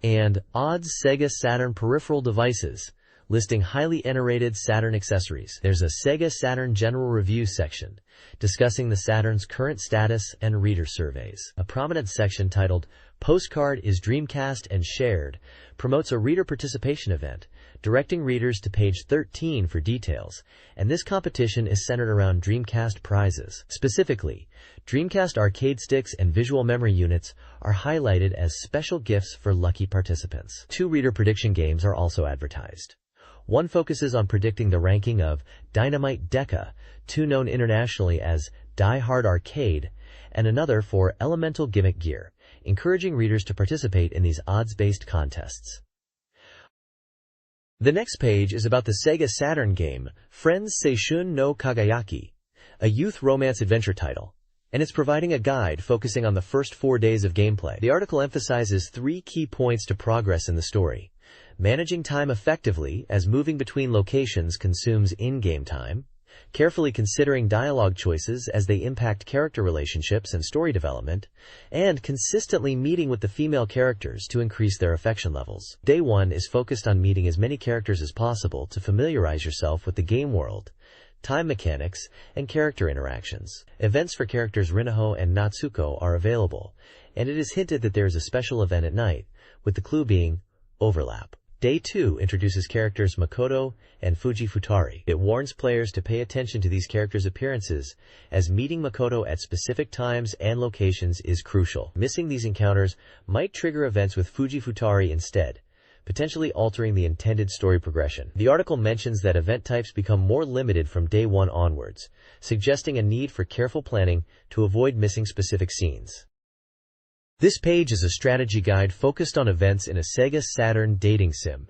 and Odds Sega Saturn peripheral devices, listing highly Narrated Saturn accessories. There's a Sega Saturn General Review section, discussing the Saturn's current status and reader surveys. A prominent section titled Postcard is Dreamcast and Shared promotes a reader participation event, directing readers to page 13 for details, and this competition is centered around Dreamcast prizes. Specifically, Dreamcast arcade sticks and visual memory units are highlighted as special gifts for lucky participants. 2 reader prediction games are also advertised. One focuses on predicting the ranking of Dynamite Deca, 2 known internationally as Die Hard Arcade, and another for Elemental Gimmick Gear, encouraging readers to participate in these odds-based contests. The next page is about the Sega Saturn game Friends Seishun no Kagayaki, a youth romance adventure title, and it's providing a guide focusing on the first 4 days of gameplay. The article emphasizes 3 key points to progress in the story: managing time effectively as moving between locations consumes in-game time, carefully considering dialogue choices as they impact character relationships and story development, and consistently meeting with the female characters to increase their affection levels. Day 1 is focused on meeting as many characters as possible to familiarize yourself with the game world, time mechanics, and character interactions. Events for characters Rinnoho and Natsuko are available, and it is hinted that there is a special event at night, with the clue being overlap. Day 2 introduces characters Makoto and Fuji Futari. It warns players to pay attention to these characters' appearances, as meeting Makoto at specific times and locations is crucial. Missing these encounters might trigger events with Fuji Futari instead, potentially altering the intended story progression. The article mentions that event types become more limited from day 1 onwards, suggesting a need for careful planning to avoid missing specific scenes. This page is a strategy guide focused on events in a Sega Saturn dating sim,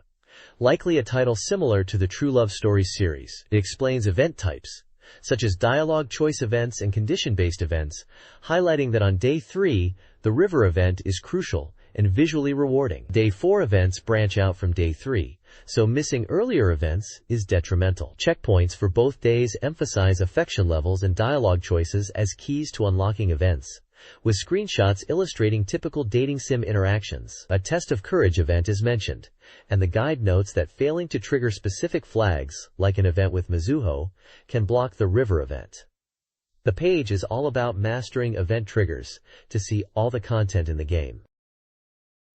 likely a title similar to the True Love Stories series. It explains event types, such as dialogue choice events and condition-based events, highlighting that on day 3, the river event is crucial and visually rewarding. Day 4 events branch out from day 3, so missing earlier events is detrimental. Checkpoints for both days emphasize affection levels and dialogue choices as keys to unlocking events, with screenshots illustrating typical dating sim interactions. A test of courage event is mentioned, and the guide notes that failing to trigger specific flags, like an event with Mizuho, can block the river event. The page is all about mastering event triggers to see all the content in the game.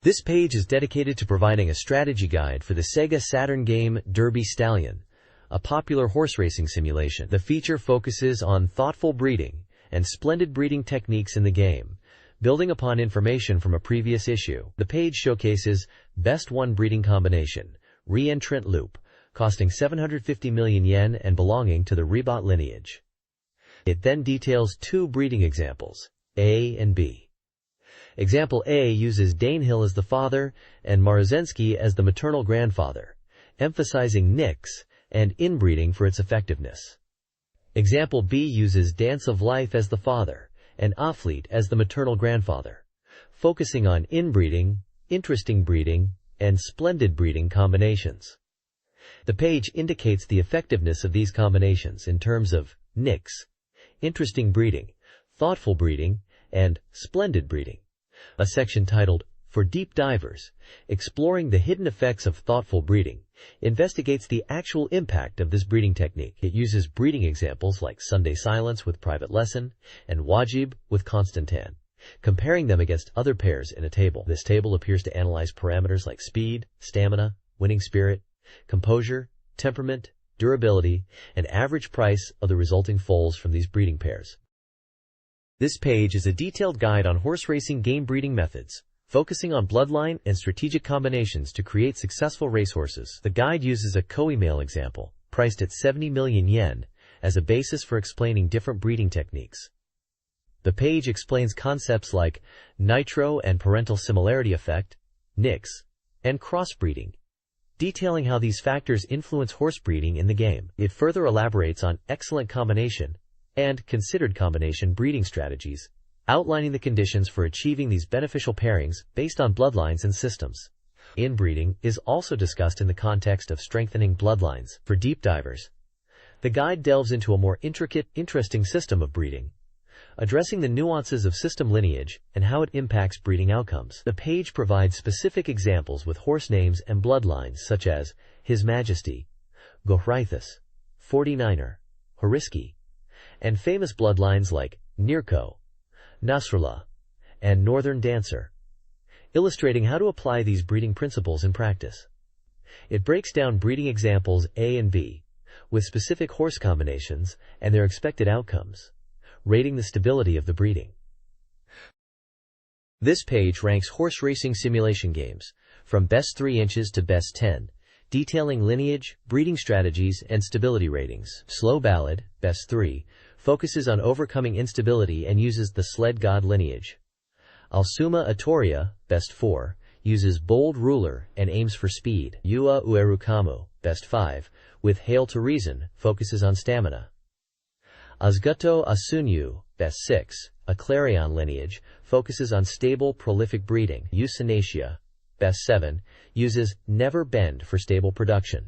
This page is dedicated to providing a strategy guide for the Sega Saturn game Derby Stallion, a popular horse racing simulation. The feature focuses on thoughtful breeding and splendid breeding techniques in the game, building upon information from a previous issue. The page showcases Best One breeding combination, Re-entrant Loop, costing 750 million yen and belonging to the Rebot lineage. It then details 2 breeding examples, A and B. Example A uses Danehill as the father and Marozensky as the maternal grandfather, emphasizing Nix and inbreeding for its effectiveness. Example B uses Dance of Life as the father and Affleet as the maternal grandfather, focusing on inbreeding, interesting breeding, and splendid breeding combinations. The page indicates the effectiveness of these combinations in terms of Nix, interesting breeding, thoughtful breeding, and splendid breeding. A section titled, For Deep Divers, Exploring the Hidden Effects of Thoughtful Breeding, investigates the actual impact of this breeding technique. It uses breeding examples like Sunday Silence with Private Lesson and Wajib with Constantin, comparing them against other pairs in a table. This table appears to analyze parameters like speed, stamina, winning spirit, composure, temperament, durability, and average price of the resulting foals from these breeding pairs. This page is a detailed guide on horse racing game breeding methods, focusing on bloodline and strategic combinations to create successful racehorses. The guide uses a Koei male example, priced at 70 million yen, as a basis for explaining different breeding techniques. The page explains concepts like nitro and parental similarity effect, Nix, and crossbreeding, detailing how these factors influence horse breeding in the game. It further elaborates on excellent combination and considered combination breeding strategies, outlining the conditions for achieving these beneficial pairings based on bloodlines and systems. Inbreeding is also discussed in the context of strengthening bloodlines. For deep divers, the guide delves into a more intricate, interesting system of breeding, addressing the nuances of system lineage and how it impacts breeding outcomes. The page provides specific examples with horse names and bloodlines such as His Majesty, Gohrythus, 49er, Horiski, and famous bloodlines like Nirko, Nasrallah, and Northern Dancer, illustrating how to apply these breeding principles in practice. It breaks down breeding examples A and B, with specific horse combinations and their expected outcomes, rating the stability of the breeding. This page ranks horse racing simulation games, from best 3 inches to best 10, detailing lineage, breeding strategies, and stability ratings. Slow Ballad, best 3, focuses on overcoming instability and uses the Sled God lineage. Alsuma Atoria, best 4, uses Bold Ruler and aims for speed. Yua Uerukamu, best 5, with Hail to Reason, focuses on stamina. Azguto Asunyu, best 6, a Clarion lineage, focuses on stable, prolific breeding. Euthanasia, best 7, uses Never Bend for stable production.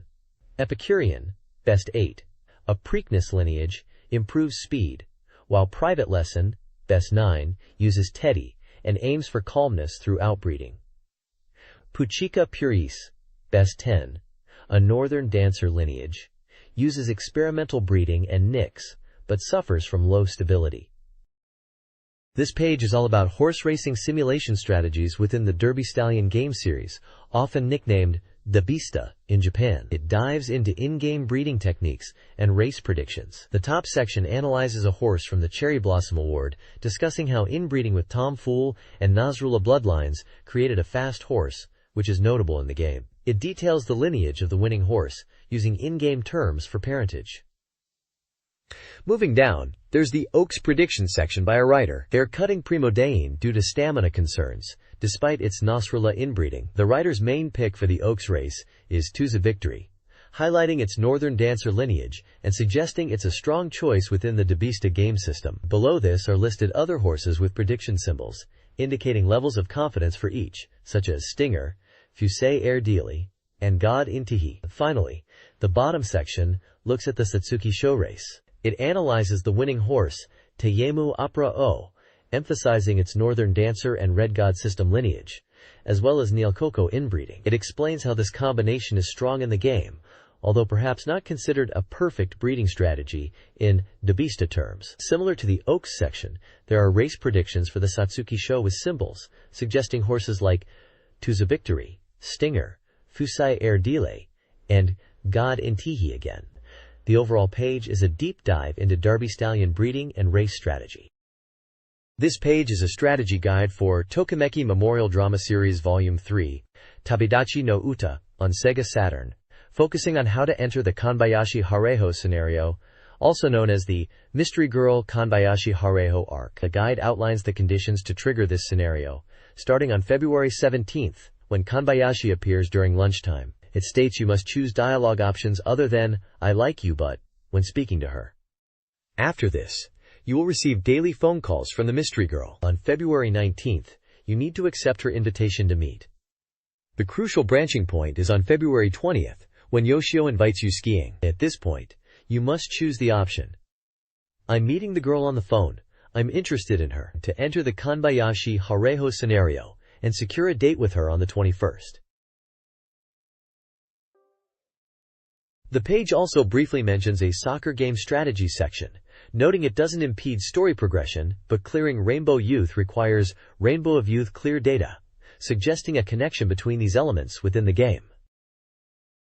Epicurean, best 8, a Preakness lineage, improves speed, while Private Lesson, best 9, uses Teddy and aims for calmness through outbreeding. Puchika Puris, best 10, a Northern Dancer lineage, uses experimental breeding and Nix, but suffers from low stability. This page is all about horse racing simulation strategies within the Derby Stallion game series, often nicknamed Dabista in Japan. It dives into in-game breeding techniques and race predictions. The top section analyzes a horse from the Cherry Blossom Award, discussing how inbreeding with Tom Fool and Nasrullah bloodlines created a fast horse, which is notable in the game. It details the lineage of the winning horse, using in-game terms for parentage. Moving down, there's the Oaks prediction section by a writer. They're cutting Primo Dane due to stamina concerns. Despite its Nasrallah inbreeding, the writer's main pick for the Oaks race is Tuza Victory, highlighting its Northern Dancer lineage and suggesting it's a strong choice within the Debista game system. Below this are listed other horses with prediction symbols, indicating levels of confidence for each, such as Stinger, Fusay Erdili, and God Intihi. Finally, the bottom section looks at the Satsuki show race. It analyzes the winning horse, Teyemu Opera O, emphasizing its Northern Dancer and Red God system lineage, as well as Neilkoko inbreeding. It explains how this combination is strong in the game, although perhaps not considered a perfect breeding strategy in Debista terms. Similar to the Oaks section, there are race predictions for the Satsuki show with symbols, suggesting horses like Tuza Victory, Stinger, Fusai Erdile, and God Intihi again. The overall page is a deep dive into Derby Stallion breeding and race strategy. This page is a strategy guide for Tokimeki Memorial Drama Series Volume 3, Tabidachi no Uta, on Sega Saturn, focusing on how to enter the Kanbayashi Hareho scenario, also known as the Mystery Girl Kanbayashi Hareho arc. The guide outlines the conditions to trigger this scenario, starting on February 17th, when Kanbayashi appears during lunchtime. It states you must choose dialogue options other than, "I like you but," when speaking to her. After this, you will receive daily phone calls from the Mystery Girl. On February 19th, you need to accept her invitation to meet. The crucial branching point is on February 20th, when Yoshio invites you skiing. At this point, you must choose the option, "I'm meeting the girl on the phone, I'm interested in her," to enter the Kanbayashi Hareho scenario and secure a date with her on the 21st. The page also briefly mentions a soccer game strategy section, noting it doesn't impede story progression, but clearing Rainbow Youth requires Rainbow of Youth clear data, suggesting a connection between these elements within the game.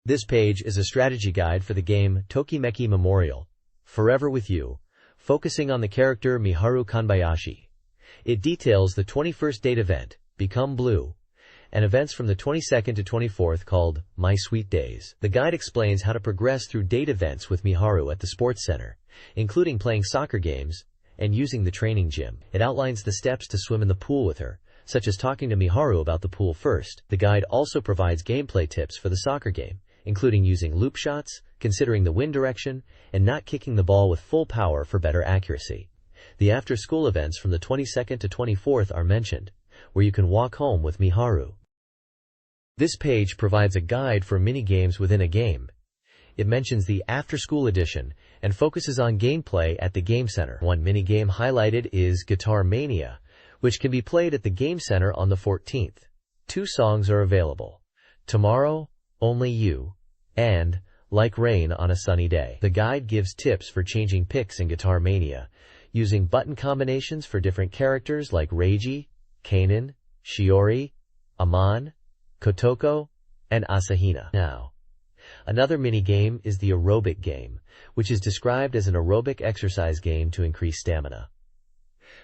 This page is a strategy guide for the game Tokimeki Memorial, Forever With You, focusing on the character Miharu Kanbayashi. It details the 21st date event, Become Blue, and events from the 22nd to 24th called My Sweet Days. The guide explains how to progress through date events with Miharu at the sports center, including playing soccer games and using the training gym. It outlines the steps to swim in the pool with her, such as talking to Miharu about the pool first. The guide also provides gameplay tips for the soccer game, including using loop shots, considering the wind direction, and not kicking the ball with full power for better accuracy. The after-school events from the 22nd to 24th are mentioned, where you can walk home with Miharu. This page provides a guide for mini-games within a game. It mentions the after-school edition and focuses on gameplay at the Game Center. One mini-game highlighted is Guitar Mania, which can be played at the Game Center on the 14th. 2 songs are available: Tomorrow, Only You, and Like Rain on a Sunny Day. The guide gives tips for changing picks in Guitar Mania, using button combinations for different characters like Reiji, Kanan, Shiori, Amon, Kotoko, and Asahina. Now, another mini-game is the aerobic game, which is described as an aerobic exercise game to increase stamina.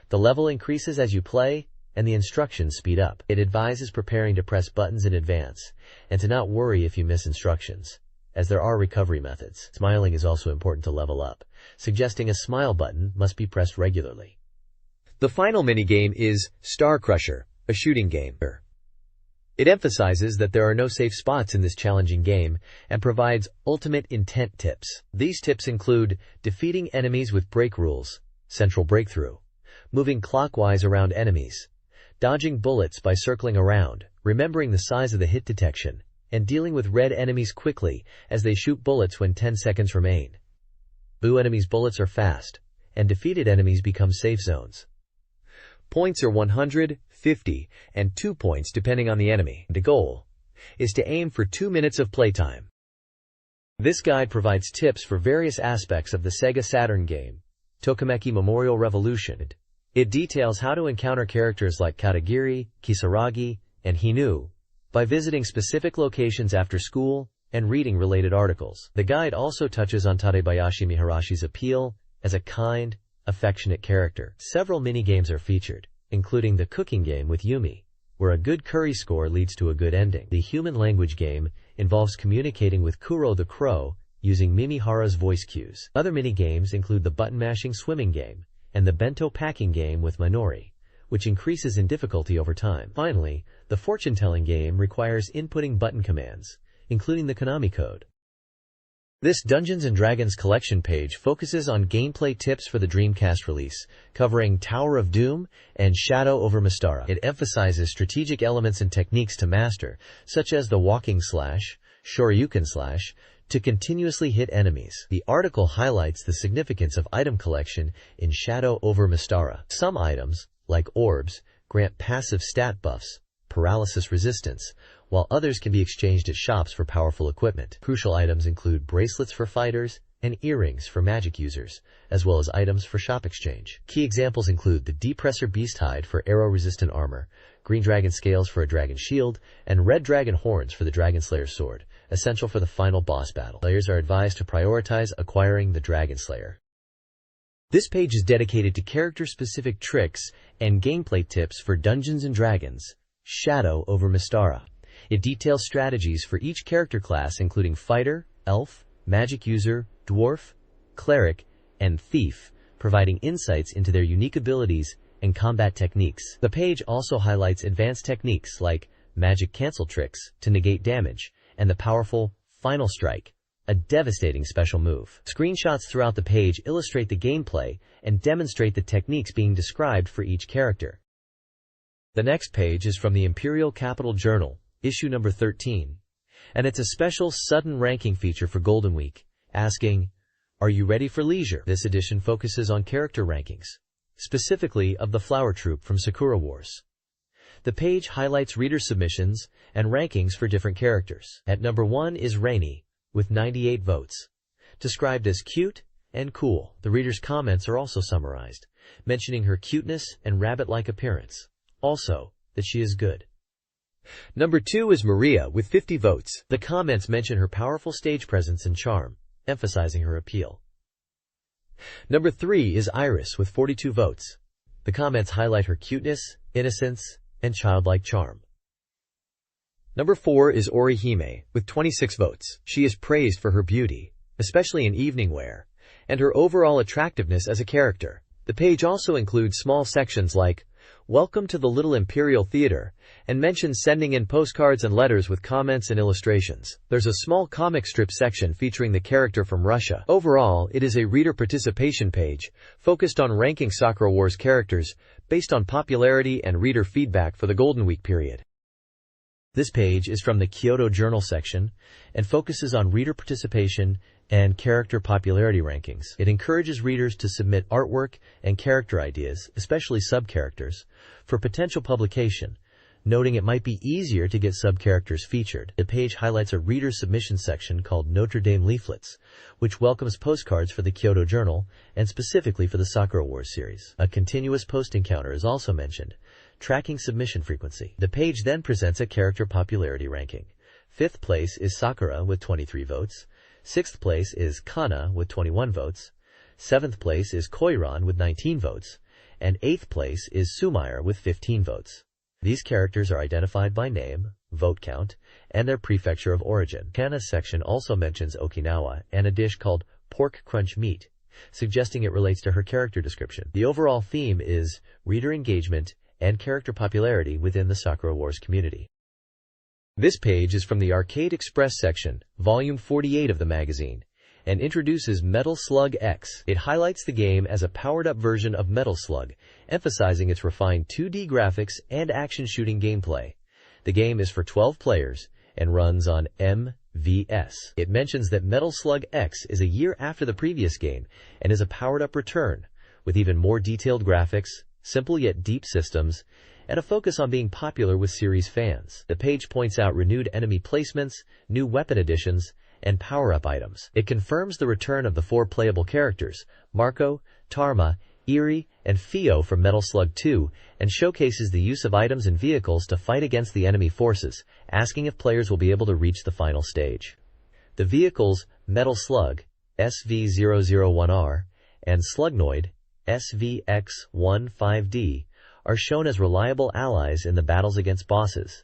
The level increases as you play, and the instructions speed up. It advises preparing to press buttons in advance, and to not worry if you miss instructions, as there are recovery methods. Smiling is also important to level up, suggesting a smile button must be pressed regularly. The final mini-game is Star Crusher, a shooting game. It emphasizes that there are no safe spots in this challenging game and provides ultimate intent tips. These tips include defeating enemies with break rules, central breakthrough, moving clockwise around enemies, dodging bullets by circling around, remembering the size of the hit detection, and dealing with red enemies quickly as they shoot bullets when 10 seconds remain. Blue enemies' bullets are fast, and defeated enemies become safe zones. Points are 100, 50, and 2 points depending on the enemy. The goal is to aim for 2 minutes of playtime. This guide provides tips for various aspects of the Sega Saturn game, Tokimeki Memorial Revolution. It details how to encounter characters like Katagiri, Kisaragi, and Hinu by visiting specific locations after school and reading related articles. The guide also touches on Tadebayashi Miharashi's appeal as a kind, affectionate character. Several mini-games are featured, including the cooking game with Yumi, where a good curry score leads to a good ending. The human language game involves communicating with Kuro the crow using Mimihara's voice cues. Other mini-games include the button-mashing swimming game and the bento packing game with Minori, which increases in difficulty over time. Finally, the fortune-telling game requires inputting button commands, including the Konami code. This Dungeons & Dragons collection page focuses on gameplay tips for the Dreamcast release, covering Tower of Doom and Shadow over Mystara. It emphasizes strategic elements and techniques to master, such as the walking slash, shoryuken slash, to continuously hit enemies. The article highlights the significance of item collection in Shadow over Mystara. Some items, like orbs, grant passive stat buffs, paralysis resistance, while others can be exchanged at shops for powerful equipment. Crucial items include bracelets for fighters and earrings for magic users, as well as items for shop exchange. Key examples include the Depressor Beast Hide for arrow-resistant armor, Green Dragon Scales for a dragon shield, and Red Dragon Horns for the Dragon Slayer sword, essential for the final boss battle. Players are advised to prioritize acquiring the Dragon Slayer. This page is dedicated to character-specific tricks and gameplay tips for Dungeons & Dragons: Shadow over Mystara. It details strategies for each character class, including Fighter, Elf, Magic User, Dwarf, Cleric, and Thief, providing insights into their unique abilities and combat techniques. The page also highlights advanced techniques like Magic Cancel tricks to negate damage, and the powerful Final Strike, a devastating special move. Screenshots throughout the page illustrate the gameplay and demonstrate the techniques being described for each character. The next page is from the Imperial Capital Journal, issue number 13, and it's a special sudden ranking feature for Golden Week, asking, "Are you ready for leisure?" This edition focuses on character rankings, specifically of the Flower Troop from Sakura Wars. The page highlights reader submissions and rankings for different characters. At number 1 is Rainy, with 98 votes, described as cute and cool. The reader's comments are also summarized, mentioning her cuteness and rabbit-like appearance. Also, that she is good. Number 2 is Maria with 50 votes. The comments mention her powerful stage presence and charm, emphasizing her appeal. Number 3 is Iris with 42 votes. The comments highlight her cuteness, innocence, and childlike charm. Number 4 is Orihime with 26 votes. She is praised for her beauty, especially in evening wear, and her overall attractiveness as a character. The page also includes small sections like "Welcome to the Little Imperial Theater," and mentions sending in postcards and letters with comments and illustrations. There's a small comic strip section featuring the character from Russia. Overall, it is a reader participation page, focused on ranking Sakura Wars characters, based on popularity and reader feedback for the Golden Week period. This page is from the Kyoto Journal section, and focuses on reader participation and character popularity rankings. It encourages readers to submit artwork and character ideas, especially sub-characters, for potential publication, noting it might be easier to get sub-characters featured. The page highlights a reader submission section called Notre Dame Leaflets, which welcomes postcards for the Kyoto Journal and specifically for the Sakura Wars series. A continuous posting counter is also mentioned, tracking submission frequency. The page then presents a character popularity ranking. 5th place is Sakura with 23 votes. 6th place is Kana with 21 votes. 7th place is Koiran with 19 votes. And 8th place is Sumire with 15 votes. These characters are identified by name, vote count, and their prefecture of origin. Kana's section also mentions Okinawa and a dish called pork crunch meat, suggesting it relates to her character description. The overall theme is reader engagement and character popularity within the Sakura Wars community. This page is from the Arcade Express section, volume 48 of the magazine, and introduces Metal Slug X. It highlights the game as a powered-up version of Metal Slug, emphasizing its refined 2D graphics and action shooting gameplay. The game is for 12 players and runs on MVS. It mentions that Metal Slug X is a year after the previous game and is a powered-up return, with even more detailed graphics, simple yet deep systems, and a focus on being popular with series fans. The page points out renewed enemy placements, new weapon additions, and power-up items. It confirms the return of the 4 playable characters, Marco, Tarma, Eri, and Fio from Metal Slug 2, and showcases the use of items and vehicles to fight against the enemy forces, asking if players will be able to reach the final stage. The vehicles Metal Slug, SV001R, and Slugnoid, SVX15D, are shown as reliable allies in the battles against bosses.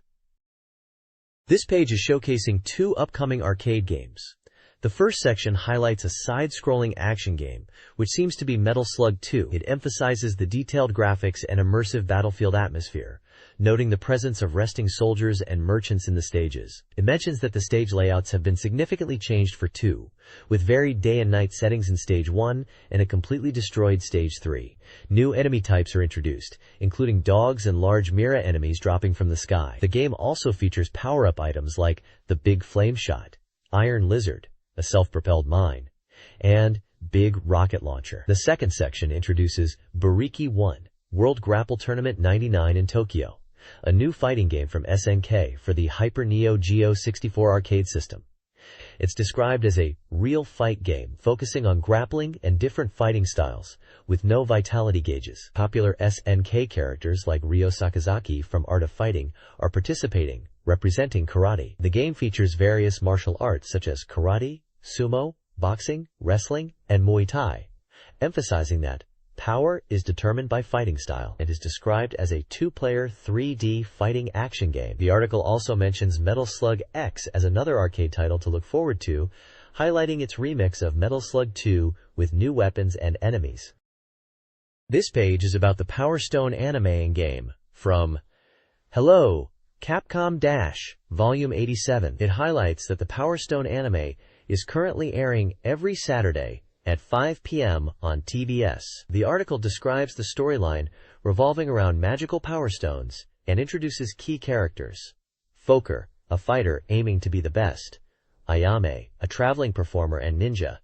This page is showcasing 2 upcoming arcade games. The first section highlights a side-scrolling action game, which seems to be Metal Slug 2. It emphasizes the detailed graphics and immersive battlefield atmosphere, noting the presence of resting soldiers and merchants in the stages. It mentions that the stage layouts have been significantly changed for 2, with varied day and night settings in Stage 1 and a completely destroyed Stage 3. New enemy types are introduced, including dogs and large Mira enemies dropping from the sky. The game also features power-up items like the Big Flame Shot, Iron Lizard, a self-propelled mine, and Big Rocket Launcher. The second section introduces Bariki 1, World Grapple Tournament 99 in Tokyo, a new fighting game from SNK for the Hyper Neo Geo 64 arcade system. It's described as a real fight game focusing on grappling and different fighting styles, with no vitality gauges. Popular SNK characters like Ryo Sakazaki from Art of Fighting are participating, representing karate. The game features various martial arts such as karate, sumo, boxing, wrestling, and Muay Thai, emphasizing that power is determined by fighting style. It is described as a 2-player 3D fighting action game. The article also mentions Metal Slug X as another arcade title to look forward to, highlighting its remix of Metal Slug 2 with new weapons and enemies. This page is about the Power Stone anime and game from Hello, Capcom Volume 87. It highlights that the Power Stone anime is currently airing every Saturday at 5 p.m. on TBS. The article describes the storyline revolving around magical power stones and introduces key characters. Foker, a fighter aiming to be the best. Ayame, a traveling performer and ninja.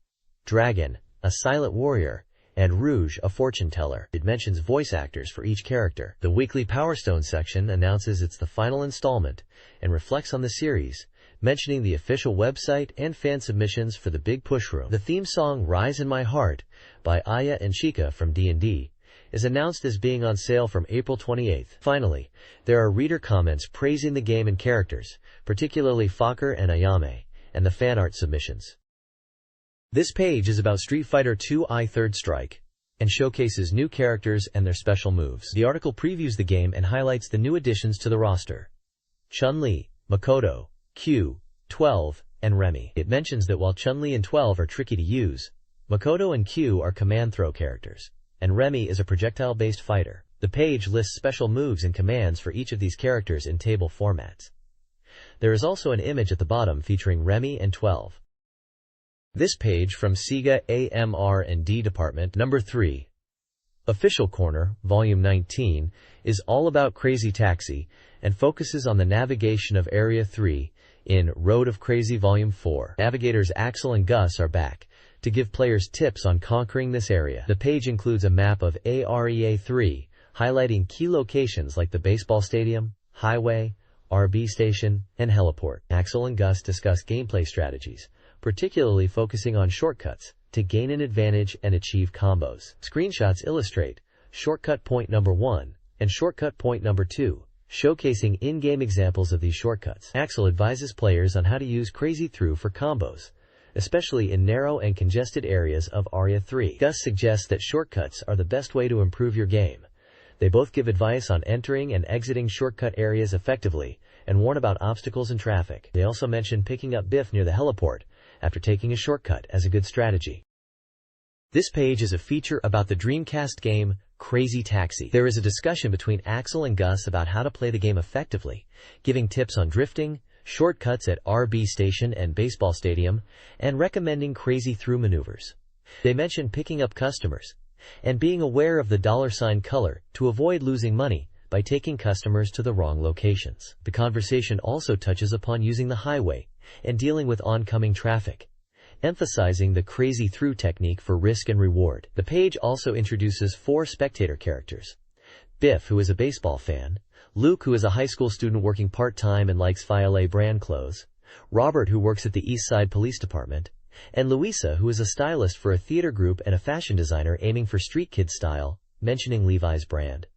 Dragon, a silent warrior. And Rouge, a fortune teller. It mentions voice actors for each character. The weekly Power Stone section announces it's the final installment and reflects on the series, mentioning the official website and fan submissions for the Big Push Room. The theme song Rise in My Heart by Aya and Chica from D&D is announced as being on sale from April 28th. Finally, there are reader comments praising the game and characters, particularly Fokker and Ayame, and the fan art submissions. This page is about Street Fighter II Third Strike and showcases new characters and their special moves. The article previews the game and highlights the new additions to the roster: Chun-Li, Makoto, Q, 12, and Remy. It mentions that while Chun-Li and 12 are tricky to use, Makoto and Q are command throw characters, and Remy is a projectile-based fighter. The page lists special moves and commands for each of these characters in table formats. There is also an image at the bottom featuring Remy and 12. This page from Sega AMR&D Department Number 3, Official Corner, Volume 19, is all about Crazy Taxi and focuses on the navigation of Area 3 in Road of Crazy Volume 4. Navigators Axel and Gus are back to give players tips on conquering this area. The page includes a map of Area 3, highlighting key locations like the baseball stadium, highway, RB station, and heliport. Axel and Gus discuss gameplay strategies, particularly focusing on shortcuts to gain an advantage and achieve combos. Screenshots illustrate shortcut point number 1 and shortcut point number 2, showcasing in-game examples of these shortcuts. Axel advises players on how to use Crazy Through for combos, especially in narrow and congested areas of Area 3. Gus suggests that shortcuts are the best way to improve your game. They both give advice on entering and exiting shortcut areas effectively and warn about obstacles and traffic. They also mention picking up Biff near the heliport after taking a shortcut as a good strategy. This page is a feature about the Dreamcast game Crazy Taxi. There is a discussion between Axel and Gus about how to play the game effectively, giving tips on drifting, shortcuts at RB Station and Baseball Stadium, and recommending Crazy Through maneuvers. They mention picking up customers and being aware of the $sign color to avoid losing money by taking customers to the wrong locations. The conversation also touches upon using the highway and dealing with oncoming traffic, emphasizing the Crazy Through technique for risk and reward. The page also introduces 4 spectator characters: Biff, who is a baseball fan; Luke, who is a high school student working part-time and likes File brand clothes; Robert, who works at the East Side Police Department; and Louisa, who is a stylist for a theater group and a fashion designer aiming for street kid style, mentioning Levi's brand.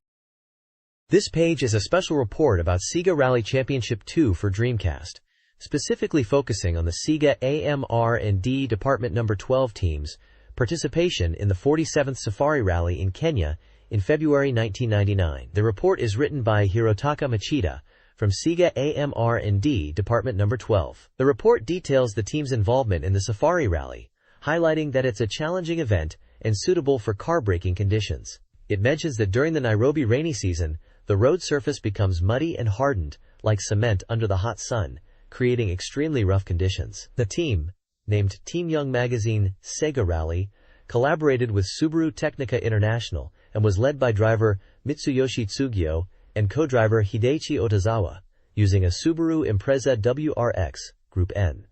This page is a special report about Sega Rally Championship 2 for Dreamcast, specifically focusing on the Sega AMR&D Department Number 12 team's participation in the 47th Safari Rally in Kenya in February 1999. The report is written by Hirotaka Machida from Sega AMR&D Department No. 12. The report details the team's involvement in the Safari Rally, highlighting that it's a challenging event and suitable for car-braking conditions. It mentions that during the Nairobi rainy season, the road surface becomes muddy and hardened, like cement under the hot sun, creating extremely rough conditions. The team, named Team Young Magazine Sega Rally, collaborated with Subaru Technica International and was led by driver Mitsuyoshi Tsugio and co-driver Hideichi Otazawa, using a Subaru Impreza WRX Group N.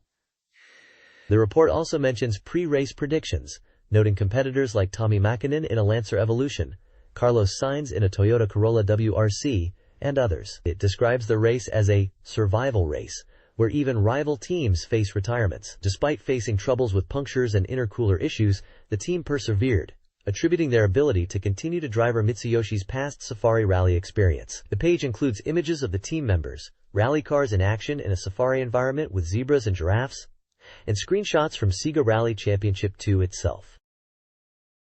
The report also mentions pre-race predictions, noting competitors like Tommy Mäkinen in a Lancer Evolution, Carlos Sainz in a Toyota Corolla WRC, and others. It describes the race as a survival race, where even rival teams face retirements. Despite facing troubles with punctures and intercooler issues, the team persevered, attributing their ability to continue to driver Mitsuyoshi's past Safari Rally experience. The page includes images of the team members, rally cars in action in a safari environment with zebras and giraffes, and screenshots from Sega Rally Championship 2 itself.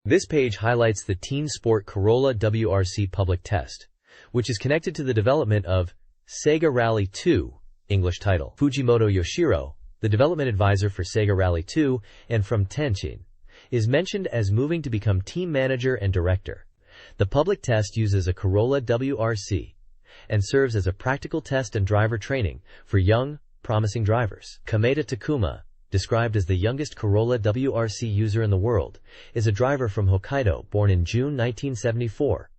This page highlights the Teen Sport Corolla WRC public test, which is connected to the development of Sega Rally 2, English title. Fujimoto Yoshiro, the development advisor for Sega Rally 2 and from Tenchin, is mentioned as moving to become team manager and director. The public test uses a Corolla WRC and serves as a practical test and driver training for young, promising drivers. Kameda Takuma, described as the youngest Corolla WRC user in the world, is a driver from Hokkaido born in June 1974,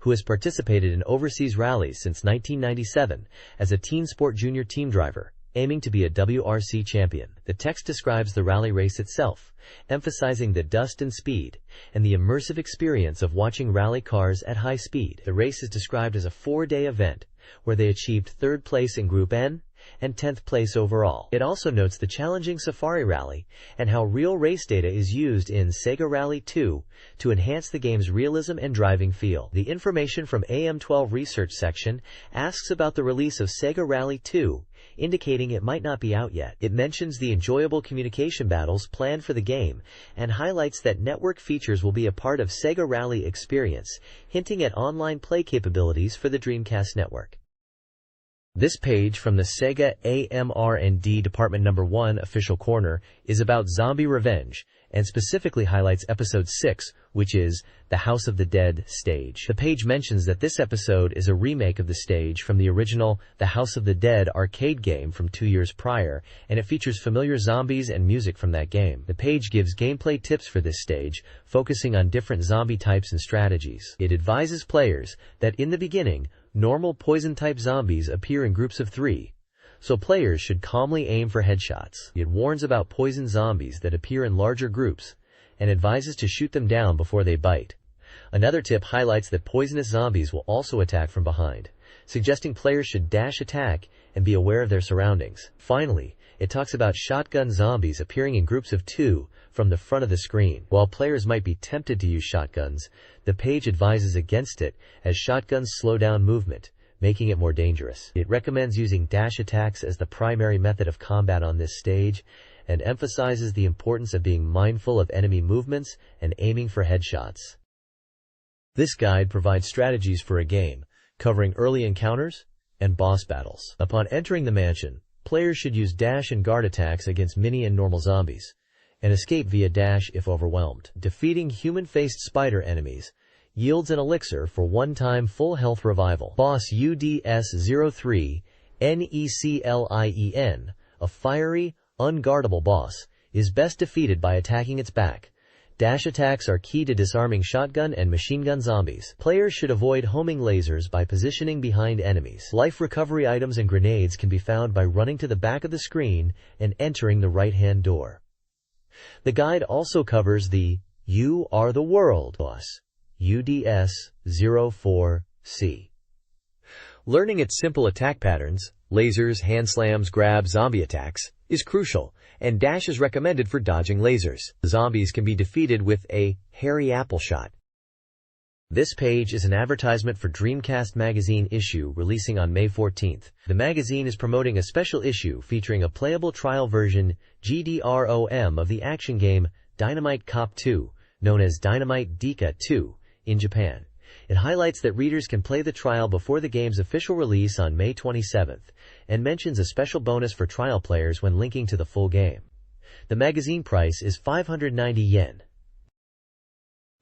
who has participated in overseas rallies since 1997 as a Teen Sport Junior team driver, aiming to be a WRC champion. The text describes the rally race itself, emphasizing the dust and speed, and the immersive experience of watching rally cars at high speed. The race is described as a 4-day event, where they achieved 3rd place in Group N, and 10th place overall. It also notes the challenging Safari Rally and how real race data is used in Sega Rally 2 to enhance the game's realism and driving feel. The information from AM12 research section asks about the release of Sega Rally 2, indicating it might not be out yet. It mentions the enjoyable communication battles planned for the game and highlights that network features will be a part of Sega Rally experience, hinting at online play capabilities for the Dreamcast network. This page from the Sega AMR&D Department No. 1 official corner is about Zombie Revenge, and specifically highlights Episode 6, which is the House of the Dead stage. The page mentions that this episode is a remake of the stage from the original The House of the Dead arcade game from 2 years prior, and it features familiar zombies and music from that game. The page gives gameplay tips for this stage, focusing on different zombie types and strategies. It advises players that in the beginning, normal poison-type zombies appear in groups of 3, so players should calmly aim for headshots. It warns about poison zombies that appear in larger groups, and advises to shoot them down before they bite. Another tip highlights that poisonous zombies will also attack from behind, suggesting players should dash attack and be aware of their surroundings. Finally, it talks about shotgun zombies appearing in groups of 2 from the front of the screen. While players might be tempted to use shotguns, the page advises against it, as shotguns slow down movement, making it more dangerous. It recommends using dash attacks as the primary method of combat on this stage, and emphasizes the importance of being mindful of enemy movements and aiming for headshots. This guide provides strategies for a game, covering early encounters and boss battles. Upon entering the mansion, players should use dash and guard attacks against mini and normal zombies, and escape via dash if overwhelmed. Defeating human-faced spider enemies yields an elixir for one-time full health revival. Boss UDS-03 NECLIEN, a fiery, unguardable boss, is best defeated by attacking its back. Dash attacks are key to disarming shotgun and machine gun zombies. Players should avoid homing lasers by positioning behind enemies. Life recovery items and grenades can be found by running to the back of the screen and entering the right-hand door. The guide also covers the You Are the World boss, UDS-04C. Learning its simple attack patterns, lasers, hand slams, grabs, zombie attacks, is crucial, and dash is recommended for dodging lasers. Zombies can be defeated with a hairy apple shot. This page is an advertisement for Dreamcast Magazine issue releasing on May 14th. The magazine is promoting a special issue featuring a playable trial version GDROM of the action game Dynamite Cop 2, known as Dynamite Dika 2, in Japan. It highlights that readers can play the trial before the game's official release on May 27th, and mentions a special bonus for trial players when linking to the full game. The magazine price is 590 yen.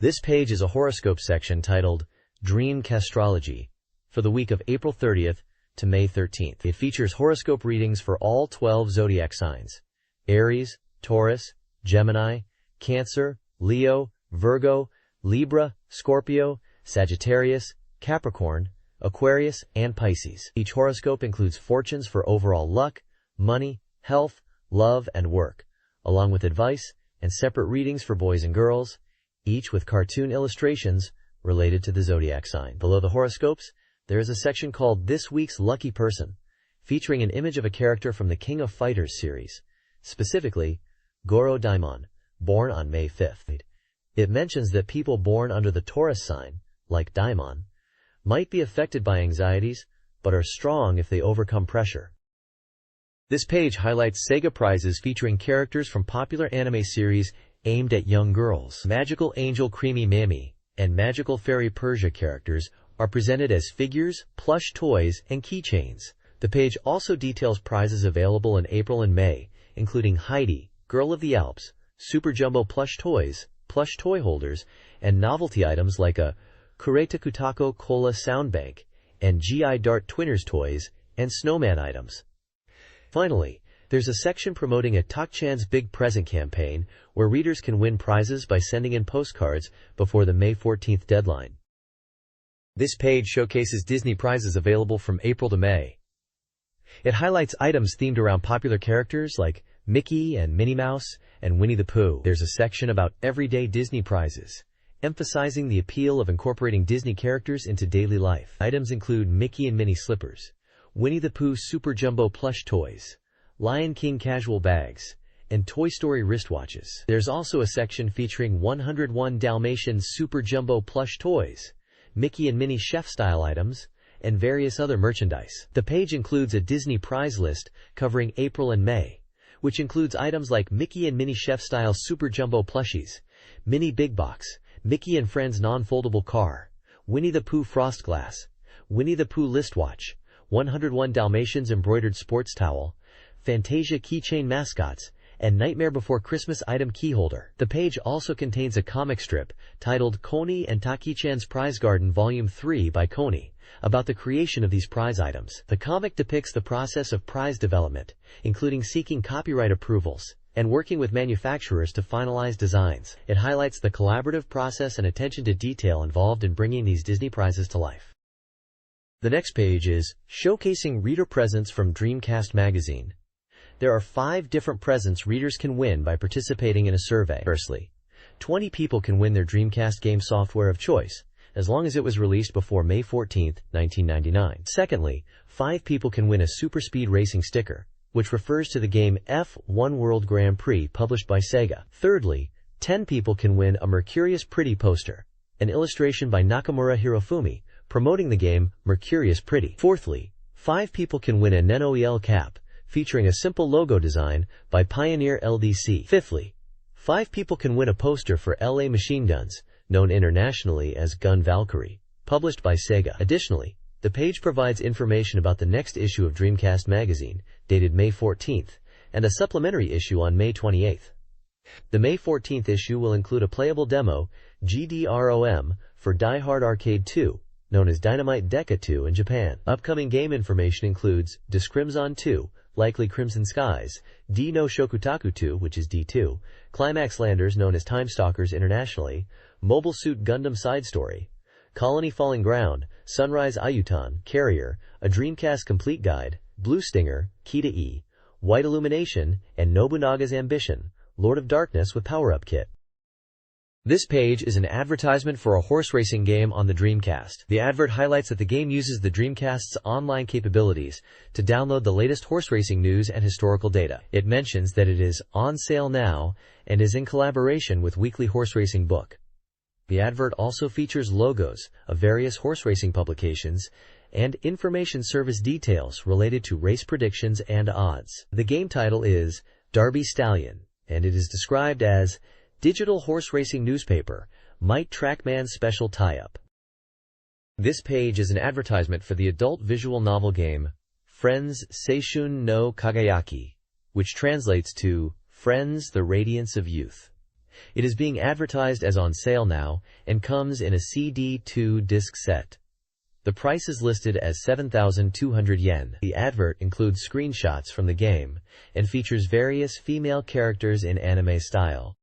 This page is a horoscope section titled Dreamcast for the week of April 30th to May 13th. It features horoscope readings for all 12 zodiac signs: Aries, Taurus, Gemini, Cancer, Leo, Virgo, Libra, Scorpio, Sagittarius, Capricorn, Aquarius, and Pisces. Each horoscope includes fortunes for overall luck, money, health, love, and work, along with advice and separate readings for boys and girls, each with cartoon illustrations related to the zodiac sign. Below the horoscopes, there is a section called This Week's Lucky Person, featuring an image of a character from the King of Fighters series, specifically Goro Daimon, born on May 5th. It mentions that people born under the Taurus sign, like Daimon, might be affected by anxieties, but are strong if they overcome pressure. This page highlights Sega prizes featuring characters from popular anime series aimed at young girls. Magical Angel Creamy Mammy and Magical Fairy Persia characters are presented as figures, plush toys, and keychains. The page also details prizes available in April and May, including Heidi, Girl of the Alps, Super Jumbo plush toys, plush toy holders, and novelty items like a Kureta Kutako Cola sound bank, and GI Dart Twinners toys, and snowman items. Finally, there's a section promoting a Tak-chan's Big Present campaign where readers can win prizes by sending in postcards before the May 14th deadline. This page showcases Disney prizes available from April to May. It highlights items themed around popular characters like Mickey and Minnie Mouse and Winnie the Pooh. There's a section about everyday Disney prizes, emphasizing the appeal of incorporating Disney characters into daily life. Items include Mickey and Minnie slippers, Winnie the Pooh Super Jumbo plush toys, Lion King casual bags, and Toy Story wristwatches. There's also a section featuring 101 Dalmatian Super Jumbo plush toys, Mickey and Minnie chef-style items, and various other merchandise. The page includes a Disney prize list covering April and May, which includes items like Mickey and Minnie chef-style Super Jumbo plushies, Minnie Big Box, Mickey and Friends non-foldable car, Winnie the Pooh frost glass, Winnie the Pooh listwatch, 101 Dalmatians embroidered sports towel, Fantasia keychain mascots, and Nightmare Before Christmas item keyholder. The page also contains a comic strip titled Koni and Taki-chan's Prize Garden Volume 3 by Koni, about the creation of these prize items. The comic depicts the process of prize development, including seeking copyright approvals and working with manufacturers to finalize designs. It highlights the collaborative process and attention to detail involved in bringing these Disney prizes to life. The next page is showcasing reader presents from Dreamcast Magazine. There are 5 different presents readers can win by participating in a survey. Firstly, 20 people can win their Dreamcast game software of choice, as long as it was released before May 14, 1999. Secondly, 5 people can win a Super Speed Racing sticker, which refers to the game F1 World Grand Prix published by Sega. Thirdly, 10 people can win a Mercurius Pretty poster, an illustration by Nakamura Hirofumi, promoting the game Mercurius Pretty. Fourthly, 5 people can win a NENOEL cap, featuring a simple logo design by Pioneer LDC. Fifthly, 5 people can win a poster for LA Machine Guns, known internationally as Gun Valkyrie, published by Sega. Additionally, the page provides information about the next issue of Dreamcast Magazine, dated May 14th, and a supplementary issue on May 28th. The May 14th issue will include a playable demo, GDROM, for Die Hard Arcade 2, known as Dynamite Deca 2 in Japan. Upcoming game information includes Discrimson 2, likely Crimson Skies, D no Shokutaku 2, which is D2, Climax Landers known as Time Stalkers internationally, Mobile Suit Gundam Side Story, Colony Falling Ground, Sunrise Ayutan, Carrier, a Dreamcast Complete Guide, Blue Stinger, Key to E, White Illumination, and Nobunaga's Ambition, Lord of Darkness with Power-Up Kit. This page is an advertisement for a horse racing game on the Dreamcast. The advert highlights that the game uses the Dreamcast's online capabilities to download the latest horse racing news and historical data. It mentions that it is on sale now and is in collaboration with Weekly Horse Racing Book. The advert also features logos of various horse racing publications and information service details related to race predictions and odds. The game title is Derby Stallion, and it is described as Digital Horse Racing Newspaper, Might Trackman Special Tie-Up. This page is an advertisement for the adult visual novel game, Friends Seishun no Kagayaki, which translates to Friends the Radiance of Youth. It is being advertised as on sale now, and comes in a CD2 disc set. The price is listed as 7,200 yen. The advert includes screenshots from the game, and features various female characters in anime style.